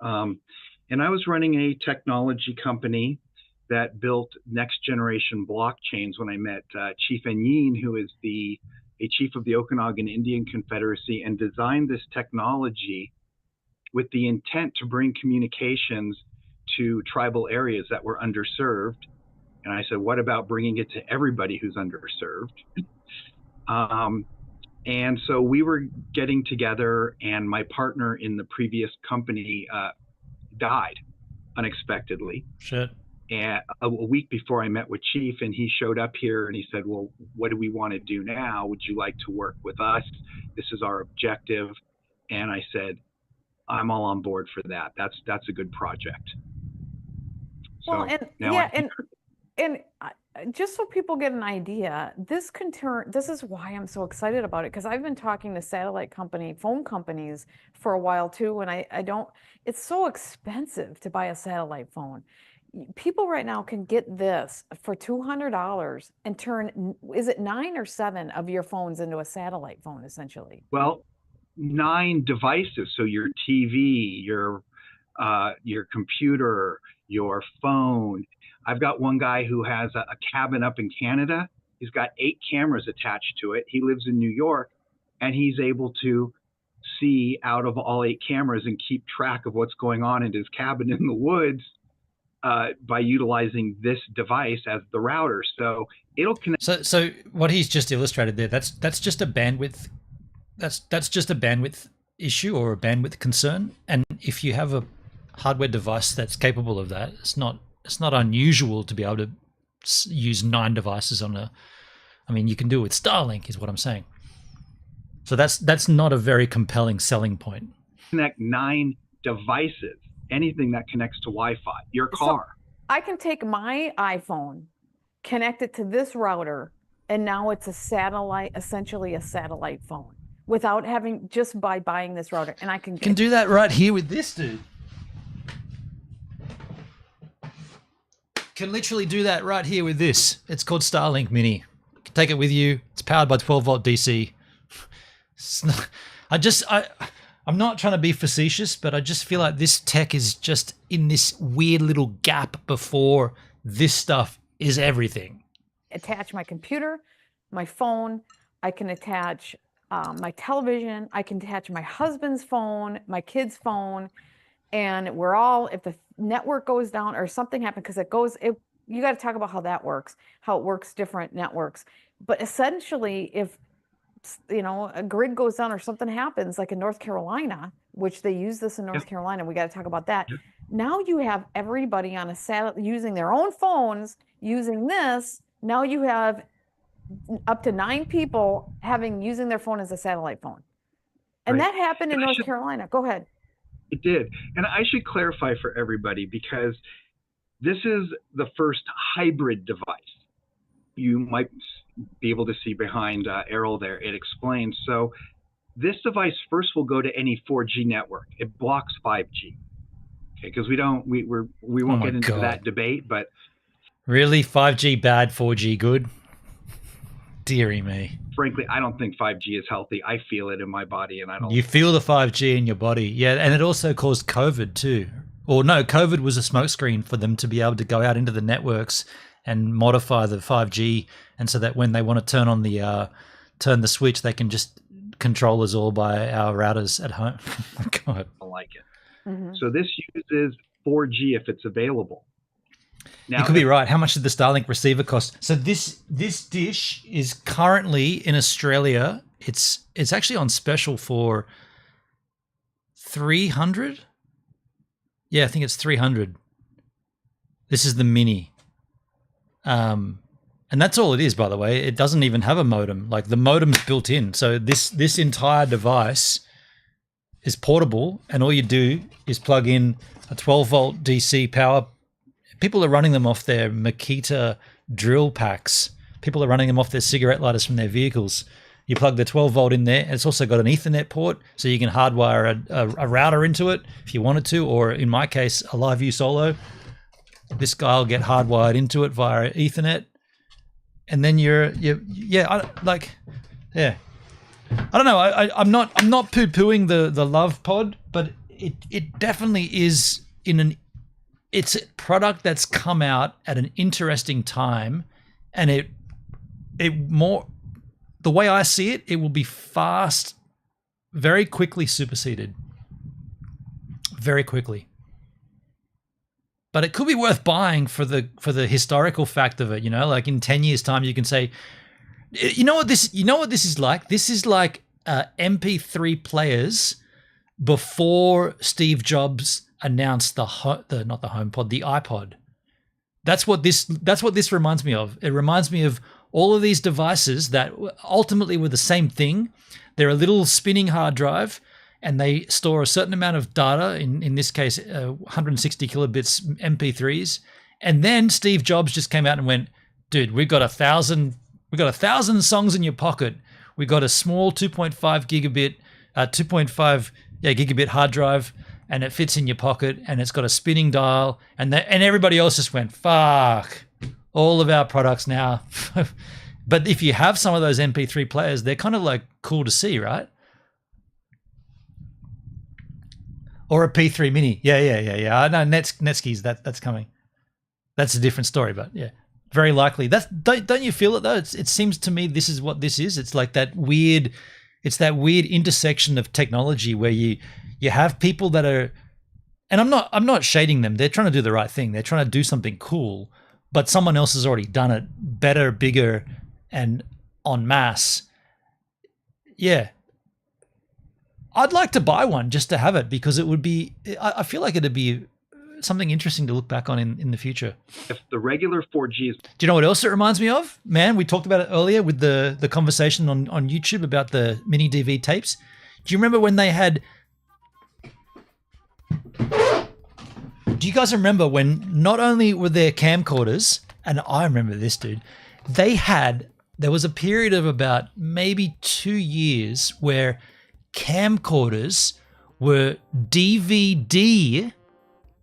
And I was running a technology company that built next generation blockchains when I met Chief Enyin, who is a chief of the Okanagan Indian Confederacy, and designed this technology with the intent to bring communications to tribal areas that were underserved. And I said, what about bringing it to everybody who's underserved? And so we were getting together, and my partner in the previous company died unexpectedly. Shit. And a week before I met with Chief, and he showed up here and he said, well, what do we want to do now? Would you like to work with us? This is our objective. And I said, I'm all on board for that. That's a good project. Well, and just so people get an idea, this is why I'm so excited about it, because I've been talking to phone companies for a while too, and it's so expensive to buy a satellite phone. People right now can get this for $200 and turn, is it 9 or 7 of your phones into a satellite phone, essentially? Well, 9 devices. So your TV, your computer, your phone. I've got one guy who has a cabin up in Canada, He's got 8 cameras attached to it. He lives in New York, and he's able to see out of all 8 cameras and keep track of what's going on in his cabin in the woods by utilizing this device as the router. So it'll connect. So what he's just illustrated there, that's just a bandwidth. That's just a bandwidth issue or a bandwidth concern. And if you have a hardware device that's capable of that, it's not unusual to be able to use 9 devices on a. I mean, you can do it with Starlink, is what I'm saying. So that's not a very compelling selling point. Connect 9 devices, anything that connects to Wi-Fi, your car. So I can take my iPhone, connect it to this router, and now it's a satellite, essentially a satellite phone, without having, just by buying this router. And I can do that right here with this dude. Can literally do that right here with this. It's called Starlink Mini. You can take it with you. It's powered by 12 volt DC. I'm not trying to be facetious, but I just feel like this tech is just in this weird little gap before this stuff is everything. Attach my computer, my phone. I can attach my television. I can attach my husband's phone, my kid's phone, and we're all, if the network goes down or something happens, because you got to talk about how that works, how it works different networks. But essentially, if a grid goes down or something happens, like in North Carolina, which they use this in North Carolina, we got to talk about that. Now you have everybody on a satellite using their own phones, using this. Now you have up to 9 people using their phone as a satellite phone. And that happened in North Carolina. Go ahead. It did. And I should clarify for everybody, because this is the first hybrid device. You might be able to see behind Errol there, it explains. So this device first will go to any 4G network. It blocks 5G. Okay, because we won't get into that debate, but really, 5G bad, 4G good? Dearie me. Frankly, I don't think 5G is healthy. I feel it in my body, and I don't. You feel the 5G in your body, yeah, and it also caused COVID too. Or no, COVID was a smokescreen for them to be able to go out into the networks and modify the 5G, and so that when they want to turn on turn the switch, they can just control us all by our routers at home. Oh my God. I don't like it. Mm-hmm. So this uses 4G if it's available. Now, you could be right. How much did the Starlink receiver cost? So this dish is currently in Australia. It's actually on special for $300. Yeah, I think it's $300. This is the mini. And that's all it is, by the way. It doesn't even have a modem. Like, the modem's built in. So this entire device is portable, and all you do is plug in a 12 volt DC power. People are running them off their Makita drill packs. People are running them off their cigarette lighters from their vehicles. You plug the 12 volt in there. And it's also got an Ethernet port, so you can hardwire a router into it if you wanted to, or in my case, a LiveView Solo. This guy will get hardwired into it via Ethernet, and then I don't know. I'm not poo-pooing the Love Pod, but it definitely is it's a product that's come out at an interesting time, and the way I see it, it will be fast, very quickly superseded. Very quickly. But it could be worth buying for the historical fact of it, like in 10 years' time you can say, you know what this is like? This is like MP3 players before Steve Jobs announced the HomePod, the iPod. That's what this reminds me of. It reminds me of all of these devices that ultimately were the same thing. They're a little spinning hard drive, and they store a certain amount of data, in this case 160 kilobits MP3s. And then Steve Jobs just came out and went, dude, we've got 1,000 songs in your pocket. We got a small 2.5 gigabit hard drive, and it fits in your pocket, and it's got a spinning dial, and everybody else just went, fuck, all of our products now. But if you have some of those MP3 players, they're kind of like cool to see, right? Or a P3 Mini. Yeah. I know Netsky's, that's coming. That's a different story, but yeah. Very likely. Don't you feel it though? It seems to me this is what this is. It's like that weird. It's that weird intersection of technology where you have people that are, and I'm not shading them. They're trying to do the right thing. They're trying to do something cool, but someone else has already done it better, bigger, and en masse. Yeah. I'd like to buy one just to have it because it would be. I feel like it'd be something interesting to look back on in the future. If the regular 4G is... Do you know what else it reminds me of? Man, we talked about it earlier with the conversation on YouTube about the mini DV tapes. Do you remember when they had... Do you guys remember when not only were there camcorders, and I remember this, dude, there was a period of about maybe 2 years where camcorders were DVD...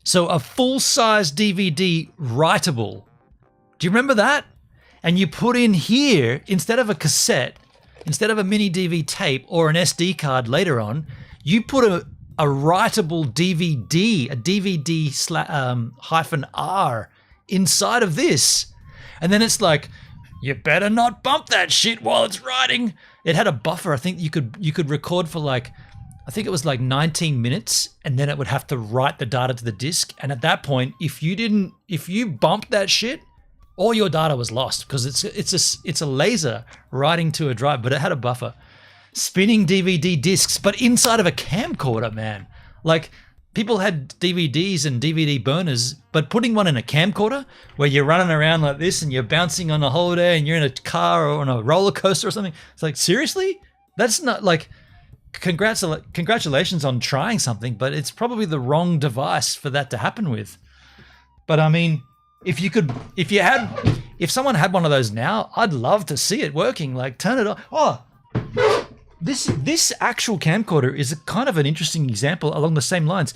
So a full-size DVD writable. Do you remember that? And you put in here, instead of a cassette, instead of a mini DV tape or an SD card later on, you put a writable DVD, a DVD -R inside of this. And then it's like, you better not bump that shit while it's writing. It had a buffer. I think you could record for like, I think it was like 19 minutes, and then it would have to write the data to the disk. And at that point, if you bumped that shit, all your data was lost because it's a laser writing to a drive, but it had a buffer. Spinning DVD discs, but inside of a camcorder, man. Like people had DVDs and DVD burners, but putting one in a camcorder where you're running around like this and you're bouncing on a holiday and you're in a car or on a roller coaster or something. It's like, seriously? That's not like... Congratulations on trying something, but it's probably the wrong device for that to happen with. But I mean, if someone had one of those now, I'd love to see it working. Like turn it on. Oh, this actual camcorder is a kind of an interesting example along the same lines.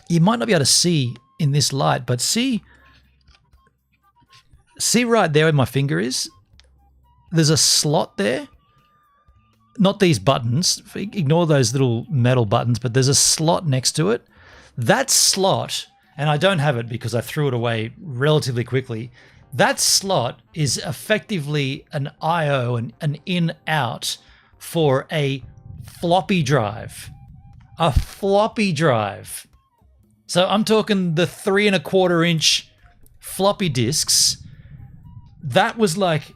You might not be able to see in this light, but see right there where my finger is. There's a slot there. Not these buttons, ignore those little metal buttons, but there's a slot next to it. That slot, and I don't have it because I threw it away relatively quickly, that slot is effectively an I/O, an in-out for a floppy drive. A floppy drive. So I'm talking the 3¼ floppy disks. That was like,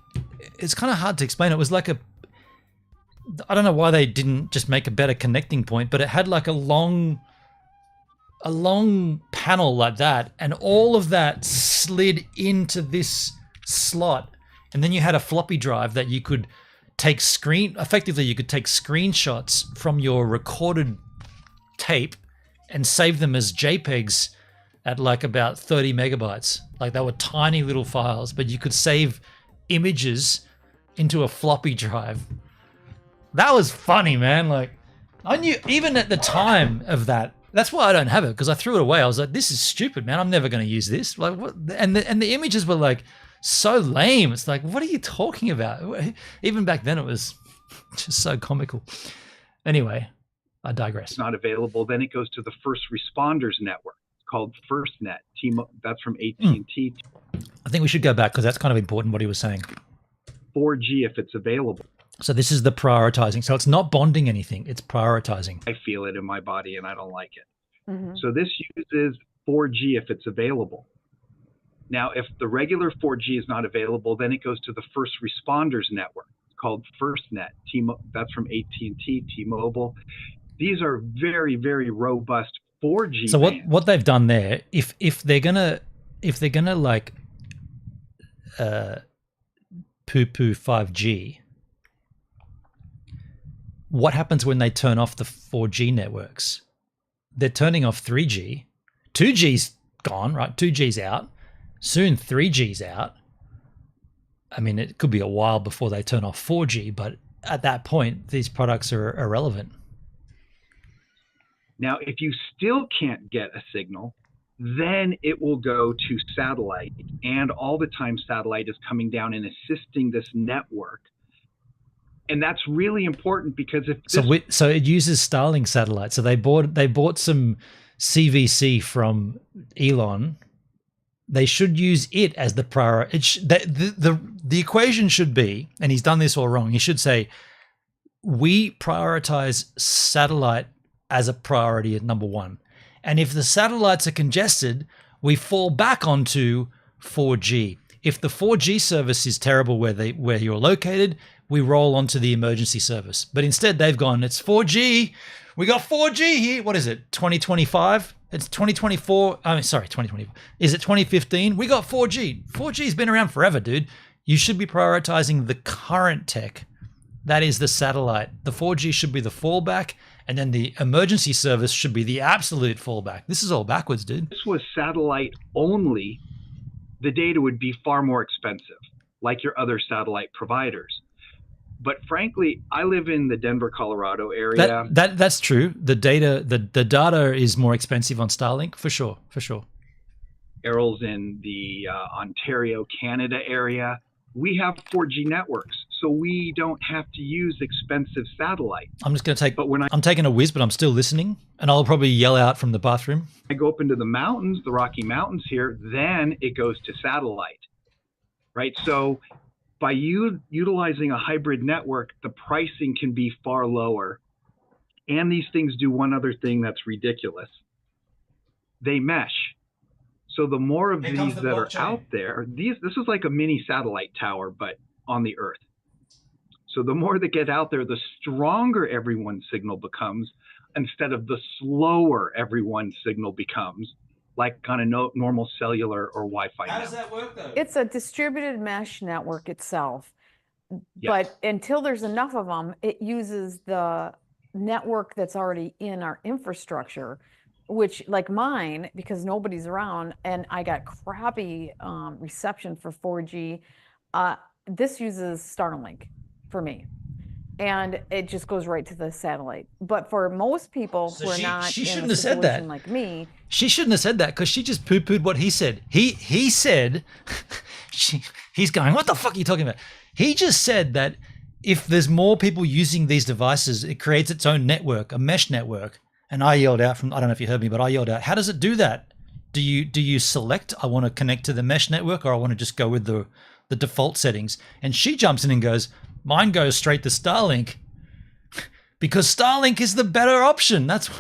it's kind of hard to explain. It was like I don't know why they didn't just make a better connecting point, but it had like a long panel like that, and all of that slid into this slot. And then you had a floppy drive that you could effectively you could take screenshots from your recorded tape and save them as JPEGs at like about 30 megabytes. Like they were tiny little files, but you could save images into a floppy drive. That was funny, man. Like, I knew even at the time of that. That's why I don't have it, because I threw it away. I was like, "This is stupid, man. I'm never going to use this." Like, what? And the images were like so lame. It's like, what are you talking about? Even back then, it was just so comical. Anyway, I digress. It's not available. Then it goes to the first responders network called FirstNet. That's from AT&T. I think we should go back because that's kind of important. What he was saying. 4G if it's available. So this is the prioritizing. So it's not bonding anything. It's prioritizing. I feel it in my body and I don't like it. Mm-hmm. So this uses 4G if it's available. Now, if the regular 4G is not available, then it goes to the first responders network called FirstNet. That's from AT&T, T-Mobile. These are very, very robust 4G. So what they've done there, if they're gonna like poo-poo 5G, what happens when they turn off the 4G networks? They're turning off 3G. 2G's gone, right? 2G's out. Soon 3G's out. I mean, it could be a while before they turn off 4G, but at that point, these products are irrelevant. Now, if you still can't get a signal, then it will go to satellite. And all the time satellite is coming down and assisting this network. And that's really important because if so it uses Starlink satellites. So they bought some CVC from Elon they should use it as the priority. The equation should be, and he's done this all wrong. He should say, we prioritize satellite as a priority at number one. And if the satellites are congested, we fall back onto 4G. If the 4G service is terrible where you're located, we roll onto the emergency service. But instead they've gone, it's 4G. We got 4G here. What is it? 2025? It's 2024. I mean, sorry, 2024. Is it 2015? We got 4G. 4G's been around forever, dude. You should be prioritizing the current tech. That is the satellite. The 4G should be the fallback, and then the emergency service should be the absolute fallback. This is all backwards, dude. This was satellite only. The data would be far more expensive, like your other satellite providers. But frankly, I live in the Denver, Colorado area. That's true. The data is more expensive on Starlink, for sure. Errol's in the Ontario, Canada area. We have 4G networks, so we don't have to use expensive satellite. I'm just going to take, I'm taking a whiz, but I'm still listening, and I'll probably yell out from the bathroom. I go up into the mountains, the Rocky Mountains here, then it goes to satellite, right? So by utilizing a hybrid network, the pricing can be far lower. And these things do one other thing that's ridiculous. They mesh. So the more of these that are out there, this is like a mini satellite tower, but on the Earth. So the more that get out there, the stronger everyone's signal becomes, instead of the slower everyone's signal becomes, like on a normal cellular or Wi-Fi network. How does that work, though? It's a distributed mesh network itself. Yes. But until there's enough of them, it uses the network that's already in our infrastructure, which, like mine, because nobody's around and I got crappy reception for 4G, this uses Starlink for me. And it just goes right to the satellite. But for most people who are not she in shouldn't a have said situation that. like me, She shouldn't have said that, because she just poo-pooed what he said. He said, he's going, what the fuck are you talking about? He just said that if there's more people using these devices, it creates its own network, a mesh network. And I yelled out I don't know if you heard me, but I yelled out, how does it do that? Do you select, I want to connect to the mesh network, or I want to just go with the default settings? And she jumps in and goes, mine goes straight to Starlink, because Starlink is the better option. That's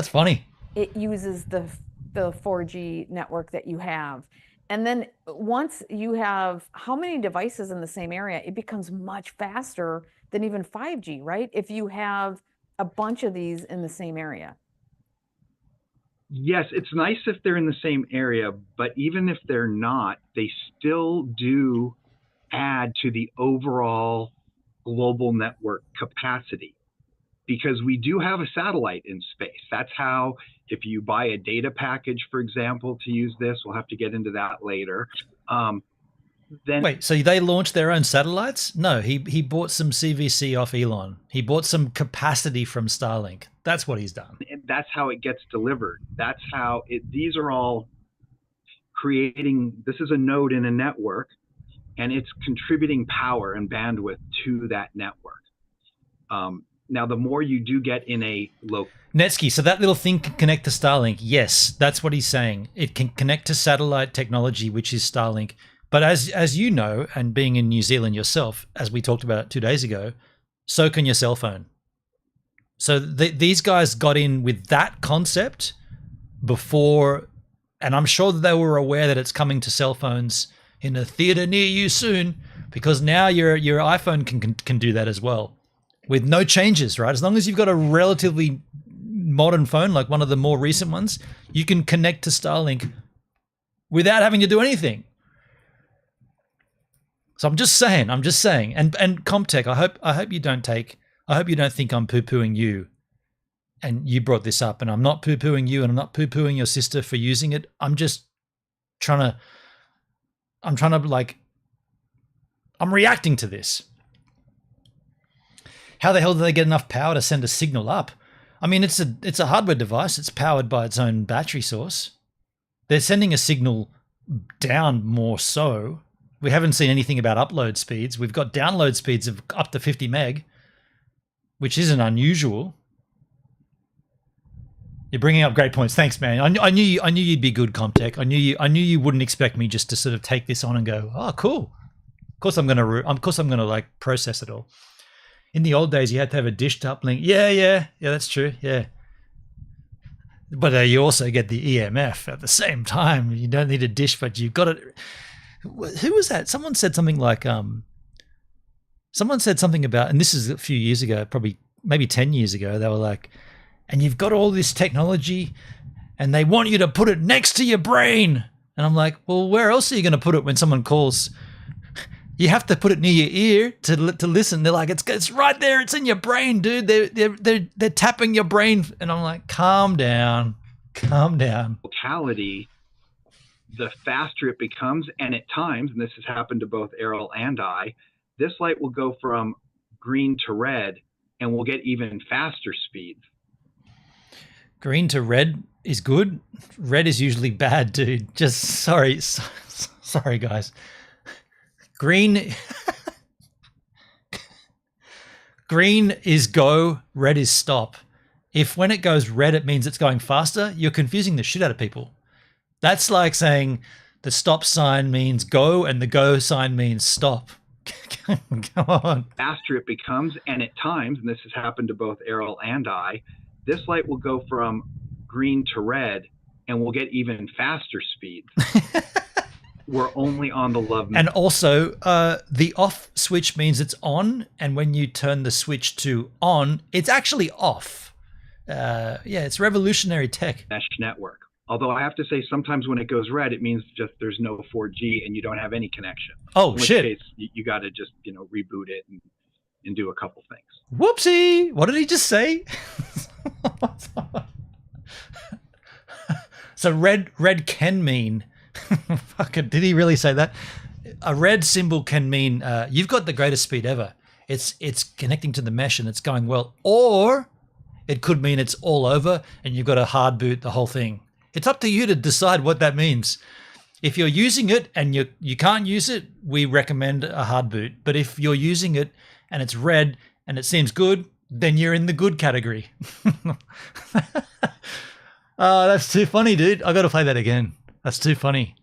funny. it uses the 4G network that you have. And then once you have how many devices in the same area, it becomes much faster than even 5G, right? If you have a bunch of these in the same area. Yes, it's nice if they're in the same area, but even if they're not, they still do add to the overall global network capacity, because we do have a satellite in space. That's how, if you buy a data package, for example, to use this, we'll have to get into that later. Then wait, so they launched their own satellites? No, he bought some CVC off Elon. He bought some capacity from Starlink. That's what he's done. That's how it gets delivered. That's how these are all creating. This is a node in a network, and it's contributing power and bandwidth to that network. Now, the more you do get in a local Netsky, so that little thing can connect to Starlink. Yes, that's what he's saying. It can connect to satellite technology, which is Starlink. But as you know, and being in New Zealand yourself, as we talked about 2 days ago, so can your cell phone. So these guys got in with that concept before, and I'm sure that they were aware that it's coming to cell phones in a theater near you soon, because now your iPhone can do that as well with no changes, right? As long as you've got a relatively modern phone, like one of the more recent ones, you can connect to Starlink without having to do anything. So I'm just saying, and Comtech, I hope you don't think I'm poo-pooing you, and you brought this up, and I'm not poo-pooing you, and I'm not poo-pooing your sister for using it. I'm reacting to this. How the hell do they get enough power to send a signal up? I mean, it's a hardware device. It's powered by its own battery source. They're sending a signal down more so. We haven't seen anything about upload speeds. We've got download speeds of up to 50 meg, which isn't unusual. You're bringing up great points. Thanks, man. I knew you'd be good, Comtech. I knew you wouldn't expect me just to sort of take this on and go, oh, cool. Of course I'm gonna like process it all. In the old days, you had to have a dish to uplink. Yeah, that's true. Yeah, but you also get the EMF at the same time. You don't need a dish, but you've got it. Who was that? Someone said something like someone said something about, and this is a few years ago, probably maybe 10 years ago. They were like, and you've got all this technology, and they want you to put it next to your brain. And I'm like, well, where else are you going to put it when someone calls? You have to put it near your ear to listen. They're like, it's right there. It's in your brain, dude. They're tapping your brain. And I'm like, calm down. Locality, the faster it becomes, and at times, and this has happened to both Errol and I, this light will go from green to red, and we'll get even faster speeds. Green to red is good. Red is usually bad, dude. Just sorry, guys. Green is go, red is stop. If when it goes red, it means it's going faster, you're confusing the shit out of people. That's like saying the stop sign means go and the go sign means stop. Come on. Faster it becomes, and at times, and this has happened to both Errol and I, this light will go from green to red, and we'll get even faster speeds. We're only on the L.O.V.E. And also, the off switch means it's on, and when you turn the switch to on, it's actually off. Yeah, it's revolutionary tech. Mesh network. Although I have to say, sometimes when it goes red, it means just there's no 4G and you don't have any connection. Oh, in which shit. case, you got to just reboot it and do a couple things. Whoopsie! What did he just say? So red can mean. Fucking, did he really say that? A red symbol can mean you've got the greatest speed ever. It's connecting to the mesh and it's going well, or it could mean it's all over and you've got a hard boot the whole thing. It's up to you to decide what that means. If you're using it and you can't use it, we recommend a hard boot. But if you're using it and it's red and it seems good, then you're in the good category. Oh, that's too funny, dude. I got to play that again. That's too funny.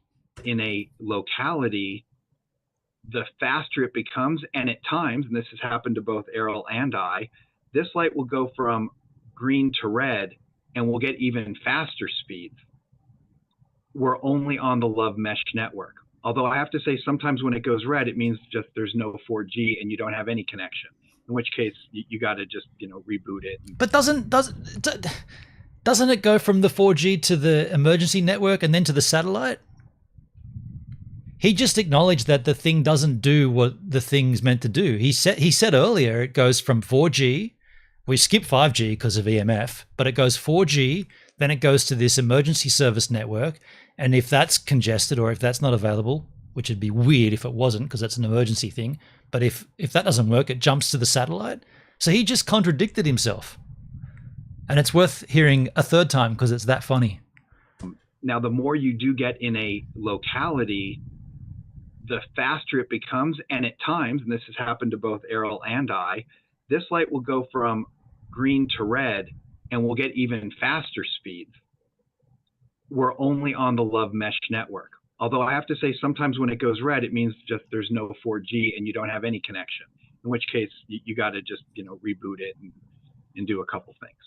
In a locality, the faster it becomes, and at times, and this has happened to both Errol and I, this light will go from green to red, and we'll get even faster speeds. We're only on the L.O.V.E. mesh network. Although I have to say, sometimes when it goes red, it means just there's no 4G and you don't have any connection. In which case, you got to just reboot it. But doesn't it go from the 4G to the emergency network and then to the satellite? He just acknowledged that the thing doesn't do what the thing's meant to do. He said earlier it goes from 4G. We skip 5G because of EMF, but it goes 4G, then it goes to this emergency service network. And if that's congested or if that's not available, which would be weird if it wasn't because that's an emergency thing, but if that doesn't work, it jumps to the satellite. So he just contradicted himself. And it's worth hearing a third time because it's that funny. Now, the more you do get in a locality, the faster it becomes. And at times, and this has happened to both Errol and I, this light will go from green to red, and we'll get even faster speeds. We're only on the L.O.V.E. mesh network. Although I have to say, sometimes when it goes red, it means just there's no 4G and you don't have any connection. In which case, you got to just reboot it and do a couple things.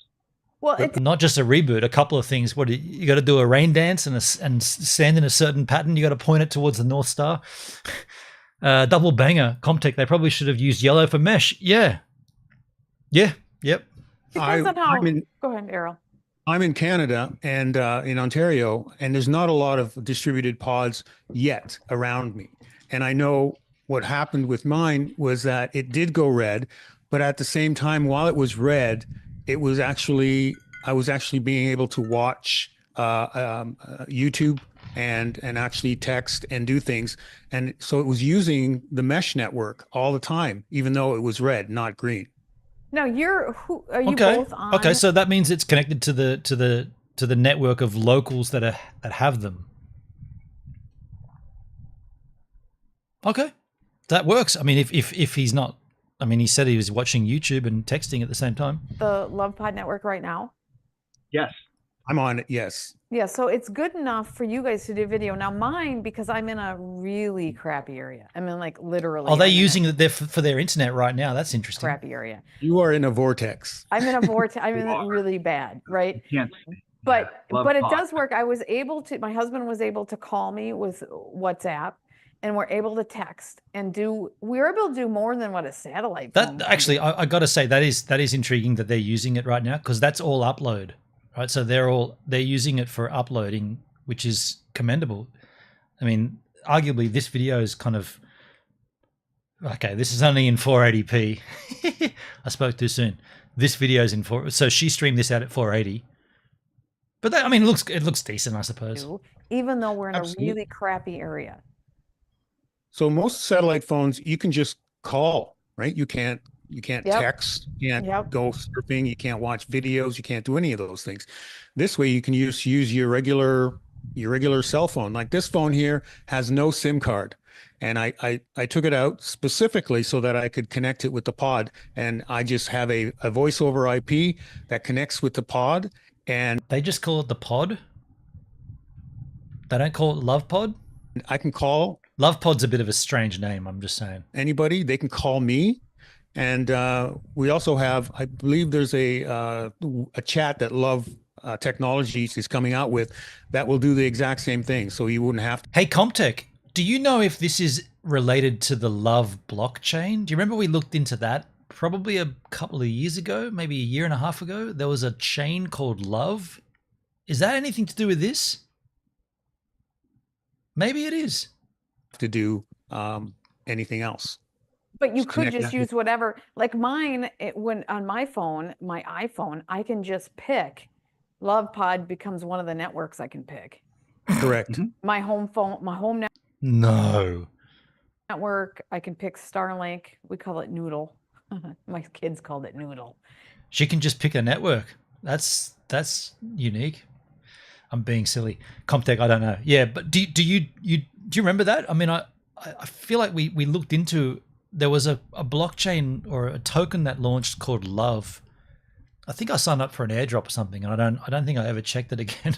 Well, it's not just a reboot, a couple of things. What you got to do a rain dance and stand in a certain pattern. You got to point it towards the North Star. Double banger, Comtech. They probably should have used yellow for mesh. Yeah. Yep. depends on how. Go ahead, Errol. I'm in Canada and in Ontario, and there's not a lot of distributed pods yet around me. And I know what happened with mine was that it did go red, but at the same time, while it was red, I was actually being able to watch YouTube and actually text and do things. And so it was using the mesh network all the time, even though it was red, not green. Now are you both on? Okay, so that means it's connected to the network of locals that have them. Okay, that works. I mean, if he's not, I mean, he said he was watching YouTube and texting at the same time. The L.O.V.E. pod network right now? Yes. I'm on it. Yes. Yeah, so it's good enough for you guys to do video. Now mine, because I'm in a really crappy area. I mean, like literally. Are they using it for their internet right now? That's interesting. Crappy area. You are in a vortex. I'm in a vortex. I'm in it really bad, right? Can't. But it talk. does work. I was able to. My husband was able to call me with WhatsApp, and we're able to text and do. We're able to do more than what a satellite. That actually, I got to say that is intriguing that they're using it right now, because that's all upload, right? So they're using it for uploading, which is commendable. I mean, arguably this video is kind of okay. This is only in 480p. I spoke too soon. This video is in 4. So she streamed this out at 480. But that, I mean, it looks decent, I suppose. Even though we're in Absolutely. a really crappy area. So most satellite phones, you can just call, right? You can't text, you can't go surfing, you can't watch videos, you can't do any of those things. This way you can use your regular cell phone. Like this phone here has no SIM card. And I took it out specifically so that I could connect it with the pod. And I just have a voice over IP that connects with the pod. And they just call it the pod? They don't call it Love Pod? I can call. Love Pod's a bit of a strange name, I'm just saying. Anybody, they can call me. And we also have, I believe there's a chat that L.O.V.E Technologies is coming out with that will do the exact same thing. So you wouldn't have to. Hey, Comtech, do you know if this is related to the L.O.V.E blockchain? Do you remember we looked into that? Probably a couple of years ago, maybe a year and a half ago, there was a chain called L.O.V.E. Is that anything to do with this? Maybe it is. To do anything else. But you could just use whatever. Like mine, when on my phone, my iPhone, I can just pick. L.O.V.E Pod becomes one of the networks I can pick. Correct. My home phone, my home network, I can pick Starlink. We call it Noodle. My kids called it Noodle. She can just pick a network. That's unique. I'm being silly. Comtech, I don't know. Yeah, but do you remember that? I mean, I feel like we looked into, there was a blockchain or a token that launched called L.O.V.E. I think I signed up for an airdrop or something, and I don't think I ever checked it again.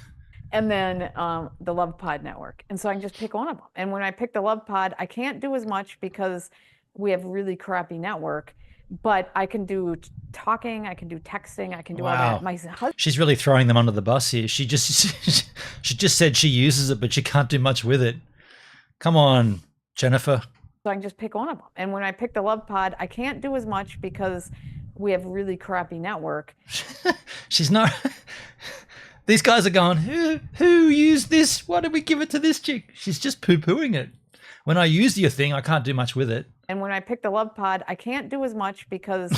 And then the L.O.V.E Pod network. And so I can just pick one of them. And when I pick the L.O.V.E Pod, I can't do as much because we have really crappy network, but I can do talking, I can do texting, I can do all that. My husband, she's really throwing them under the bus here. She just said she uses it, but she can't do much with it. Come on, Jennifer. So I can just pick one of them. And when I pick the L.O.V.E Pod, I can't do as much because we have really crappy network. She's not. These guys are going, who used this? Why did we give it to this chick? She's just poo-pooing it. When I use your thing, I can't do much with it. And when I pick the L.O.V.E Pod, I can't do as much because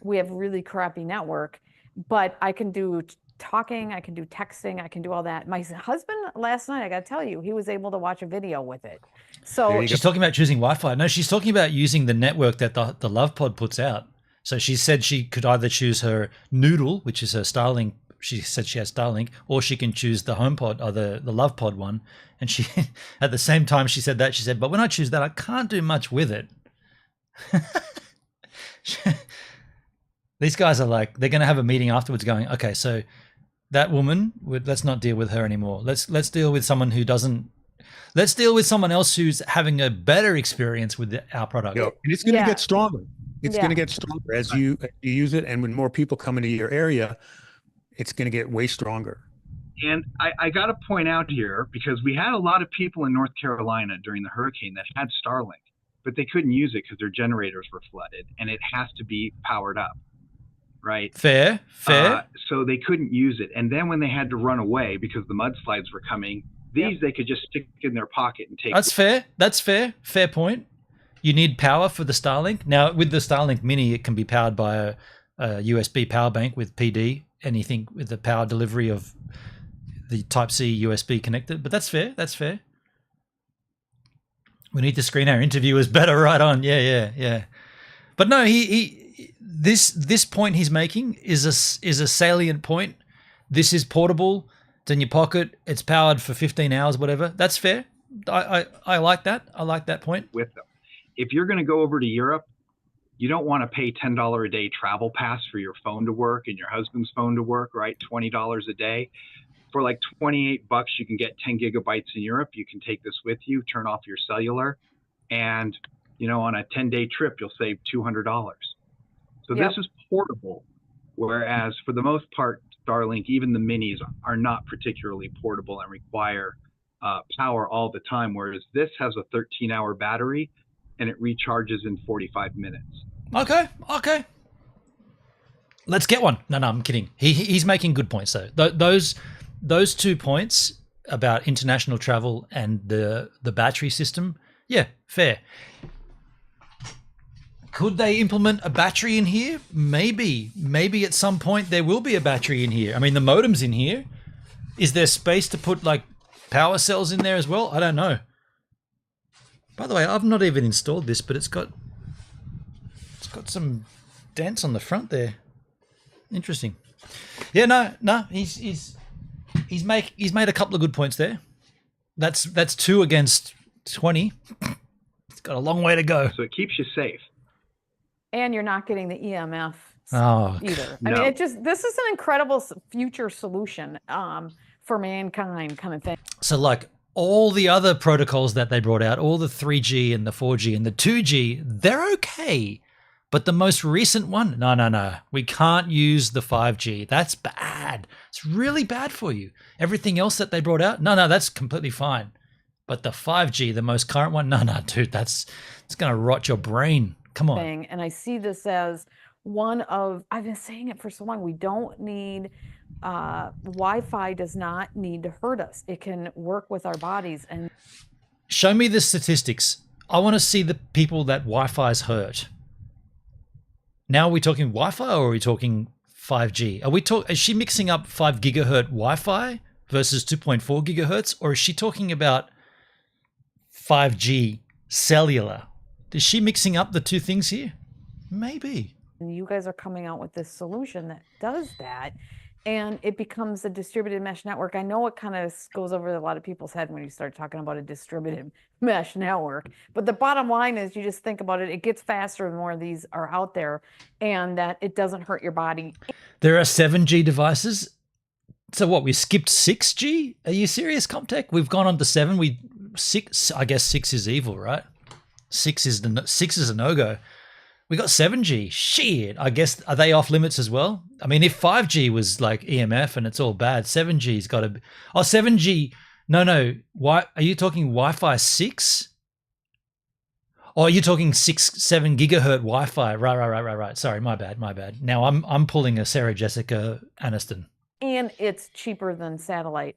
we have really crappy network, but I can do talking, I can do texting, I can do all that. My husband last night, I got to tell you, he was able to watch a video with it. So she's talking about choosing Wi-Fi. No, she's talking about using the network that the L.O.V.E Pod puts out. So she said she could either choose her Noodle, which is her Starlink. She said she has Starlink, or she can choose the HomePod or the L.O.V.E Pod one. And she, at the same time she said that, she said, but when I choose that, I can't do much with it. These guys are like, they're going to have a meeting afterwards going, okay, so that woman, let's not deal with her anymore. Let's deal with someone who doesn't, let's deal with someone else who's having a better experience with our product. And it's going to get stronger. It's going to get stronger as you use it. And when more people come into your area, it's going to get way stronger. And I got to point out here, because we had a lot of people in North Carolina during the hurricane that had Starlink, but they couldn't use it because their generators were flooded, and it has to be powered up, right? Fair. So they couldn't use it. And then when they had to run away because the mudslides were coming, they could just stick in their pocket and take. That's fair. That's fair. Fair point. You need power for the Starlink. Now, with the Starlink Mini, it can be powered by a USB power bank with PD, anything with the power delivery of the Type-C USB connector. But that's fair. That's fair. We need to screen our interviewers better, right on. Yeah. But no, this point he's making is a salient point. This is portable. It's in your pocket. It's powered for 15 hours, whatever. That's fair. I like that. I like that point. With them. If you're going to go over to Europe, you don't want to pay $10 a day travel pass for your phone to work and your husband's phone to work, right? $20 a day. for like 28 bucks, you can get 10 gigabytes in Europe. You can take this with you, turn off your cellular, and on a 10-day trip, you'll save $200. So Yep. this is portable, whereas for the most part, Starlink, even the minis, are not particularly portable and require power all the time, whereas this has a 13-hour battery and it recharges in 45 minutes. Okay. Let's get one. No, I'm kidding. He's making good points though. Those 2 points about international travel and the battery system, yeah, fair. Could they implement a battery in here? Maybe at some point there will be a battery in here. I mean, the modem's in here. Is there space to put like power cells in there as well? I don't know. By the way, I've not even installed this, but it's got some dents on the front there. Interesting. Yeah, no, he's made a couple of good points there. That's 2 against 20. It's got a long way to go. So it keeps you safe. And you're not getting the EMF either. No. I mean, this is an incredible future solution for mankind kind of thing. So like all the other protocols that they brought out, all the 3G and the 4G and the 2G, they're okay. But the most recent one, no. We can't use the 5G. That's bad. It's really bad for you. Everything else that they brought out, no, that's completely fine. But the 5G, the most current one, no, dude, it's going to rot your brain. Come on. And I see this as one of, I've been saying it for so long, we don't need, Wi-Fi does not need to hurt us. It can work with our bodies. And show me the statistics. I want to see the people that Wi-Fi's hurt. Now are we talking Wi-Fi or are we talking 5G? Is she mixing up 5 gigahertz Wi-Fi versus 2.4 gigahertz, or is she talking about 5G cellular? Is she mixing up the two things here? Maybe. you guys are coming out with this solution that does that. And it becomes a distributed mesh network. I know it kind of goes over a lot of people's head when you start talking about a distributed mesh network. But the bottom line is you just think about it. It gets faster the more of these are out there, and that it doesn't hurt your body. There are 7G devices. So what, we skipped 6G? Are you serious, Comtech? We've gone on to 7. I guess 6 is evil, right? 6 is a no-go. We got 7G. Shit. I guess, are they off limits as well? I mean, if 5G was like EMF and it's all bad, 7G's got to be. Oh, 7G. No. Why are you talking Wi-Fi 6? Oh, are you talking 7 gigahertz Wi-Fi? Right. Sorry, my bad. Now I'm pulling a Sarah Jessica Aniston. And it's cheaper than satellite.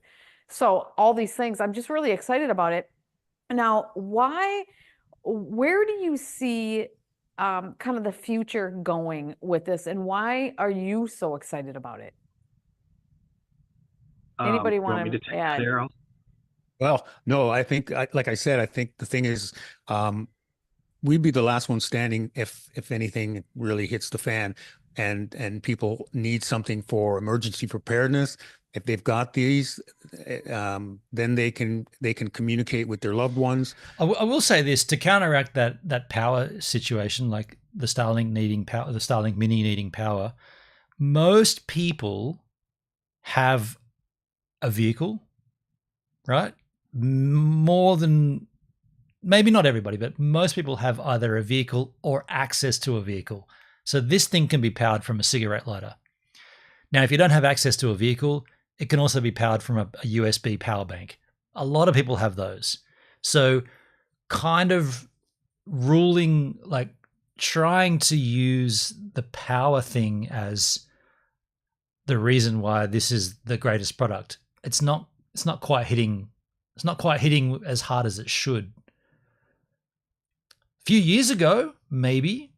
So all these things, I'm just really excited about it. Now, where do you see kind of the future going with this, and why are you so excited about it? Anybody want me to take add? Sarah? Well, no, I think, like I said, I think the thing is, we'd be the last one standing if anything really hits the fan, and people need something for emergency preparedness. If they've got these, then they can communicate with their loved ones. I will say this to counteract that power situation, like the Starlink needing power, the Starlink Mini needing power. Most people have a vehicle, right? More than, maybe not everybody, but most people have either a vehicle or access to a vehicle. So this thing can be powered from a cigarette lighter. Now, if you don't have access to a vehicle, it can also be powered from a USB power bank. A lot of people have those. So kind of trying to use the power thing as the reason why this is the greatest product. It's not quite hitting as hard as it should. A few years ago, maybe.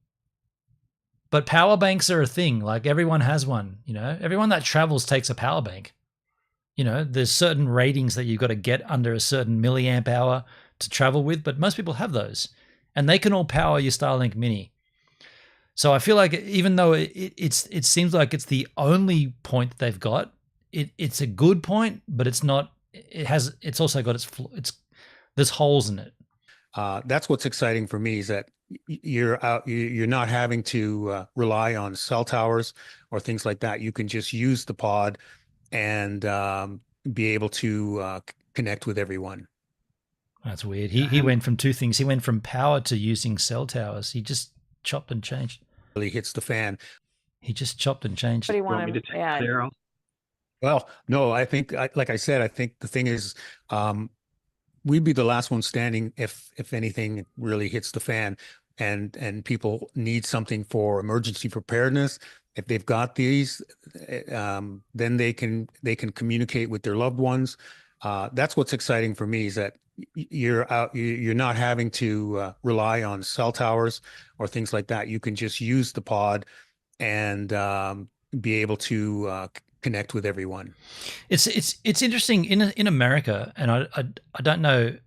But power banks are a thing. Like, everyone has one, everyone that travels takes a power bank. There's certain ratings that you've got to get under a certain milliamp hour to travel with, but most people have those, and they can all power your Starlink Mini. So I feel like even though it seems like it's the only point that they've got, it's a good point, but it's not. It's also got there's holes in it. That's what's exciting for me, is that you're not having to rely on cell towers or things like that. You can just use the pod and be able to connect with everyone. That's weird. He went from two things. He went from power to using cell towers. He just chopped and changed. Really hits the fan. He just chopped and changed. What do you Want want me to to take add? there? Well, no, I think, like I said, I think the thing is, we'd be the last one standing if anything really hits the fan, and people need something for emergency preparedness. If they've got these, then they can communicate with their loved ones. That's what's exciting for me, is that you're not having to rely on cell towers or things like that. You can just use the pod and be able to connect with everyone. It's interesting in America, and I don't know.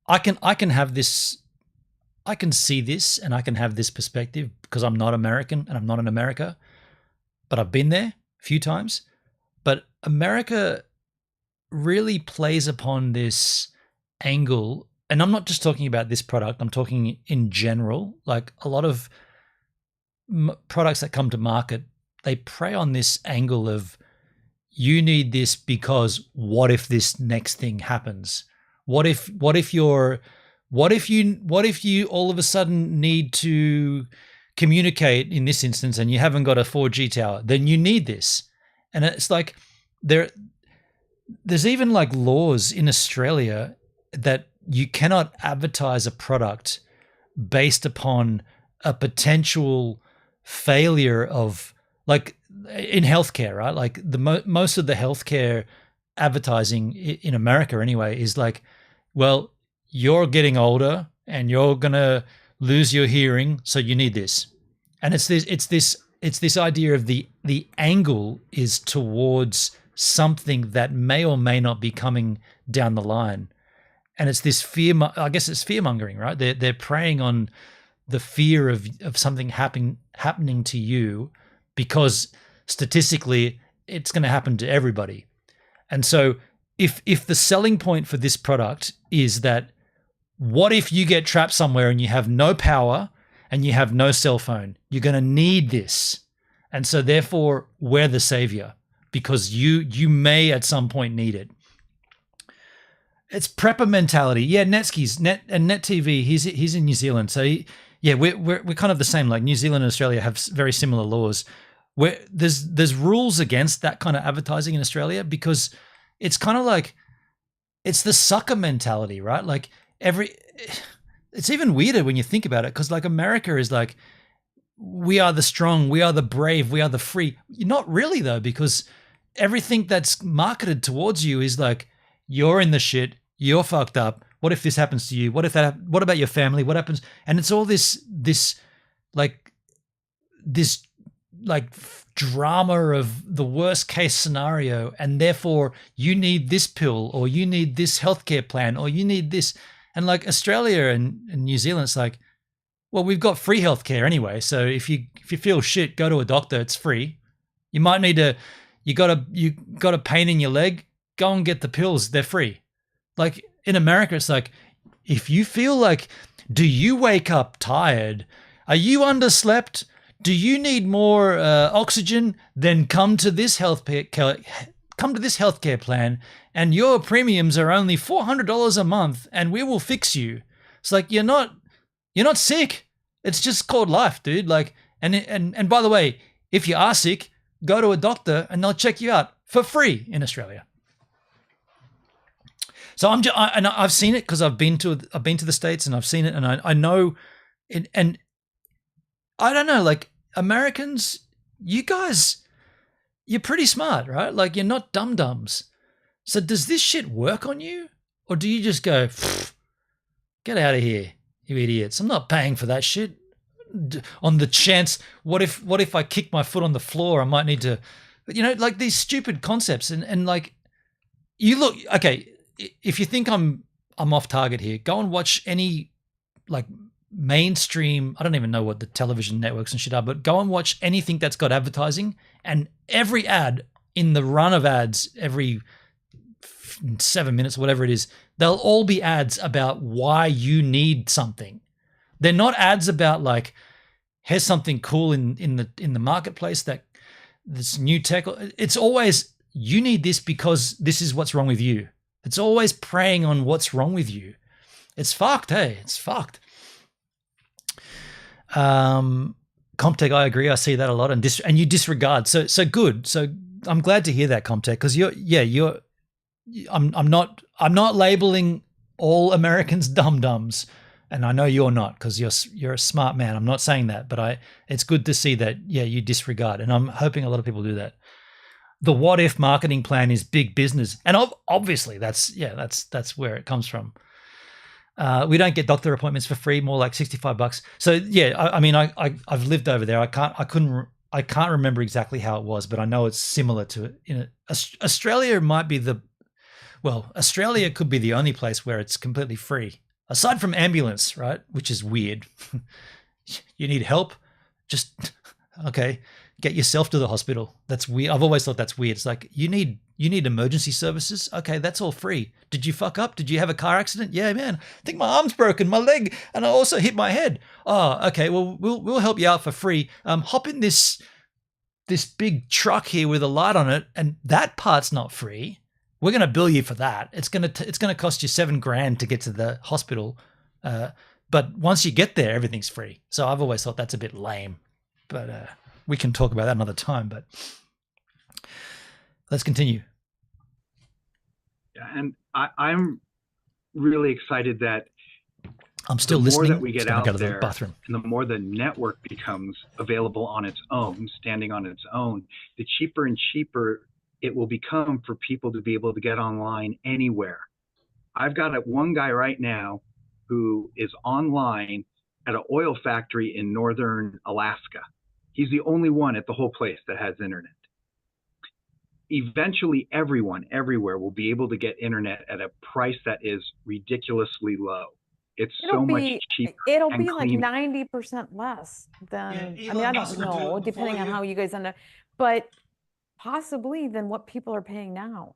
I can have this. I can see this, and I can have this perspective because I'm not American and I'm not in America, but I've been there a few times. But America really plays upon this angle, and I'm not just talking about this product. I'm talking in general. Like a lot of products that come to market, they prey on this angle of, you need this because what if this next thing happens? What if you all of a sudden need to communicate in this instance and you haven't got a 4G tower? Then you need this. And it's like there's even like laws in Australia that you cannot advertise a product based upon a potential failure of, like in healthcare, right? Like most of the healthcare advertising in America anyway is like, well, you're getting older and you're gonna lose your hearing, so you need this. And it's this idea of the angle is towards something that may or may not be coming down the line. And it's this fear, I guess it's fear mongering, right? They're preying on the fear of something happening to you, because statistically it's going to happen to everybody. And so if the selling point for this product is that, what if you get trapped somewhere and you have no power and you have no cell phone? You're going to need this. And so therefore we're the savior, because you may at some point need it. It's prepper mentality. Yeah, Netsky's Net TV. He's in New Zealand, so we're kind of the same. Like New Zealand and Australia have very similar laws. Where there's rules against that kind of advertising in Australia, because it's kind of like, it's the sucker mentality, right? Like it's even weirder when you think about it, because like America is like, we are the strong, we are the brave, we are the free. You're not really though, because everything that's marketed towards you is like, you're in the shit, you're fucked up. What if this happens to you? What about your family? What happens? And it's all this drama of the worst case scenario, and therefore you need this pill, or you need this healthcare plan, or you need this. And like Australia and New Zealand, it's like, well, we've got free healthcare anyway. So if you feel shit, go to a doctor. It's free. You might need you got a pain in your leg, go and get the pills. They're free. Like in America, it's like, if you feel like, do you wake up tired? Are you underslept? Do you need more oxygen? Then come to this healthcare plan, and your premiums are only $400 a month, and we will fix you. It's like, you're not sick. It's just called life, dude. Like, and by the way, if you are sick, go to a doctor and they'll check you out for free in Australia. So I've seen it because I've been to the States and I've seen it, and I know it. And I don't know, like Americans, you guys, you're pretty smart, right? Like you're not dum-dums. So does this shit work on you? Or do you just go, get out of here, you idiots. I'm not paying for that shit. On the chance, what if I kick my foot on the floor? I might need to, like these stupid concepts. And like, you look, okay, if you think I'm off target here, go and watch any like mainstream, I don't even know what the television networks and shit are, but go and watch anything that's got advertising, and every ad in the run of ads, every 7 minutes, whatever it is, they'll all be ads about why you need something. They're not ads about like, here's something cool in the marketplace, that this new tech. It's always, you need this because this is what's wrong with you. It's always preying on what's wrong with you. It's fucked, hey, it's fucked. Comtech, I agree. I see that a lot, and you disregard. So good. So I'm glad to hear that, Comtech, because I'm not labeling all Americans dum-dums, and I know you're not, because you're a smart man. I'm not saying that, but it's good to see that you disregard, and I'm hoping a lot of people do that. The what if marketing plan is big business, and obviously that's where it comes from. We don't get doctor appointments for free, more like $65. So I've lived over there. I can't remember exactly how it was, but I know it's similar to it. Australia might be Australia could be the only place where it's completely free, aside from ambulance, right? Which is weird. You need help, just okay, get yourself to the hospital. That's weird. I've always thought that's weird. It's like you need emergency services. Okay, that's all free. Did you fuck up? Did you have a car accident? Yeah, man. I think my arm's broken, my leg, and I also hit my head. Oh, okay. Well, we'll help you out for free. Hop in this big truck here with a light on it, and that part's not free. We're going to bill you for that. It's going to cost you $7,000 to get to the hospital. But once you get there, everything's free. So I've always thought that's a bit lame. But we can talk about that another time. But let's continue. Yeah, and I'm really excited that I'm still the more listening. that we get out there, and the more the network becomes available on its own, standing on its own, the cheaper and cheaper it will become for people to be able to get online anywhere. I've got one guy right now who is online at an oil factory in northern Alaska. He's the only one at the whole place that has internet. Eventually, everyone, everywhere will be able to get internet at a price that is ridiculously low. It's much cheaper. It'll be like 90% less than, I don't know, depending on how you guys end up, but possibly than what people are paying now.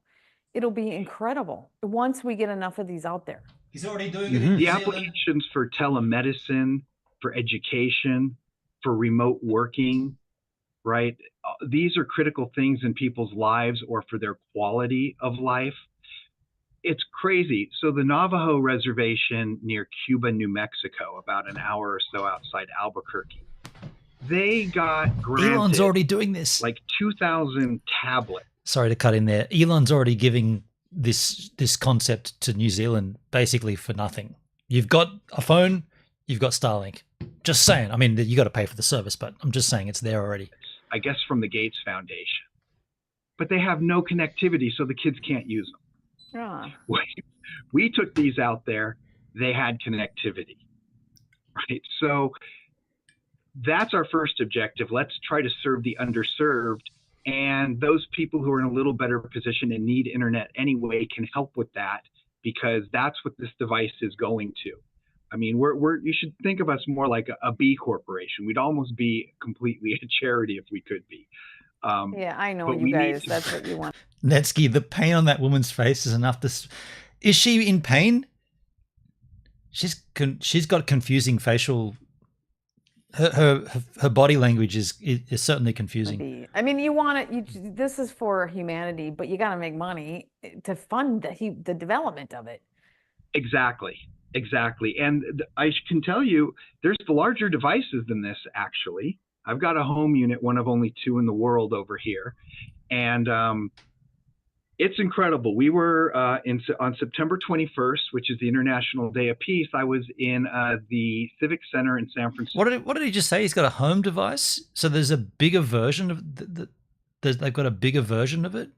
It'll be incredible once we get enough of these out there. He's already doing it. The applications for telemedicine, for education, for remote working, right? These are critical things in people's lives or for their quality of life. It's crazy. So the Navajo reservation near Cuba, New Mexico, about an hour or so outside Albuquerque, they got granted Elon's already doing this. Like 2,000 tablets. Sorry to cut in there. Elon's already giving this concept to New Zealand basically for nothing. You've got a phone, you've got Starlink. Just saying. I mean, you got to pay for the service, but I'm just saying it's there already. I guess from the Gates Foundation. But they have no connectivity, so the kids can't use them. Yeah. We took these out there. They had connectivity, right? So that's our first objective. Let's try to serve the underserved, and those people who are in a little better position and need internet anyway can help with that, because that's what this device is going to. I mean, you should think of us more like a B corporation. We'd almost be completely a charity if we could be. Yeah, I know you guys. That's what you want. Netsky, the pain on that woman's face is enough to. Is she in pain? She's got confusing facial. Her body language is certainly confusing. I mean, you want it. This is for humanity, but you got to make money to fund the development of it. Exactly. And I can tell you, there's larger devices than this, actually. I've got a home unit, one of only 2 in the world over here. And it's incredible. We were on September 21st, which is the International Day of Peace. I was in the Civic Center in San Francisco. What did he just say? He's got a home device? So there's a bigger version of they've got a bigger version of it?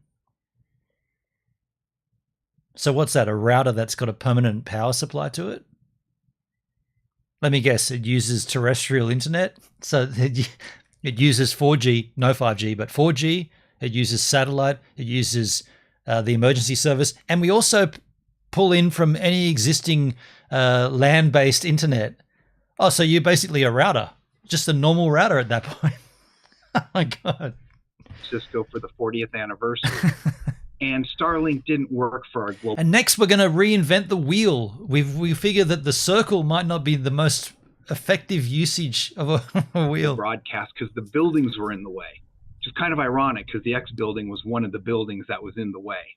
So what's that? A router that's got a permanent power supply to it? Let me guess. It uses terrestrial internet. So it uses 4G, no 5G, but 4G. It uses satellite. It uses the emergency service. And we also pull in from any existing land-based internet. Oh, so you're basically a router. Just a normal router at that point. Oh, my God. Cisco for the 40th anniversary. And Starlink didn't work for our global. And next, we're going to reinvent the wheel. We figure that the circle might not be the most effective usage of a wheel. Broadcast because the buildings were in the way. which is kind of ironic because the X building was one of the buildings that was in the way.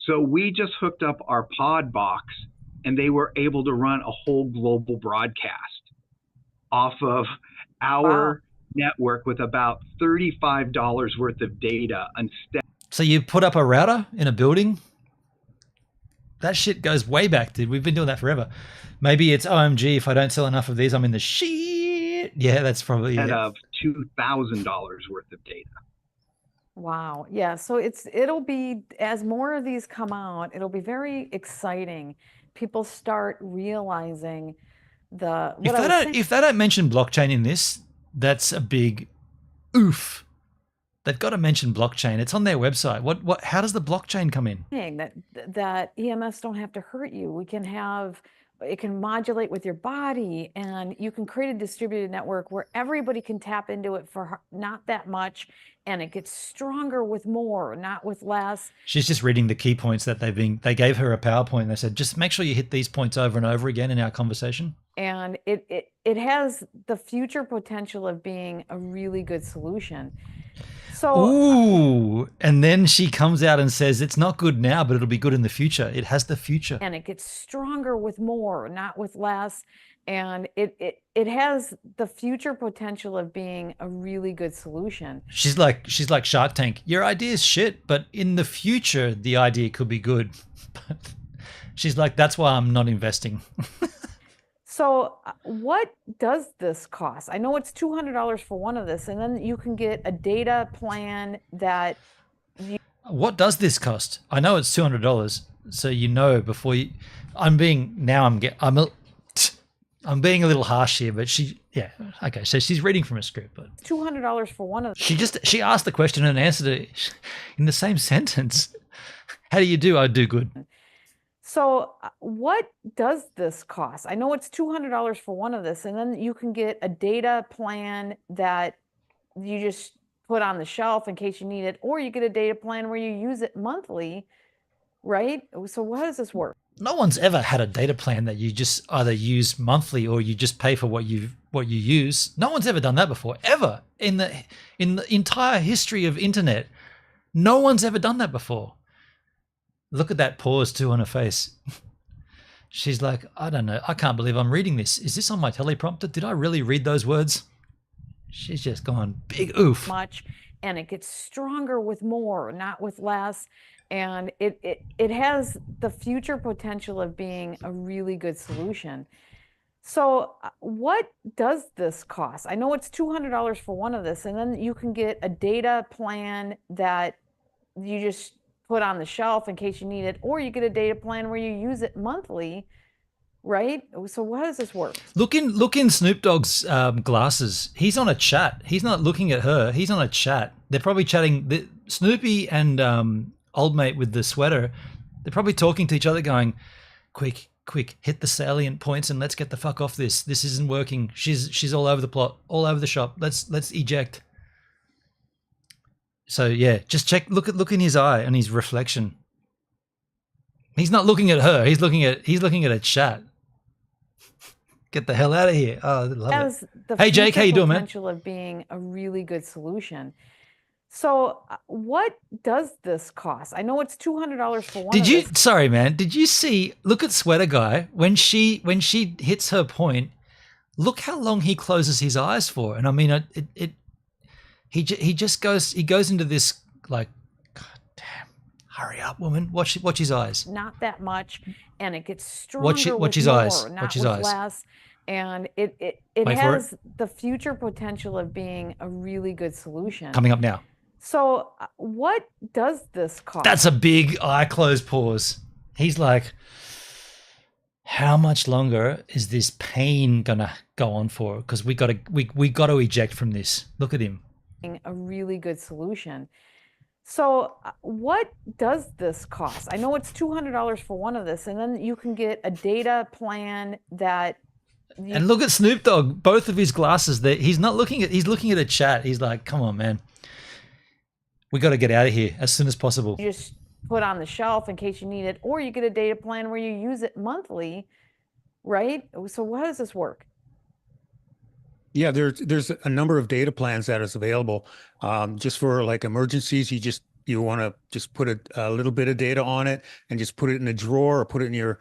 So we just hooked up our pod box, and they were able to run a whole global broadcast off of our network with about $35 worth of data instead. So you put up a router in a building? That shit goes way back, dude. We've been doing that forever. Maybe it's OMG, if I don't sell enough of these, I'm in the shit. Yeah, that's probably it. Of $2,000 worth of data. Wow. Yeah. So it'll be, as more of these come out, it'll be very exciting. People start realizing if they don't mention blockchain in this, that's a big oof. They've got to mention blockchain. It's on their website. How does the blockchain come in? That EMFs don't have to hurt you. It can modulate with your body, and you can create a distributed network where everybody can tap into it for not that much, and it gets stronger with more, not with less. She's just reading the key points that they gave her a PowerPoint. They said, just make sure you hit these points over and over again in our conversation. And it has the future potential of being a really good solution. So, ooh, and then she comes out and says, it's not good now, but it'll be good in the future. It has the future. And it gets stronger with more, not with less. And it has the future potential of being a really good solution. She's like Shark Tank. Your idea is shit, but in the future, the idea could be good. But she's like, that's why I'm not investing. So what does this cost? I know it's $200 for one of this, and then you can get a data plan that What does this cost? I know it's $200, so you know before you. I'm being a little harsh here, but okay. So she's reading from a script, but $200 for one of. She asked the question and answered it in the same sentence. How do you do? I do good. So what does this cost? I know it's $200 for one of this, and then you can get a data plan that you just put on the shelf in case you need it, or you get a data plan where you use it monthly, right? So how does this work? No one's ever had a data plan that you just either use monthly or you just pay for what you use. No one's ever done that before, ever in the entire history of internet. No one's ever done that before. Look at that pause too on her face. She's like, I don't know. I can't believe I'm reading this. Is this on my teleprompter? Did I really read those words? She's just gone big oof. Much, and it gets stronger with more, not with less. And it has the future potential of being a really good solution. So what does this cost? I know it's $200 for one of this, and then you can get a data plan that you just put on the shelf in case you need it, or you get a data plan where you use it monthly, right? So how does this work? Look in Snoop Dogg's glasses. He's on a chat. He's not looking at her. He's on a chat. They're probably chatting. Snoopy and old mate with the sweater, they're probably talking to each other going, quick, hit the salient points and let's get the fuck off this. This isn't working. She's all over the plot, all over the shop. Let's eject. So yeah, just check. Look in his eye and his reflection. He's not looking at her. He's looking at a chat. Get the hell out of here! Oh, I love it. Hey Jake, how you doing, man? Potential of being a really good solution. So what does this cost? I know it's $200 for one. Sorry, man. Did you see? Look at Sweater Guy when she hits her point. Look how long he closes his eyes for, and I mean He goes into this like, God damn, hurry up, woman. Watch his eyes. Not that much, and it gets stronger. Watch his eyes. Watch his eyes. Less, and it has the future potential of being a really good solution. Coming up now. So what does this cost? That's a big eye closed pause. He's like, how much longer is this pain gonna go on for? Because we gotta eject from this. Look at him. A really good solution. So what does this cost? I know it's $200 for one of this, and then you can get a data plan that. And look at Snoop Dogg. Both of his glasses. He's looking at a chat. He's like, come on, man. We got to get out of here as soon as possible. You just put on the shelf in case you need it, or you get a data plan where you use it monthly, right? So how does this work? Yeah, there's a number of data plans that is available. Just for like emergencies, you want to just put a little bit of data on it and just put it in a drawer or put it in your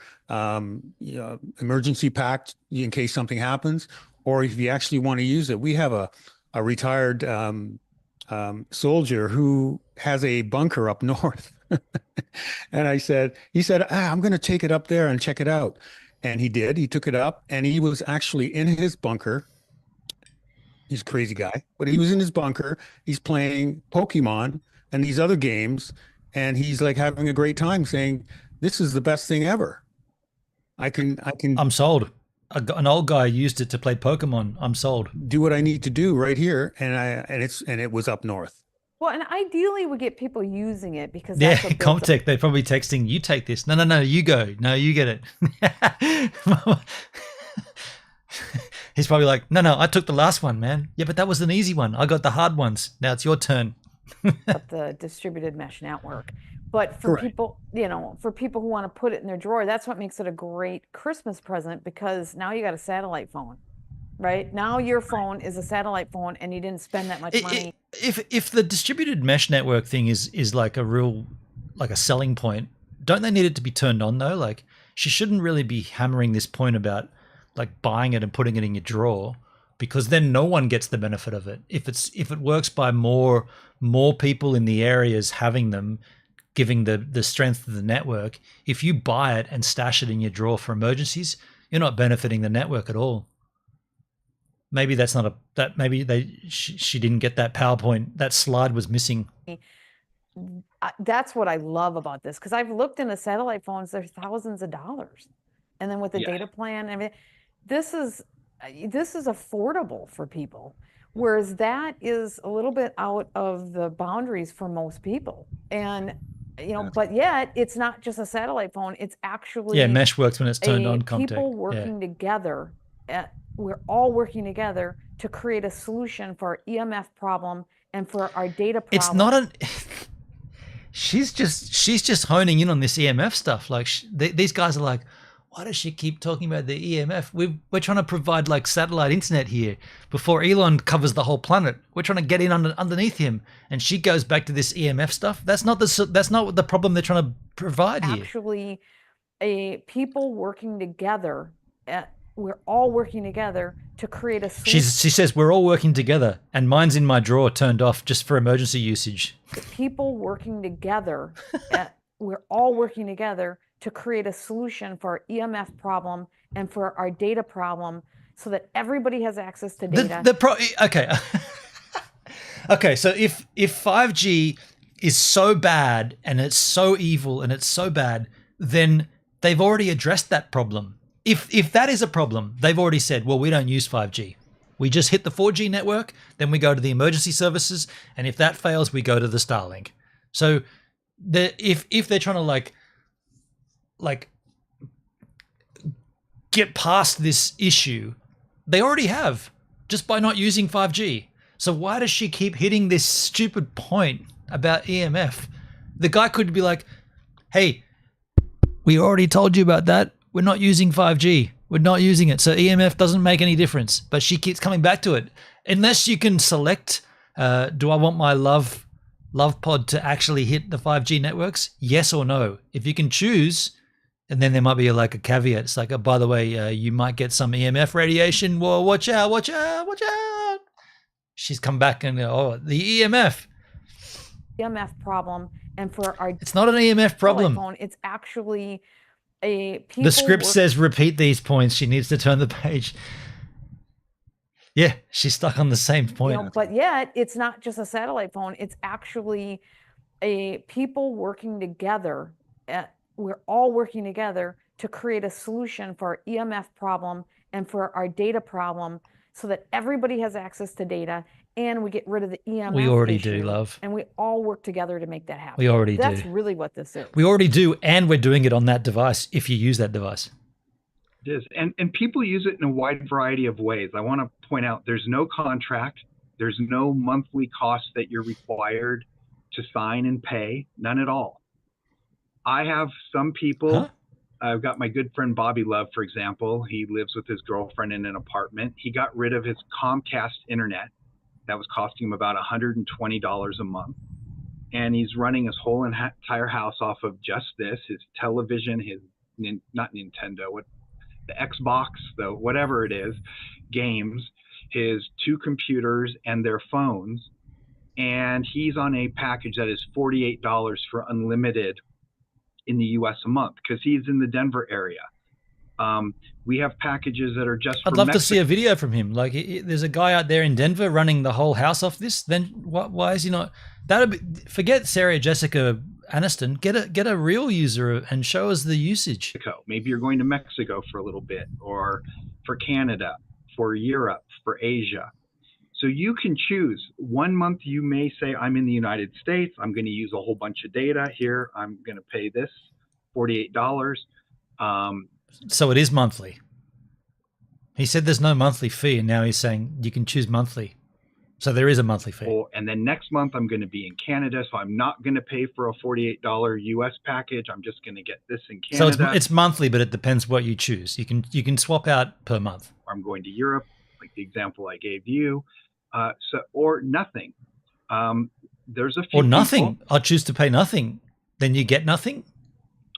emergency pack in case something happens. Or if you actually want to use it, we have a retired soldier who has a bunker up north. And he said, I'm going to take it up there and check it out. And he did. He took it up and he was actually in his bunker. He's a crazy guy, but he was in his bunker. He's playing Pokemon and these other games. And he's like having a great time saying, this is the best thing ever. I'm sold. An old guy used it to play Pokemon. I'm sold. Do what I need to do right here. And it was up north. Well, and ideally we get people using it because yeah, Comtech, they're probably texting, you take this. No, you go. No, you get it. He's probably like, no, I took the last one, man. Yeah, but that was an easy one. I got the hard ones. Now it's your turn. The distributed mesh network. But for people, for people who want to put it in their drawer, that's what makes it a great Christmas present, because now you got a satellite phone. Right now, your phone is a satellite phone, and you didn't spend that much money. If the distributed mesh network thing is like a selling point, don't they need it to be turned on though? Like, she shouldn't really be hammering this point about like buying it and putting it in your drawer, because then no one gets the benefit of it. If it works by more people in the areas having them, giving the strength of the network, if you buy it and stash it in your drawer for emergencies, you're not benefiting the network at all. Maybe that's not she didn't get that PowerPoint. That slide was missing. That's what I love about this, because I've looked into satellite phones. They're thousands of dollars, and then with the data plan, I mean, this is affordable for people, whereas that is a little bit out of the boundaries for most people. And but yet it's not just a satellite phone. It's actually mesh works when it's turned on. People working together. We're all working together to create a solution for our EMF problem and for our data problem. It's not she's just honing in on this EMF stuff. Like these guys are like, why does she keep talking about the EMF? We're trying to provide like satellite internet here before Elon covers the whole planet. We're trying to get in underneath him, and she goes back to this EMF stuff. That's not the problem they're trying to provide here. Actually, people working together. We're all working together to create a solution. She says we're all working together, and mine's in my drawer turned off just for emergency usage. People working together. We're all working together to create a solution for our EMF problem and for our data problem, so that everybody has access to data. Okay, so if 5G is so bad and it's so evil and it's so bad, then they've already addressed that problem. If that is a problem, they've already said, well, we don't use 5G. We just hit the 4G network, then we go to the emergency services, and if that fails, we go to the Starlink. So if they're trying to like get past this issue, they already have, just by not using 5G. So why does she keep hitting this stupid point about EMF? The guy could be like, hey, we already told you about that. We're not using 5G. We're not using it. So EMF doesn't make any difference. But she keeps coming back to it. Unless you can select, do I want my Love pod to actually hit the 5G networks? Yes or no. If you can choose, and then there might be like a caveat. It's like, oh, by the way, you might get some EMF radiation. Whoa, watch out, watch out, watch out. She's come back and, the EMF. EMF problem. And for our... It's not an EMF problem. Phone, it's actually... The script says repeat these points. She needs to turn the page. Yeah, she's stuck on the same point. But yet it's not just a satellite phone. It's actually people working together. We're all working together to create a solution for our EMF problem and for our data problem, so that everybody has access to data and we get rid of the EMF. We already do, love. And we all work together to make that happen. We already do. That's really what this is. We already do, and we're doing it on that device if you use that device. It is. And people use it in a wide variety of ways. I want to point out there's no contract. There's no monthly cost that you're required to sign and pay. None at all. I have some people I've got my good friend Bobby Love, for example. He lives with his girlfriend in an apartment. He got rid of his Comcast internet. That was costing him about $120 a month. And he's running his whole entire house off of just this, his television, his, not Nintendo, the Xbox, whatever it is, games, his 2 computers and their phones. And he's on a package that is $48 for unlimited in the US a month because he's in the Denver area. We have packages that are just for I'd love Mexico. to see a video from him. Like, there's a guy out there in Denver running the whole house off this. Then why is he not? Forget Sarah Jessica Aniston. Get a real user and show us the usage. Maybe you're going to Mexico for a little bit, or for Canada, for Europe, for Asia. So you can choose. 1 month you may say, I'm in the United States, I'm going to use a whole bunch of data here, I'm going to pay this $48. So it is monthly. He said there's no monthly fee, and now he's saying you can choose monthly. So there is a monthly fee. And then next month I'm going to be in Canada, so I'm not going to pay for a $48 US package. I'm just going to get this in Canada. So it's monthly, but it depends what you choose. You can swap out per month. I'm going to Europe, like the example I gave you. Or nothing. There's a few or nothing. people I'll choose to pay nothing. Then you get nothing.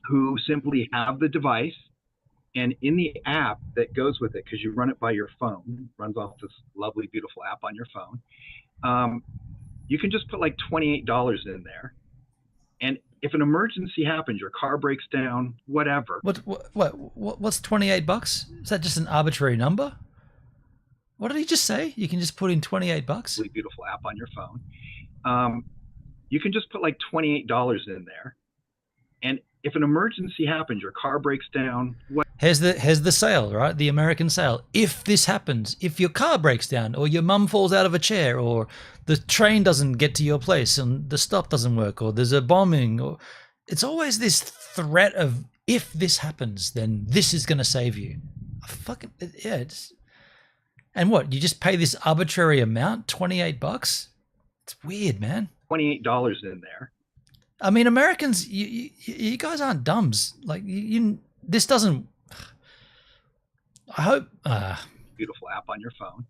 Who simply have the device, and in the app that goes with it, because you run it by your phone, runs off this lovely, beautiful app on your phone. You can just put like $28 in there, and if an emergency happens, your car breaks down, whatever. What's $28? Is that just an arbitrary number? What did he just say? You can just put in $28? Really beautiful app on your phone. You can just put like $28 in there, and if an emergency happens, your car breaks down. Here's the sale, right? The American sale. If this happens, if your car breaks down, or your mum falls out of a chair, or the train doesn't get to your place and the stop doesn't work, or there's a bombing, or it's always this threat of, if this happens, then this is going to save you. And what, you just pay this arbitrary amount, $28? It's weird, man. $28 in there. I mean, Americans, you guys aren't dumbs. Like, this doesn't. I hope. Beautiful app on your phone.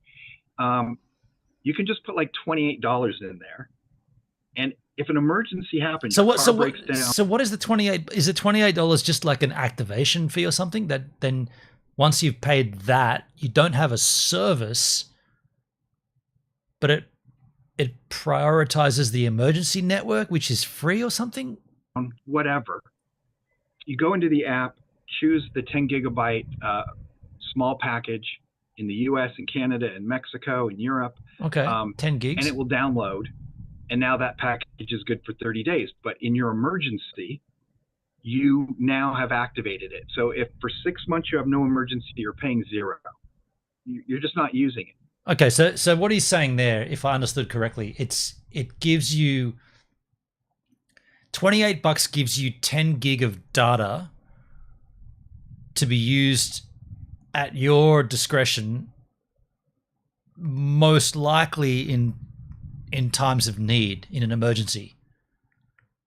You can just put like $28 in there, and if an emergency happens, your car breaks down. So what is the 28? Is it $28 just like an activation fee or something that then? Once you've paid that, you don't have a service, but it prioritizes the emergency network, which is free or something? Whatever. You go into the app, choose the 10 gigabyte small package in the US and Canada and Mexico and Europe. Okay, 10 gigs. And it will download. And now that package is good for 30 days. But in your emergency, you now have activated it. So if for 6 months you have no emergency, you're paying $0. You're just not using it. Okay, so what he's saying there, if I understood correctly, it gives you $28 gives you 10 gig of data to be used at your discretion, most likely in times of need, in an emergency.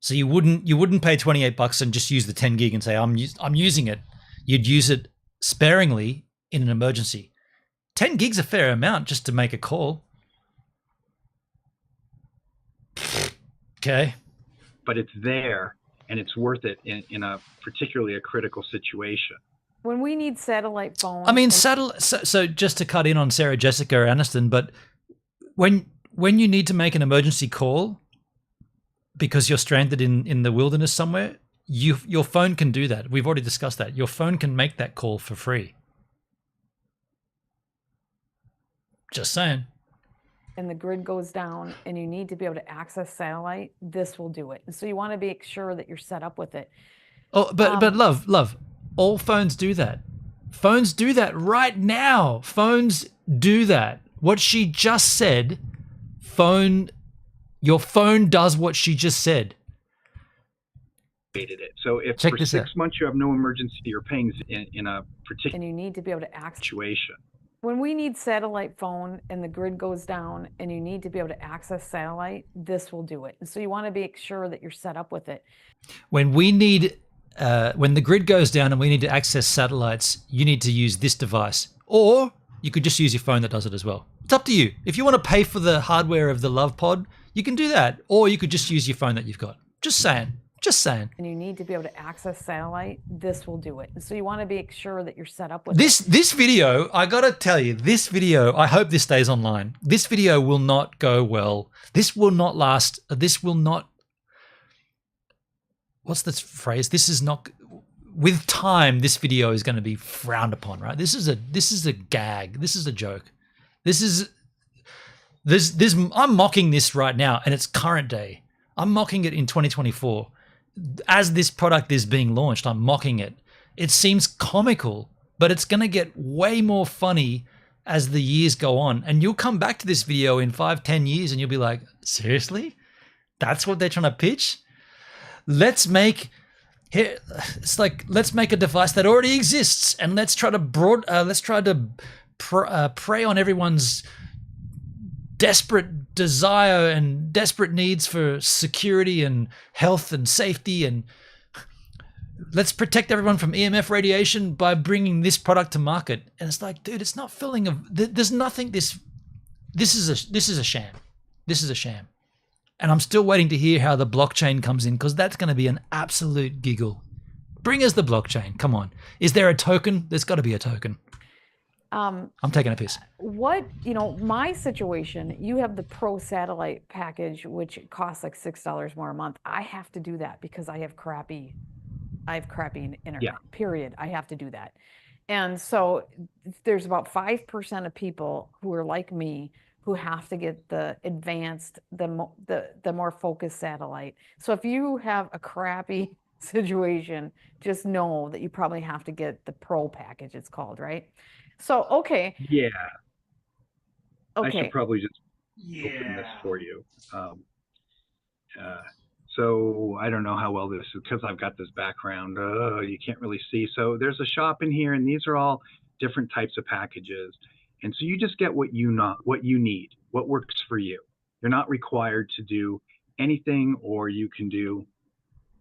So you wouldn't pay $28 and just use the 10 gig and say I'm using it. You'd use it sparingly in an emergency. 10 gigs a fair amount just to make a call. Okay. But it's there, and it's worth it in a particularly a critical situation. When we need satellite phones. I mean, so just to cut in on Sarah Jessica Aniston, but when you need to make an emergency call because you're stranded in the wilderness somewhere, your phone can do that. We've already discussed that. Your phone can make that call for free. Just saying. And the grid goes down and you need to be able to access satellite, this will do it. And so you want to make sure that you're set up with it. Oh, but love, all phones do that. Phones do that right now. Phones do that. What she just said, your phone does what she just said. It. So if for 6 months you have no emergency, you're paying in a particular and you need to be able to access situation. When we need satellite phone and the grid goes down and you need to be able to access satellite, this will do it. And so you want to make sure that you're set up with it. When we need when the grid goes down and we need to access satellites, you need to use this device. Or you could just use your phone that does it as well. It's up to you. If you want to pay for the hardware of the L.O.V.E pod, you can do that. Or you could just use your phone that you've got. Just saying. Just saying. And you need to be able to access satellite, this will do it. And so you want to make sure that you're set up with this video, I gotta tell you, this video, I hope this stays online. This video will not go well. This will not last. This will not, what's this phrase? This is not, with time, this video is going to be frowned upon, right? This is a gag. This is a joke. I'm mocking this right now, and it's current day. I'm mocking it in 2024. As this product is being launched, I'm mocking it. It seems comical, but it's going to get way more funny as the years go on. And you'll come back to this video in 5-10 years and you'll be like, seriously? That's what they're trying to pitch? Let's make a device that already exists, and let's try to prey on everyone's desperate desire and desperate needs for security and health and safety, and let's protect everyone from EMF radiation by bringing this product to market. And it's like, dude, it's not filling of, there's nothing, this is a sham. This is a sham. And I'm still waiting to hear how the blockchain comes in, because that's going to be an absolute giggle. Bring us the blockchain. Come on. Is there a token? There's got to be a token. I'm taking a piss. My situation, you have the Pro satellite package, which costs like $6 more a month. I have to do that because I have crappy internet, period. I have to do that. And so there's about 5% of people who are like me who have to get the advanced, the more focused satellite. So if you have a crappy situation, just know that you probably have to get the Pro package, it's called, right? So, okay. Yeah. Okay. I should probably just open this for you. So I don't know how well this is, because I've got this background. You can't really see. So there's a shop in here, and these are all different types of packages. And so you just get what you need, what works for you. You're not required to do anything, or you can do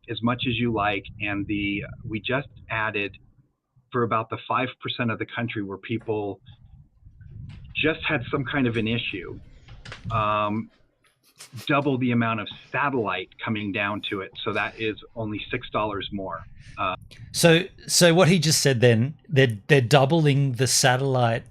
as much as you like. And we just added, for about the 5% of the country where people just had some kind of an issue, double the amount of satellite coming down to it. So that is only $6 more. So what he just said then, they're doubling the satellite.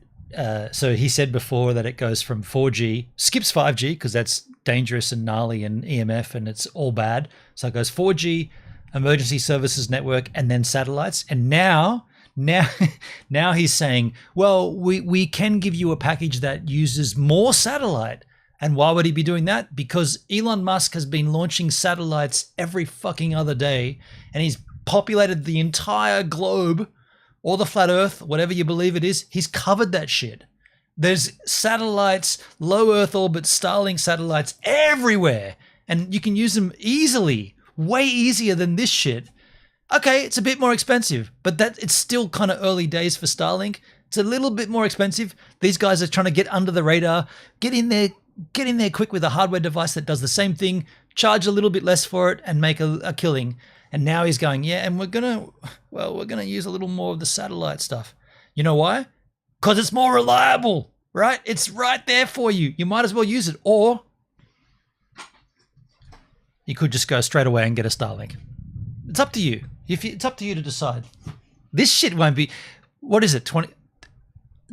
So he said before that it goes from 4G, skips 5G because that's dangerous and gnarly and EMF and it's all bad. So it goes 4G, emergency services network, and then satellites. And now he's saying, well, we can give you a package that uses more satellite. And why would he be doing that? Because Elon Musk has been launching satellites every fucking other day, and he's populated the entire globe, or the flat earth, whatever you believe it is. He's covered that shit. There's satellites, low Earth orbit, Starlink satellites everywhere, and you can use them easily, way easier than this shit. Okay, it's a bit more expensive, but it's still kind of early days for Starlink. It's a little bit more expensive. These guys are trying to get under the radar, get in there quick with a hardware device that does the same thing, charge a little bit less for it, and make a killing. And now he's going, yeah, and we're gonna use a little more of the satellite stuff. You know why? Because it's more reliable, right? It's right there for you. You might as well use it. Or you could just go straight away and get a Starlink. It's up to you. It's up to you to decide. This shit won't be, what is it, 20?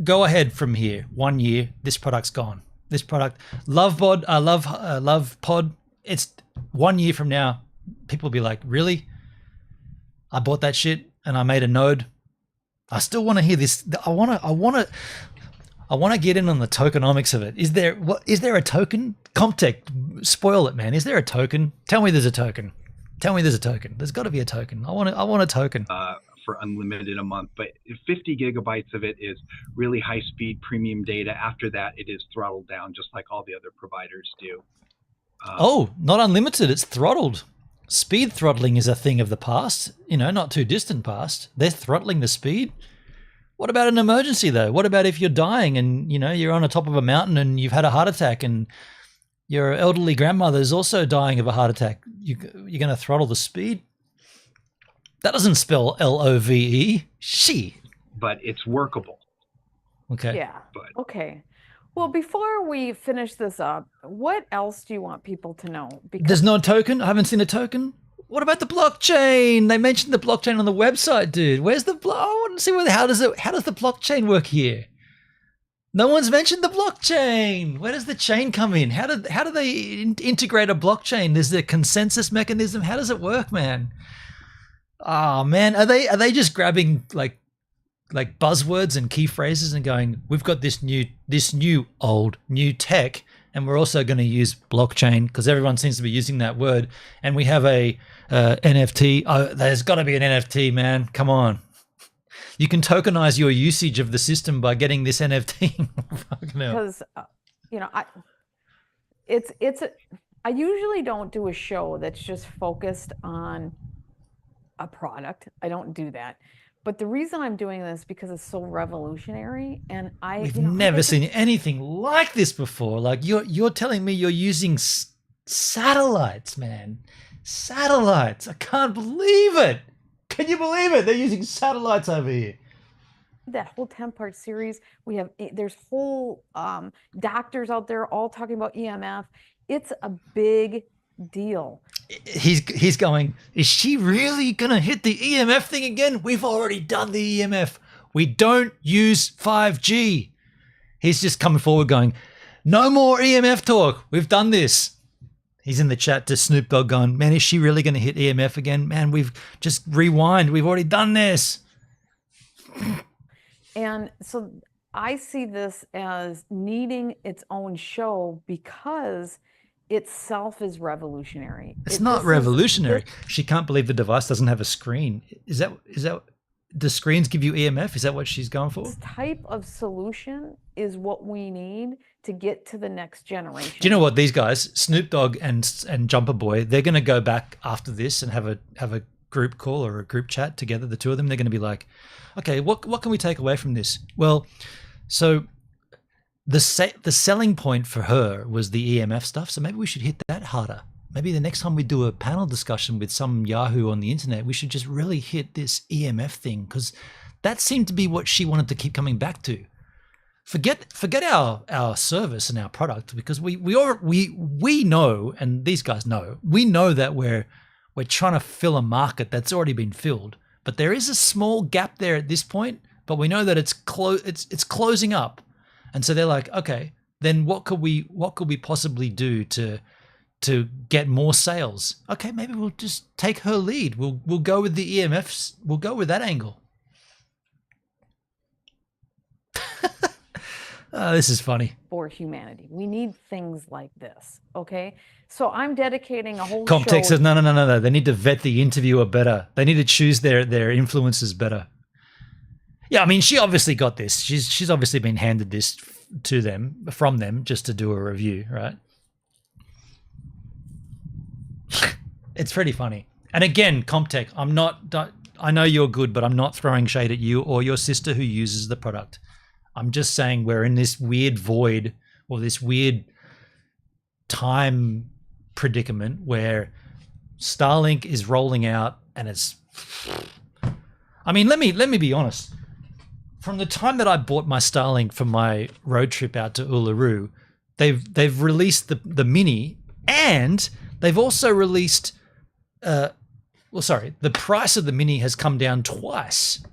Go ahead from here. 1 year, this product's gone. This product, L.O.V.E pod, it's 1 year from now, people will be like, really? I bought that shit and I made a node. I still want to hear this. I want to get in on the tokenomics of it. Is there a token? Comtech, spoil it, man. Is there a token? Tell me there's a token. Tell me there's a token. There's got to be a token. I want a token. For unlimited a month, but 50 gigabytes of it is really high speed premium data. After that, it is throttled down just like all the other providers do. Not unlimited. It's throttled. Speed throttling is a thing of the past, not too distant past. They're throttling the speed. What about an emergency though? What about if you're dying and, you're on the top of a mountain and you've had a heart attack and your elderly grandmother is also dying of a heart attack? You're going to throttle the speed? That doesn't spell L-O-V-E. She. But it's workable. Okay. Yeah. Okay. Well, before we finish this up, what else do you want people to know? Because there's no token? I haven't seen a token. What about the blockchain? They mentioned the blockchain on the website, dude. Where's the I want to see how does the blockchain work here? No one's mentioned the blockchain. Where does the chain come in? How do they integrate a blockchain? Is there a consensus mechanism? How does it work, man? Oh man, are they just grabbing like buzzwords and key phrases and going, we've got this new tech, and we're also going to use blockchain because everyone seems to be using that word, and we have a NFT. Oh, there's got to be an NFT, man. Come on. You can tokenize your usage of the system by getting this NFT. Because I usually don't do a show that's just focused on a product. I don't do that. But the reason I'm doing this because it's so revolutionary, and we've never seen anything like this before. Like you're telling me you're using satellites, man. Satellites. I can't believe it. Can you believe it? They're using satellites over here. That whole 10-part series, there's whole doctors out there all talking about EMF. It's a big deal. He's going, is she really gonna hit the EMF thing again? We've already done the EMF. We don't use 5G. He's just coming forward going, no more EMF talk. We've done this. He's in the chat to Snoop Dogg going, man, is she really gonna hit EMF again? Man, we've just rewind. We've already done this. And so I see this as needing its own show because itself is revolutionary. It's not revolutionary. She can't believe the device doesn't have a screen. Is that do screens give you EMF? Is that what she's going for? This type of solution is what we need to get to the next generation. Do you know what, these guys, Snoop Dogg and Jumper Boy, they're going to go back after this and have a group call or a group chat together, the two of them. They're going to be like, okay, what can we take away from this? Well, so the selling point for her was the EMF stuff, so maybe we should hit that harder. Maybe the next time we do a panel discussion with some Yahoo on the internet, we should just really hit this EMF thing, because that seemed to be what she wanted to keep coming back to. Forget our service and our product, because we know, and these guys know, we know that we're trying to fill a market that's already been filled, but there is a small gap there at this point. But we know that it's closing up. And so they're like, okay, then what could we possibly do to get more sales? Okay, maybe we'll just take her lead. We'll go with the EMFs. We'll go with that angle. This is funny. For humanity, we need things like this. Okay, so I'm dedicating a whole Comtech show. says no. They need to vet the interviewer better. They need to choose their influencers better. Yeah, I mean, she obviously got this. She's obviously been handed this from them just to do a review, right? It's pretty funny. And again, Comtech, I know you're good, but I'm not throwing shade at you or your sister who uses the product. I'm just saying we're in this weird void or this weird time predicament where Starlink is rolling out and it's... I mean, let me be honest. From the time that I bought my Starlink for my road trip out to Uluru, they've released the Mini, and they've also released the price of the Mini has come down twice.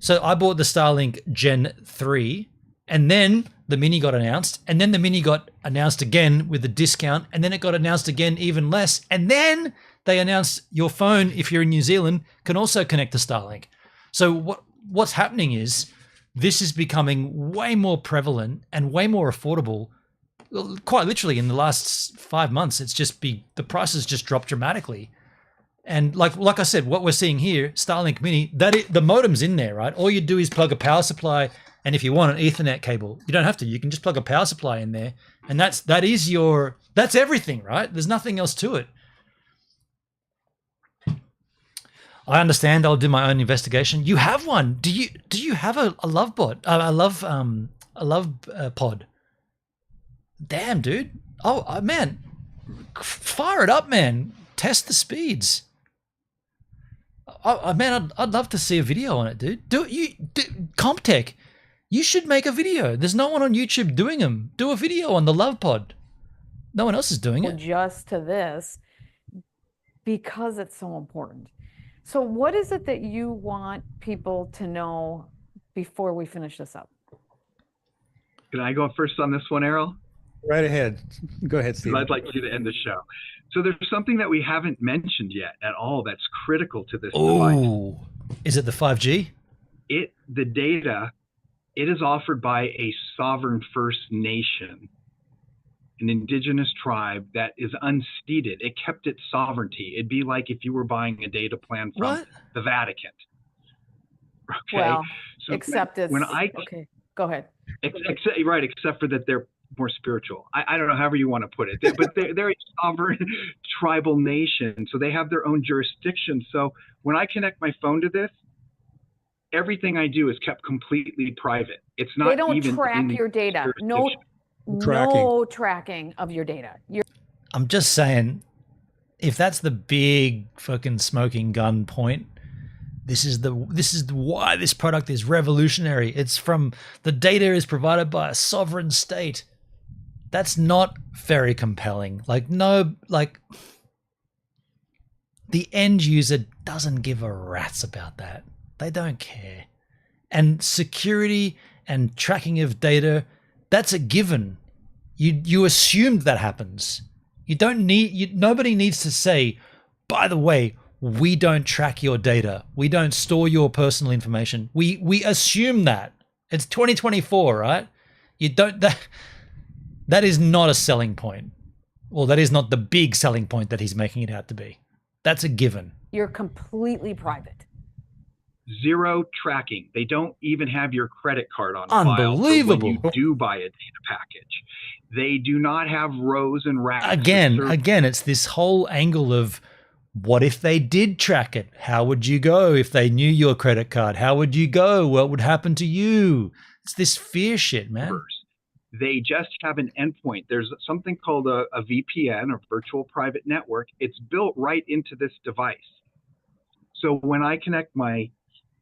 So I bought the Starlink Gen 3, and then the Mini got announced, and then the Mini got announced again with a discount, and then it got announced again even less, and then they announced your phone, if you're in New Zealand, can also connect to Starlink. So what's happening is this is becoming way more prevalent and way more affordable. Quite literally, in the last 5 months, the prices just dropped dramatically. And like I said, what we're seeing here, Starlink Mini, the modem's in there, right? All you do is plug a power supply, and if you want an Ethernet cable, you don't have to. You can just plug a power supply in there, and that's everything, right? There's nothing else to it. I understand. I'll do my own investigation. You have one. Do you have a L.O.V.E bot? A L.O.V.E pod. Damn, dude. Oh man, fire it up, man. Test the speeds. Man, I'd love to see a video on it, dude. Comptech, you should make a video. There's no one on YouTube doing them. Do a video on the L.O.V.E pod. No one else is doing it. Just to this, because it's so important. So what is it that you want people to know before we finish this up? Can I go first on this one, Errol? Right ahead. Go ahead, Steve. I'd like you to end the show. So there's something that we haven't mentioned yet at all that's critical to this device. Is it the 5G? The data, it is offered by a sovereign First Nation, an indigenous tribe that is unceded. It kept its sovereignty. It'd be like if you were buying a data plan from the Vatican. Okay. Well, so except okay, go ahead. Except for that they're more spiritual. I don't know, however you want to put it. But they're a sovereign tribal nation, so they have their own jurisdiction. So when I connect my phone to this, everything I do is kept completely private. It's not. They don't even track your data. No tracking of your data. I'm just saying, if that's the big fucking smoking gun point, this is why this product is revolutionary. It's from the data is provided by a sovereign state. That's not very compelling. The end user doesn't give a rat's about that. They don't care. And security and tracking of data, that's a given. You assumed that happens. Nobody needs to say, by the way, we don't track your data. We don't store your personal information. We assume that. It's 2024, right? That is not a selling point. Well, that is not the big selling point that he's making it out to be. That's a given. You're completely private. Zero tracking. They don't even have your credit card on Unbelievable. file when you do buy a data package. They do not have rows and racks. Again, it's this whole angle of, what if they did track it? How would you go if they knew your credit card? How would you go? What would happen to you? It's this fear shit, man. They just have an endpoint. There's something called a VPN, or virtual private network. It's built right into this device. So when I connect my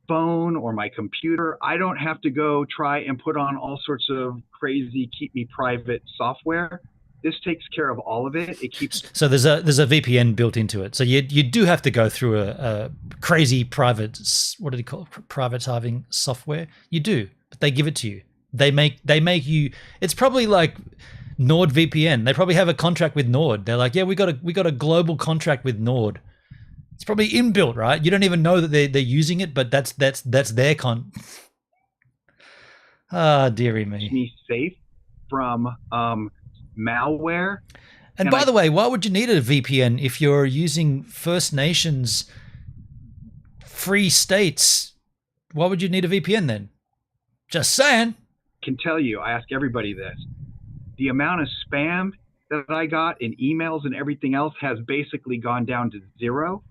phone or my computer, I don't have to go try and put on all sorts of crazy keep me private software. This takes care of all of it. It keeps. So there's a VPN built into it. So you do have to go through a crazy private, what do they call it? Privatizing software. You do, but they give it to you. They make you. It's probably like NordVPN. They probably have a contract with Nord. They're like, yeah, we got a global contract with Nord. It's probably inbuilt, right? You don't even know that they're using it, but that's their con. Ah, dearie me. Me safe from malware. And by the way, why would you need a VPN if you're using First Nations free states? Why would you need a VPN then? Just saying. Can tell you, I ask everybody this. The amount of spam that I got in emails and everything else has basically gone down to zero,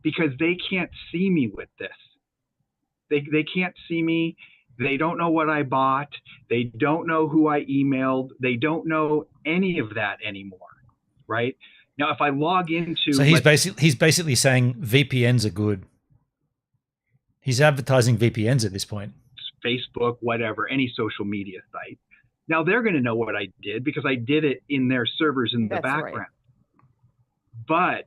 because they can't see me with this. They can't see me. They don't know what I bought. They don't know who I emailed. They don't know any of that anymore, right? Now, if I log into... So he's basically saying VPNs are good. He's advertising VPNs at this point. Facebook, whatever, any social media site. Now they're going to know what I did because I did it in their servers in the background. Right. But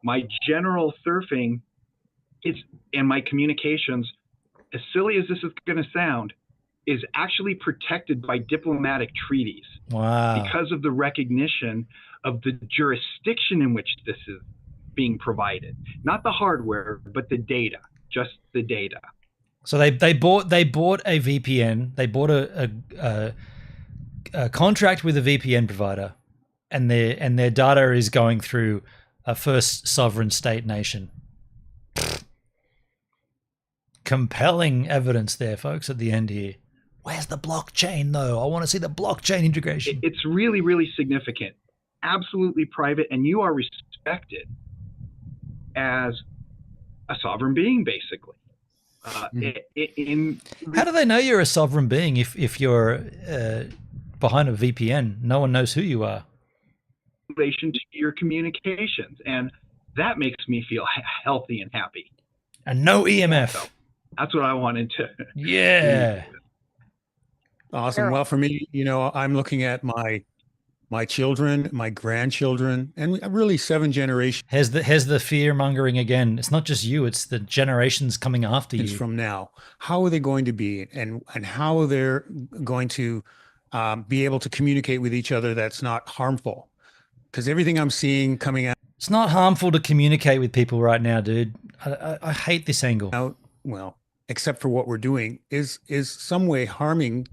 my general surfing and my communications, as silly as this is going to sound, is actually protected by diplomatic treaties. Wow. Because of the recognition of the jurisdiction in which this is being provided. Not the hardware, but the data, just the data. So they bought a VPN. They bought a contract with a VPN provider, and their data is going through a first sovereign state nation. Compelling evidence there, folks, at the end here. Where's the blockchain, though? I want to see the blockchain integration. It's really, really significant. Absolutely private, and you are respected as a sovereign being, basically. How do they know you're a sovereign being if you're behind a VPN? No one knows who you are. In relation to your communications, and that makes me feel healthy and happy. And no EMF. So that's what I wanted to. Yeah. Awesome. Well, for me, I'm looking at my children, my grandchildren, and really 7 generations. Here's the fear mongering again. It's not just you; it's the generations coming after you. From now, how are they going to be, and how they're going to be able to communicate with each other that's not harmful? Because everything I'm seeing coming out, it's not harmful to communicate with people right now, dude. I hate this angle. Well, except for what we're doing is some way harming.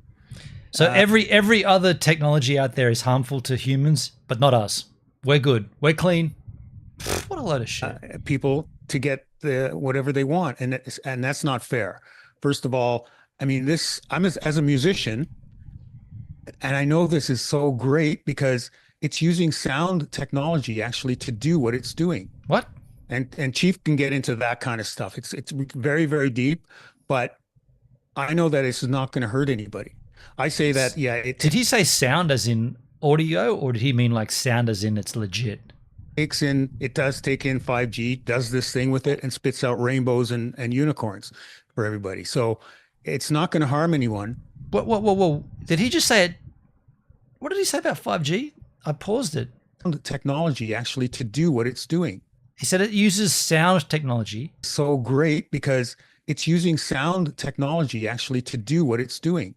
So every other technology out there is harmful to humans, but not us. We're good. We're clean. What a load of shit. People to get whatever they want, and that's not fair. First of all, I mean, I'm as a musician, and I know this is so great because it's using sound technology actually to do what it's doing. What? And Chief can get into that kind of stuff. It's very, very deep, but I know that it's not going to hurt anybody. I say that, yeah. Did he say sound as in audio, or did he mean like sound as in it's legit? It does take in 5G, does this thing with it, and spits out rainbows and unicorns for everybody. So it's not going to harm anyone. Whoa. Did he just say it? What did he say about 5G? I paused it. Technology actually to do what it's doing. He said it uses sound technology. So great because it's using sound technology actually to do what it's doing.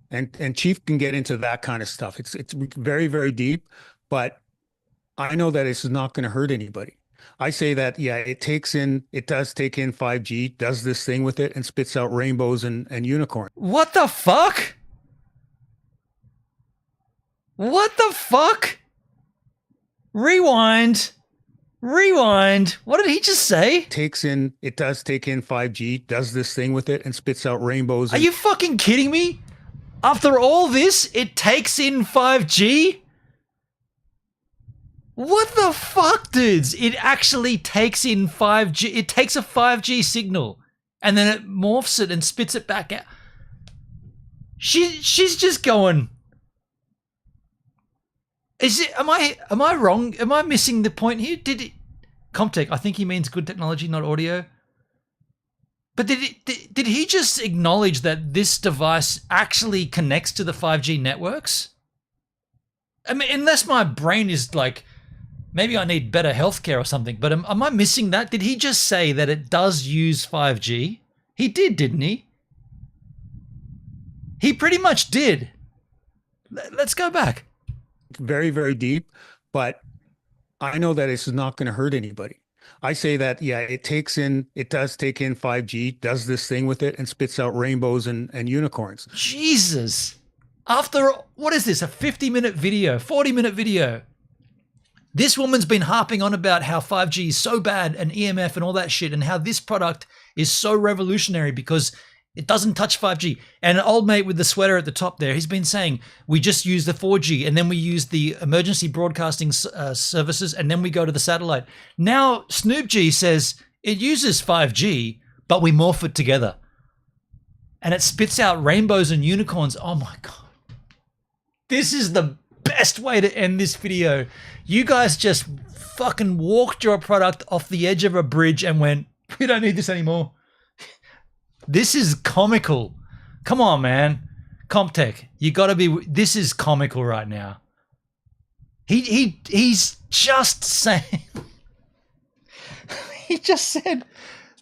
And Chief can get into that kind of stuff. It's very, very deep, but I know that it's not going to hurt anybody. I say that, yeah, it does take in 5G, does this thing with it, and spits out rainbows and unicorns. What the fuck? What the fuck? Rewind. What did he just say? It does take in 5G, does this thing with it, and spits out rainbows. Are you fucking kidding me? After all this, it takes in 5G? What the fuck, dudes? It actually takes in 5G. It takes a 5G signal and then it morphs it and spits it back out. She's just going. Am I wrong? Am I missing the point here? Comtech, I think he means good technology, not audio. But did he just acknowledge that this device actually connects to the 5G networks? I mean, unless my brain is like, maybe I need better healthcare or something, but am I missing that? Did he just say that it does use 5G? He did, didn't he? He pretty much did. Let's go back. Very, very deep, but I know that it's not going to hurt anybody. I say that, yeah, it does take in 5G, does this thing with it, and spits out rainbows and unicorns. Jesus. After, what is this, a 50-minute video, 40-minute video? This woman's been harping on about how 5G is so bad and EMF and all that shit and how this product is so revolutionary because it doesn't touch 5G. And an old mate with the sweater at the top there, he's been saying, we just use the 4G and then we use the emergency broadcasting services and then we go to the satellite. Now, Snoop G says it uses 5G, but we morph it together. And it spits out rainbows and unicorns. Oh my God. This is the best way to end this video. You guys just fucking walked your product off the edge of a bridge and went, we don't need this anymore. This is comical. Come on, man. Comtech, you gotta be, this is comical right now. He's just saying, he just said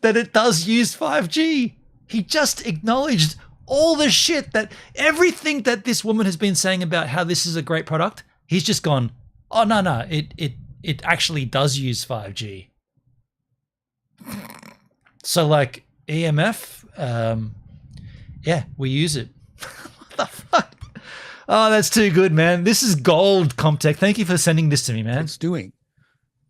that it does use 5G. He just acknowledged all the shit that, everything that this woman has been saying about how this is a great product. He's just gone, oh no, it actually does use 5G. So like EMF, yeah, we use it. What the fuck? Oh, that's too good, man. This is gold, Comtech. Thank you for sending this to me, man. It's doing.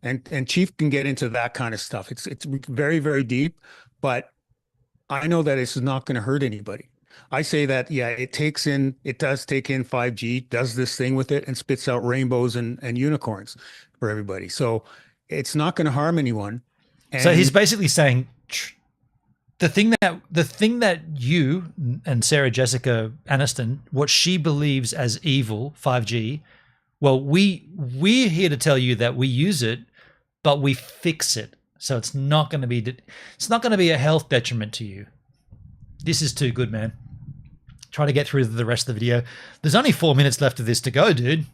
And Chief can get into that kind of stuff. It's very, very deep, but I know that it's not going to hurt anybody. I say that, yeah, it does take in 5G, does this thing with it, and spits out rainbows and unicorns for everybody. So it's not going to harm anyone. And so he's basically saying the thing that you and Sarah Jessica Aniston, what she believes as evil, 5G, well, we're here to tell you that we use it, but we fix it. So it's not going to be a health detriment to you. This is too good, man. Try to get through the rest of the video. There's only 4 minutes left of this to go, dude.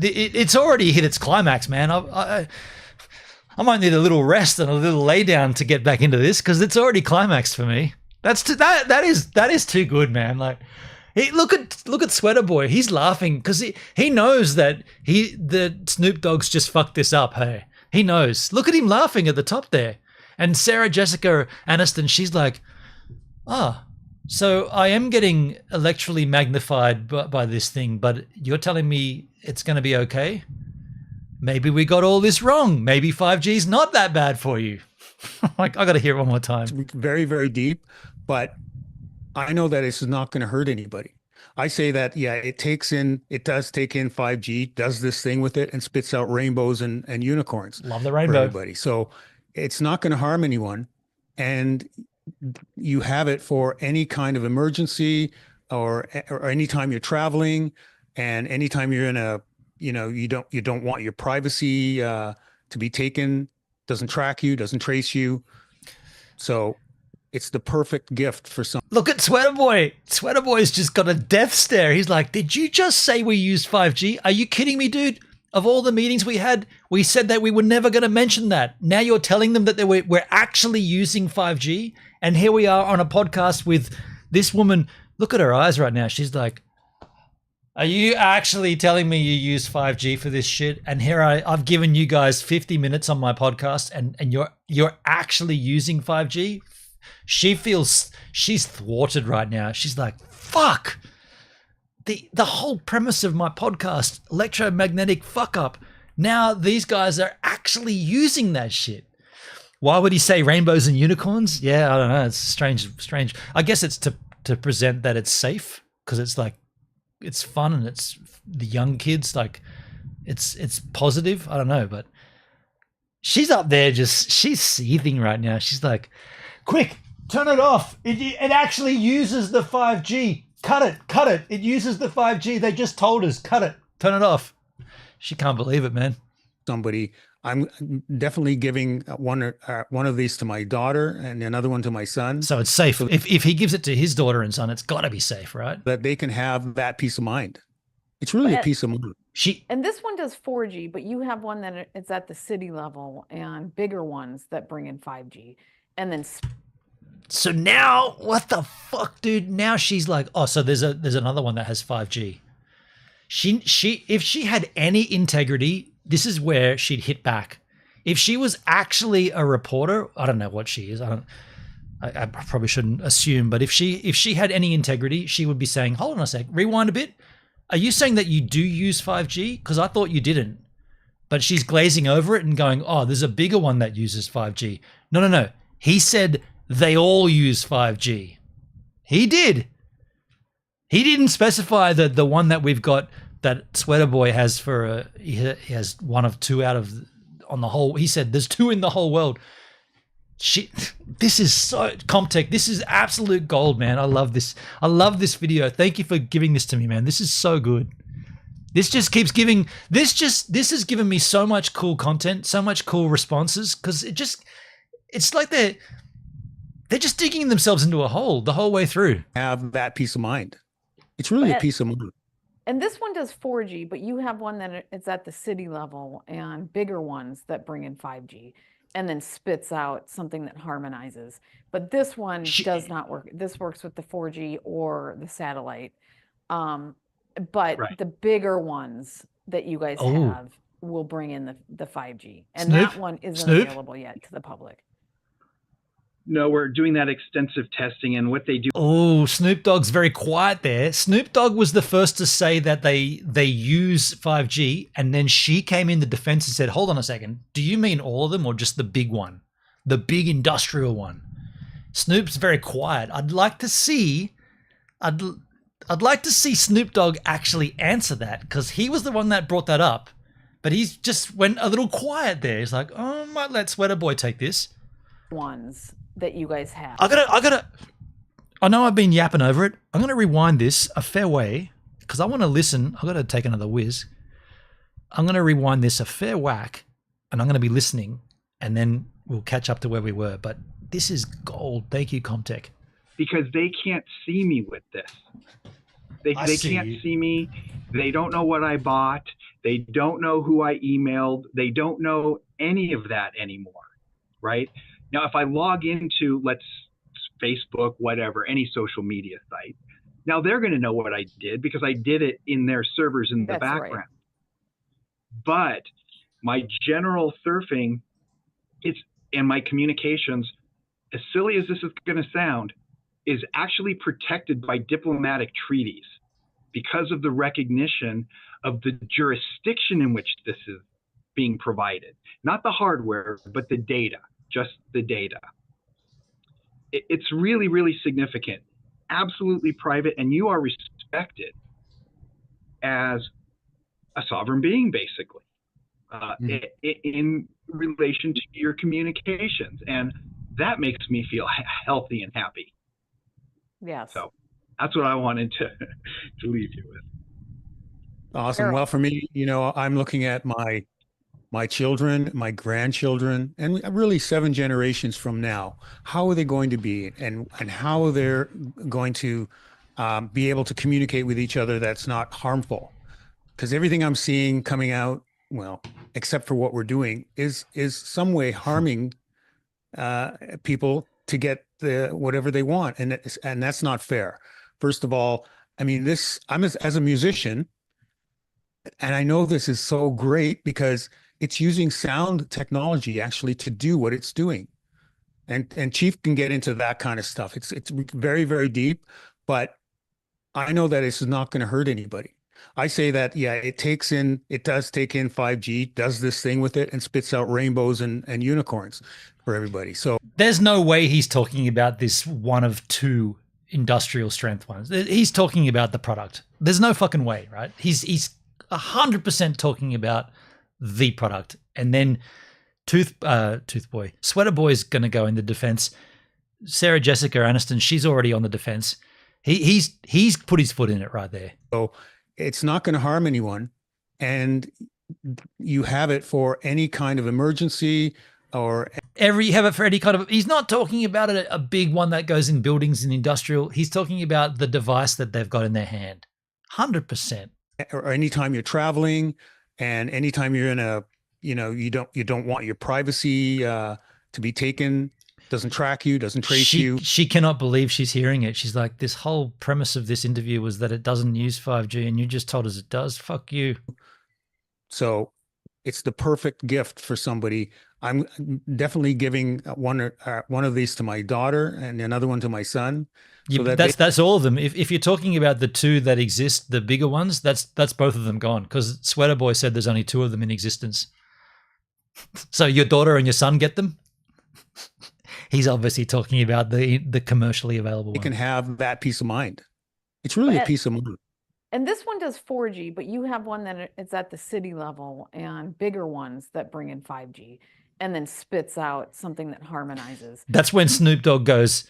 It's already hit its climax, man. I might need a little rest and a little lay down to get back into this because it's already climaxed for me. That is too good, man. Like, look at Sweater Boy. He's laughing because he knows that the Snoop Dogg's just fucked this up. Hey, he knows. Look at him laughing at the top there. And Sarah Jessica Aniston, she's like, so I am getting electrically magnified by this thing, but you're telling me it's going to be okay? Maybe we got all this wrong. Maybe 5G's not that bad for you. Like, I got to hear it one more time. It's very, very deep, but I know that it's not going to hurt anybody. I say that, yeah, it does take in 5G, does this thing with it, and spits out rainbows and unicorns. Love the rainbow. For everybody. So it's not going to harm anyone. And you have it for any kind of emergency or anytime you're traveling, and anytime you're in a, you don't want your privacy to be taken, doesn't track you, doesn't trace you. So it's the perfect gift for some. Look at Sweater Boy. Sweater Boy's just got a death stare. He's like, did you just say we used 5G? Are you kidding me, dude? Of all the meetings we had, we said that we were never going to mention that. Now you're telling them that we're actually using 5G. And here we are on a podcast with this woman. Look at her eyes right now. She's like, are you actually telling me you use 5G for this shit? And here I've given you guys 50 minutes on my podcast and you're actually using 5G? She's thwarted right now. She's like, fuck. The whole premise of my podcast, electromagnetic fuck up. Now these guys are actually using that shit. Why would he say rainbows and unicorns? Yeah, I don't know. It's strange. I guess it's to present that it's safe because it's like, it's fun and it's the young kids. Like, it's positive. I don't know, but she's up there she's seething right now. She's like, quick, turn it off. It actually uses the 5G. Cut it. It uses the 5G. They just told us. Cut it. Turn it off. She can't believe it, man. Somebody, I'm definitely giving one of these to my daughter and another one to my son. So it's safe. If he gives it to his daughter and son, it's got to be safe, right? That they can have that peace of mind. It's really a peace of mind. And this one does 4G, but you have one that it's at the city level and bigger ones that bring in 5G. And then so now, what the fuck, dude? Now she's like, oh, so there's another one that has 5G. If she had any integrity, this is where she'd hit back. If she was actually a reporter, I don't know what she is. I probably shouldn't assume, but if she had any integrity, she would be saying, hold on a sec, rewind a bit. Are you saying that you do use 5G? Because I thought you didn't. But she's glazing over it and going, oh, there's a bigger one that uses 5G. No. He said they all use 5G. He did. He didn't specify that the one that we've got that Sweater Boy has he has one of two out of on the whole. He said there's two in the whole world. This is so Comtech. This is absolute gold, man. I love this. I love this video. Thank you for giving this to me, man. This is so good. This just keeps giving. This has given me so much cool content, so much cool responses because it's like they're just digging themselves into a hole the whole way through. Have that peace of mind. It's really a peace of mind. And this one does 4G, but you have one that it's at the city level and bigger ones that bring in 5G and then spits out something that harmonizes. But this one does not work. This works with the 4G or the satellite. But the bigger ones that you guys have will bring in the 5G. And that one isn't available yet to the public. No, we're doing that extensive testing, and what they do. Oh, Snoop Dogg's very quiet there. Snoop Dogg was the first to say that they use 5G, and then she came in the defense and said, hold on a second, do you mean all of them or just the big one? The big industrial one? Snoop's very quiet. I'd like to see Snoop Dogg actually answer that because he was the one that brought that up, but he's just went a little quiet there. He's like, oh, I might let Sweater Boy take this. Ones that you guys have. I know I've been yapping over it. I'm going to rewind this a fair way because I want to listen. I've got to take another whiz. I'm going to rewind this a fair whack and I'm going to be listening and then we'll catch up to where we were. But this is gold. Thank you, Comtech. Because they can't see me with this. They can't see me. They don't know what I bought. They don't know who I emailed. They don't know any of that anymore, right? Now, if I log into, let's Facebook, whatever, any social media site, now they're going to know what I did because I did it in their servers in the background. Right. But my general surfing and my communications, as silly as this is going to sound, is actually protected by diplomatic treaties because of the recognition of the jurisdiction in which this is being provided. Not the hardware, but the data, just the data. It's really, really significant, absolutely private, and you are respected as a sovereign being, basically, in relation to your communications. And that makes me feel healthy and happy. Yes. So that's what I wanted to leave you with. Awesome. Well, for me, I'm looking at my children, my grandchildren, and really 7 generations from now. How are they going to be, and how they're going to be able to communicate with each other that's not harmful? Because everything I'm seeing coming out, well, except for what we're doing, is some way harming people to get whatever they want, and that's not fair. First of all, I mean, I'm as a musician, and I know this is so great because it's using sound technology actually to do what it's doing. And Chief can get into that kind of stuff. It's very, very deep, but I know that it's not going to hurt anybody. I say that, yeah, it does take in 5G, does this thing with it, and spits out rainbows and unicorns for everybody. So there's no way he's talking about this one of 2 industrial strength ones. He's talking about the product. There's no fucking way, right? He's 100% talking about the product. And then Sweater Boy's going to go in the defense. Sarah Jessica Aniston, she's already on the defense. He's put his foot in it right there. So it's not going to harm anyone, and you have it for any kind of emergency or you have it for any kind of. He's not talking about a big one that goes in buildings and industrial. He's talking about the device that they've got in their hand. 100%. Or anytime you're traveling, and anytime you're in a, you don't want your privacy to be taken. Doesn't track you, doesn't trace you. She cannot believe she's hearing it. She's like, this whole premise of this interview was that it doesn't use 5G, and you just told us it does. Fuck you. So it's the perfect gift for somebody. I'm definitely giving one of these to my daughter and another one to my son. Yeah, so that's all of them. If you're talking about the 2 that exist, the bigger ones, that's both of them gone, because Sweater Boy said there's only 2 of them in existence. So your daughter and your son get them? He's obviously talking about the commercially available one. You can have that peace of mind. It's really a peace of mind. And this one does 4G, but you have one that it's at the city level, and bigger ones that bring in 5G and then spits out something that harmonizes. That's when Snoop Dogg goes,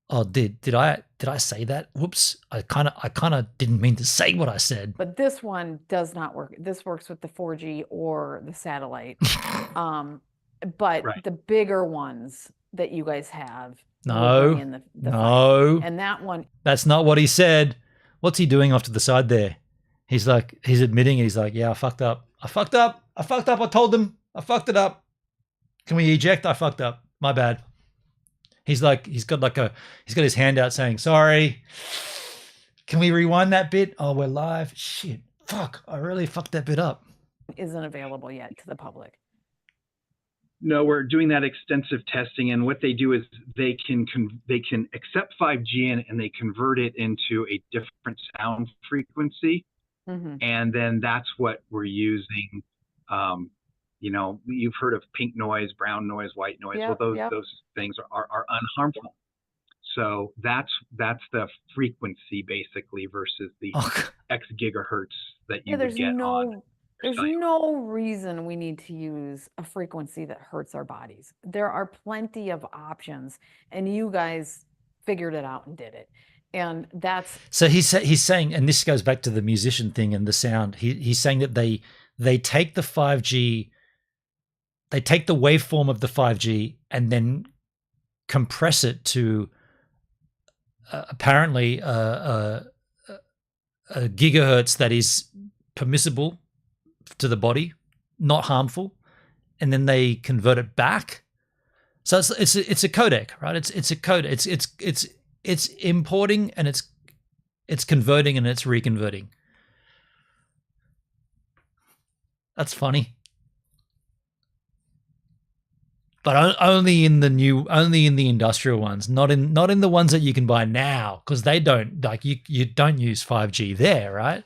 "Oh, did I say that? Whoops. I kind of didn't mean to say what I said." But this one does not work. This works with the 4G or the satellite. But the bigger ones that you guys have. No. And that one. That's not what he said. What's he doing off to the side there? He's admitting it. He's like, yeah, I fucked up. I told them I fucked it up. Can we eject? I fucked up. My bad. He's got his hand out saying, sorry. Can we rewind that bit? Oh, we're live. Shit. Fuck. I really fucked that bit up. Isn't available yet to the public. No, we're doing that extensive testing, and what they do is they can accept 5G and they convert it into a different sound frequency, and then that's what we're using. You've heard of pink noise, brown noise, white noise. Those things are unharmful. So that's the frequency basically versus the X gigahertz that you would get on. There's no reason we need to use a frequency that hurts our bodies. There are plenty of options, and you guys figured it out and did it. And that's so he's saying, and this goes back to the musician thing and the sound. He's saying that they take the 5G they take the waveform of the 5G and then compress it to apparently a gigahertz that is permissible to the body, not harmful, and then they convert it back. So it's a codec, right? It's a code. It's importing and it's converting and it's reconverting. That's funny. But only in the industrial ones, not in the ones that you can buy now, because they don't, like, you don't use 5G there, right?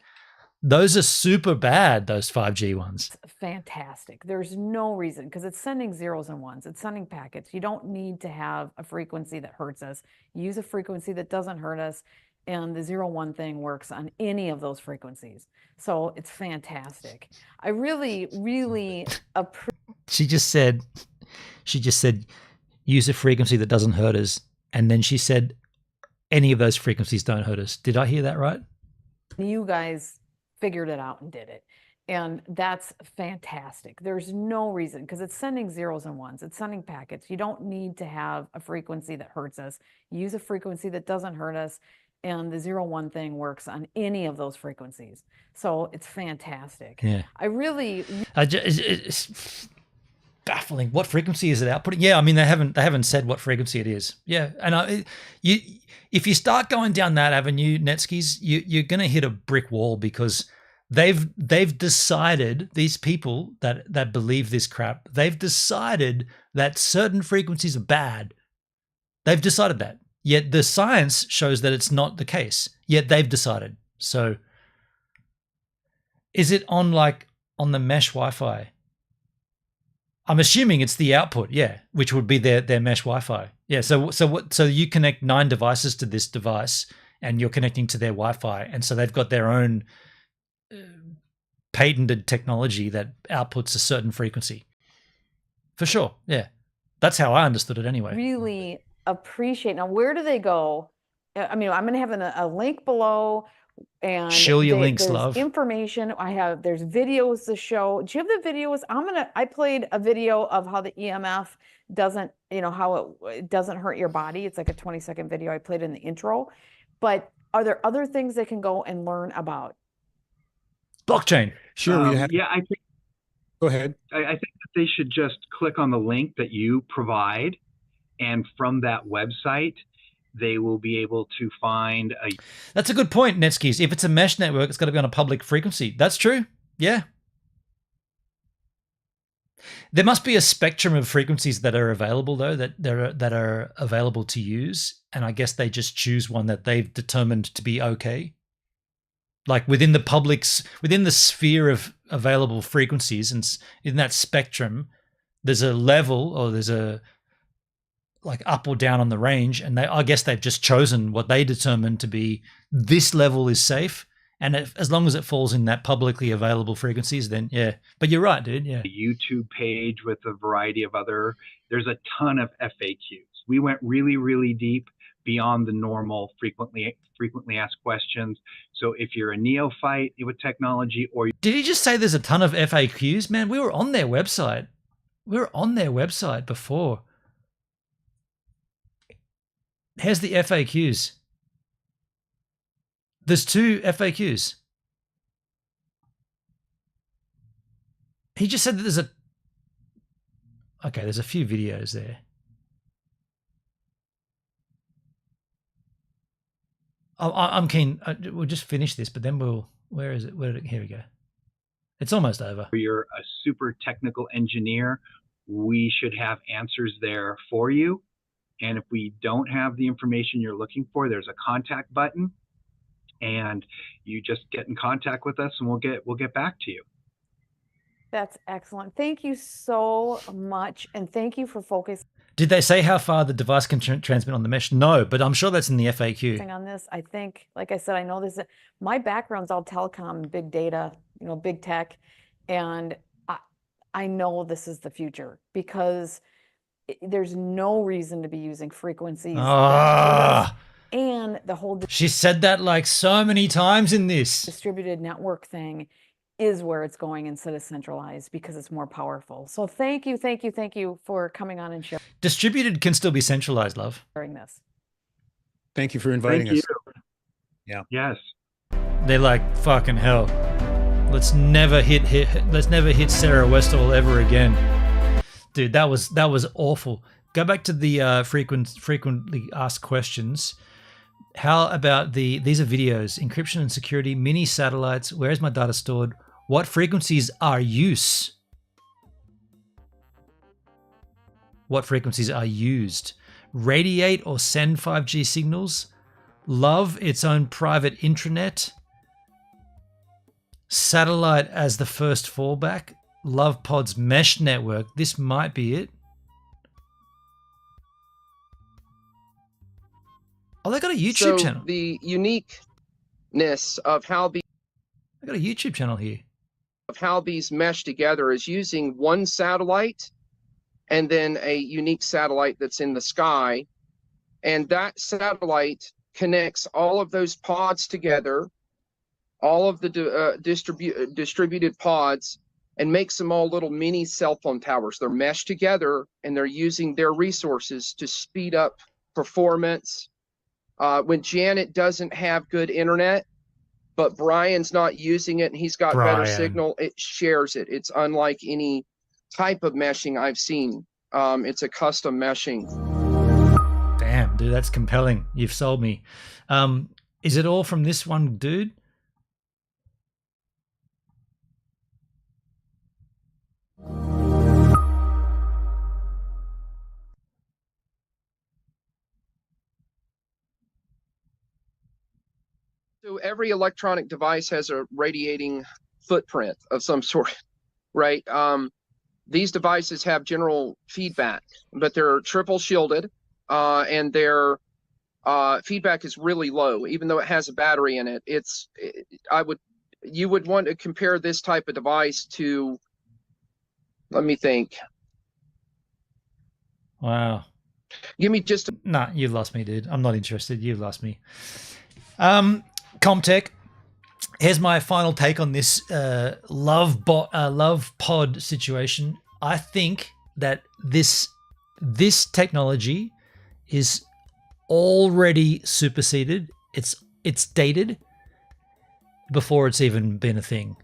Those are super bad, those 5G ones. It's fantastic. There's no reason, because it's sending zeros and ones. It's sending packets. You don't need to have a frequency that hurts us. Use a frequency that doesn't hurt us, and the 0-1 thing works on any of those frequencies. So it's fantastic. I really, really appreciate. She just said, use a frequency that doesn't hurt us. And then she said, any of those frequencies don't hurt us. Did I hear that right? You guys figured it out and did it. And that's fantastic. There's no reason, because it's sending zeros and ones. It's sending packets. You don't need to have a frequency that hurts us. Use a frequency that doesn't hurt us. And the 0-1 thing works on any of those frequencies. So it's fantastic. Yeah. I really... It's baffling. What frequency is it outputting? Yeah, I mean, they haven't said what frequency it is. Yeah, and if you start going down that avenue, Netskis, you're going to hit a brick wall, because they've decided, these people that believe this crap, they've decided that certain frequencies are bad. They've decided that. Yet the science shows that it's not the case. Yet they've decided. So is it on the mesh Wi-Fi? I'm assuming it's the output, yeah, which would be their mesh Wi-Fi. Yeah, so you connect 9 devices to this device, and you're connecting to their Wi-Fi, and so they've got their own patented technology that outputs a certain frequency. For sure, yeah. That's how I understood it anyway. Really appreciate. Now, where do they go? I mean, I'm going to have a link below, and shill your links, there's love. information. There's videos to show. Do you have the videos? I played a video of how the EMF doesn't, how it doesn't hurt your body. It's like a 20-second video. I played in the intro. But are there other things they can go and learn about? Blockchain. Sure. Yeah, I think. Go ahead. I think that they should just click on the link that you provide, and from that website, they will be able to find a... That's a good point, Netskis. If it's a mesh network, it's got to be on a public frequency. That's true. Yeah. There must be a spectrum of frequencies that are available, though, that are available to use. And I guess they just choose one that they've determined to be okay. Like within the sphere of available frequencies, and in that spectrum, there's a level, or there's a up or down on the range, and I guess they've just chosen what they determine to be this level is safe, and as long as it falls in that publicly available frequencies, then yeah. But you're right, dude. Yeah. A YouTube page with a variety of there's a ton of FAQs. We went really, really deep beyond the normal frequently asked questions. So if you're a neophyte with technology, or did he just say there's a ton of FAQs? Man, we were on their website. Before. Here's the FAQs. There's 2 FAQs. He just said that there's a few videos there. I'm keen. We'll just finish this, but then where is it? Here we go. It's almost over. If you're a super technical engineer, we should have answers there for you. And if we don't have the information you're looking for, there's a contact button, and you just get in contact with us, and we'll get back to you. That's excellent. Thank you so much, and thank you for focusing. Did they say how far the device can transmit on the mesh? No, but I'm sure that's in the FAQ. On this, I think, like I said, I know this. My background's all telecom, big data, big tech, and I know this is the future, because there's no reason to be using frequencies. And the whole... She said that like so many times in this. Distributed network thing is where it's going instead of centralized because it's more powerful. So thank you for coming on and Distributed can still be centralized, love. sharing this. Thank you for inviting us. Yeah. Yes. They're like, fucking hell. Let's never hit Sarah Westall ever again. Dude, that was awful. Go back to the frequently asked questions. How about these are videos, encryption and security, mini satellites, where is my data stored? What frequencies are use? What frequencies are used? Radiate or send 5G signals? Love its own private intranet? Satellite as the first fallback? Love Pod's mesh network? This might be it. Oh, they got a YouTube channel. The uniqueness of how I got a YouTube channel here. Of how these mesh together is using one satellite and then a unique satellite that's in the sky. And that satellite connects all of those pods together, all of the distributed pods, and makes them all little mini cell phone towers. They're meshed together and they're using their resources to speed up performance. When Janet doesn't have good internet, but Brian's not using it and he's got better signal, it shares it. It's unlike any type of meshing I've seen. It's a custom meshing. Damn, dude, that's compelling. You've sold me. Is it all from this one dude? So every electronic device has a radiating footprint of some sort, right? These devices have general feedback, but they're triple shielded, and their feedback is really low, even though it has a battery in it. You would want to compare this type of device to, let me think. Wow. Give me just Nah, you've lost me, dude. I'm not interested. You've lost me. Comtech, here's my final take on this love pod situation. I think that this technology is already superseded. It's dated before it's even been a thing.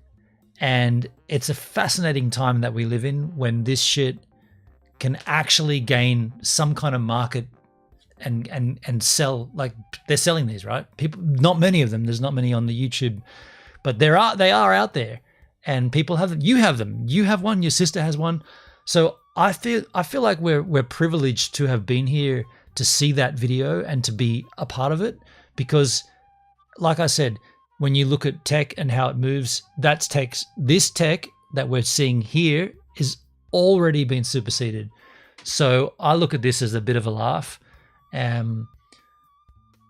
And it's a fascinating time that we live in when this shit can actually gain some kind of market and sell. Like, they're selling these, right? People, not many of them. There's not many on the YouTube, but they are out there, and people have them. You have them. You have one. Your sister has one. So I feel like we're privileged to have been here to see that video and to be a part of it, because, like I said, when you look at tech and how it moves, this tech that we're seeing here is already been superseded. So I look at this as a bit of a laugh. And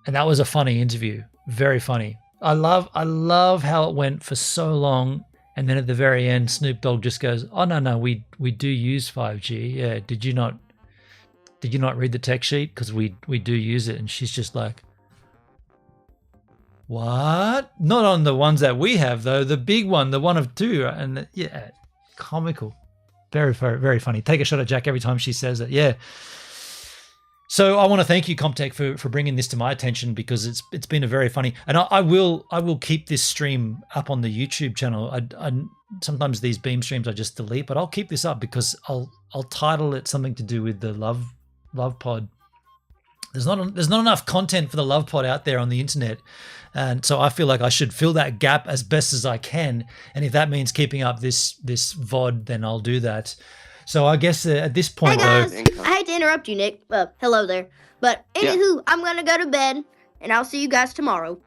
that was a funny interview. Very funny. I love how it went for so long, and then at the very end, Snoop Dogg just goes, "Oh no, we do use 5G. Yeah, did you not read the tech sheet? Because we do use it." And she's just like, "What? Not on the ones that we have though. The big one, the one of two." And yeah, comical. Very, very, very funny. Take a shot at Jack every time she says it. Yeah. So I want to thank you, Comtech, for bringing this to my attention, because it's been a very funny, and I will keep this stream up on the YouTube channel. I sometimes these beam streams I just delete, but I'll keep this up because I'll title it something to do with the Love Pod. There's not enough content for the Love Pod out there on the internet, and so I feel like I should fill that gap as best as I can. And if that means keeping up this VOD, then I'll do that. So I guess at this point, hey guys, I hate to interrupt you, Nick. Hello there. But anywho, I'm going to go to bed, and I'll see you guys tomorrow.